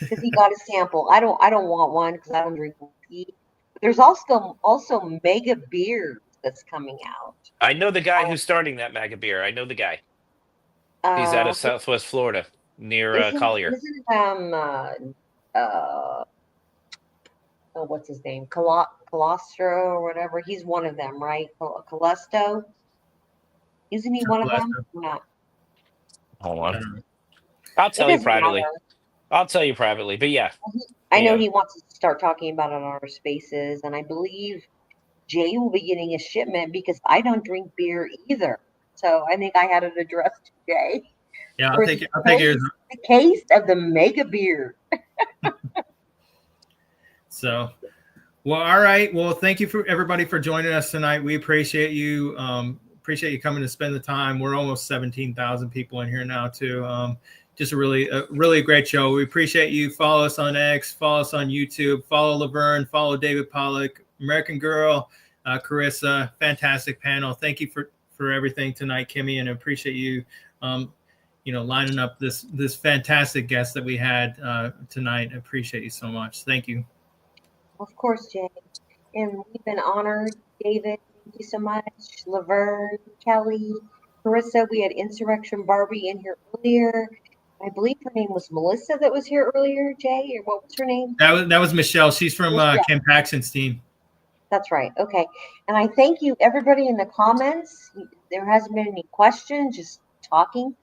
because he got a sample. I don't want one because I don't drink whiskey. But there's also mega beers that's coming out. I know the guy who's starting that MAGA beer. I know the guy. He's out Uh, of Southwest Florida near isn't Collier. isn't uh oh, what's his name? Calostro or whatever. He's one of them, right? Calesto. Isn't he one of them? Lester. Or not. Hold I on, don't know. I'll It tell you doesn't privately. matter. I'll tell you privately. But yeah, I know yeah. he wants us to start talking about it on our spaces, and I believe Jay will be getting a shipment because I don't drink beer either. So I think I had it addressed to Jay Yeah, for the I'll take yours. case of the mega beer. So, well, all right. Well, thank you for everybody for joining us tonight. We appreciate you. Appreciate you coming to spend the time. We're almost 17,000 people in here now too. Just a really great show. We appreciate you. Follow us on X, follow us on YouTube, follow Lavern, follow David Pollock, American Girl, Carissa. Fantastic panel. Thank you for everything tonight, Kimmy, and I appreciate you. Lining up this fantastic guest that we had tonight. I appreciate you so much. Thank you. Of course, Jay. And we've been honored. David, thank you so much. Laverne, Kelly, Carissa, we had Insurrection Barbie in here earlier. I believe her name was Melissa that was here earlier, Jay, or what was her name? That was Michelle. She's from Michelle. Kim Paxton's team. That's right. Okay. And I thank you, everybody in the comments. There hasn't been any questions, just talking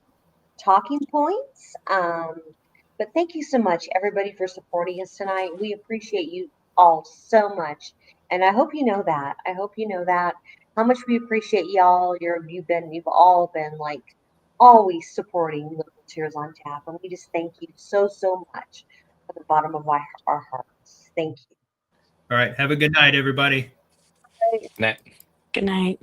points. But thank you so much, everybody, for supporting us tonight. We appreciate you all so much. And I hope you know that. I hope you know that how much we appreciate y'all. You've all been like always supporting Little Tears on Tap. And we just thank you so much from the bottom of our hearts. Thank you. All right. Have a good night, everybody. Nah. Good night.